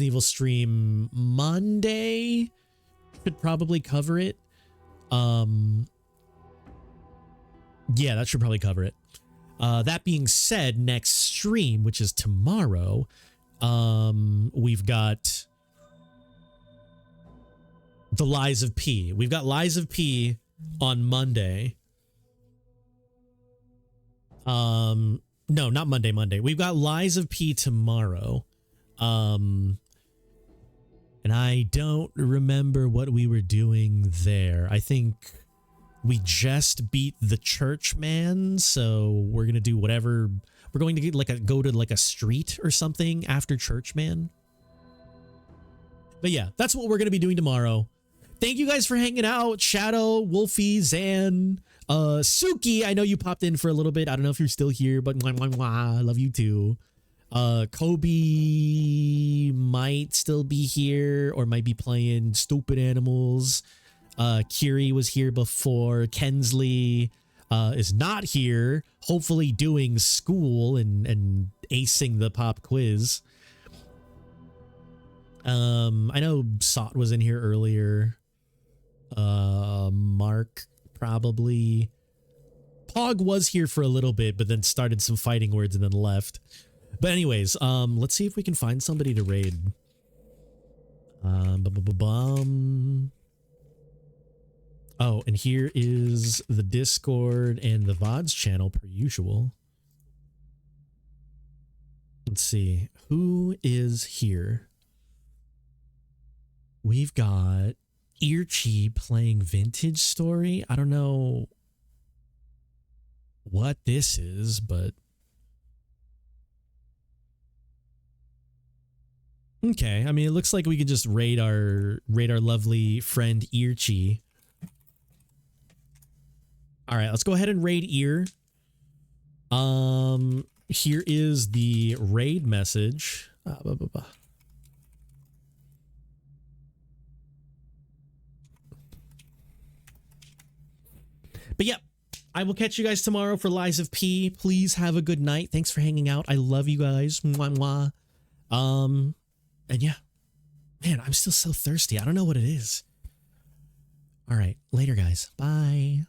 Evil stream Monday should probably cover it. Yeah, that should probably cover it. That being said, next stream, which is tomorrow, we've got The Lies of P. We've got Lies of P on Monday. No, not Monday. We've got Lies of P tomorrow. And I don't remember what we were doing there. I think we just beat the Churchman, so we're gonna do whatever. We're going to get go to a street or something after Churchman. But yeah, that's what we're gonna be doing tomorrow. Thank you guys for hanging out. Shadow, Wolfie, Zan, Suki. I know you popped in for a little bit. I don't know if you're still here, but mwah, mwah, mwah, I love you too. Kobe might still be here or might be playing Stupid Animals. Kiri was here before. Kensley is not here, hopefully doing school and acing the pop quiz. I know Sot was in here earlier. Mark probably. Pog was here for a little bit, but then started some fighting words and then left. But anyways, let's see if we can find somebody to raid. Oh, and here is the Discord and the VODs channel per usual. Let's see. Who is here? We've got Irchi playing Vintage Story. I don't know what this is, but okay. I mean, it looks like we could just raid our lovely friend Irchi. All right, let's go ahead and raid Ear. Here is the raid message. But yeah, I will catch you guys tomorrow for Lies of P. Please have a good night. Thanks for hanging out. I love you guys. Mwah, mwah. And yeah, man, I'm still so thirsty. I don't know what it is. All right, later, guys. Bye.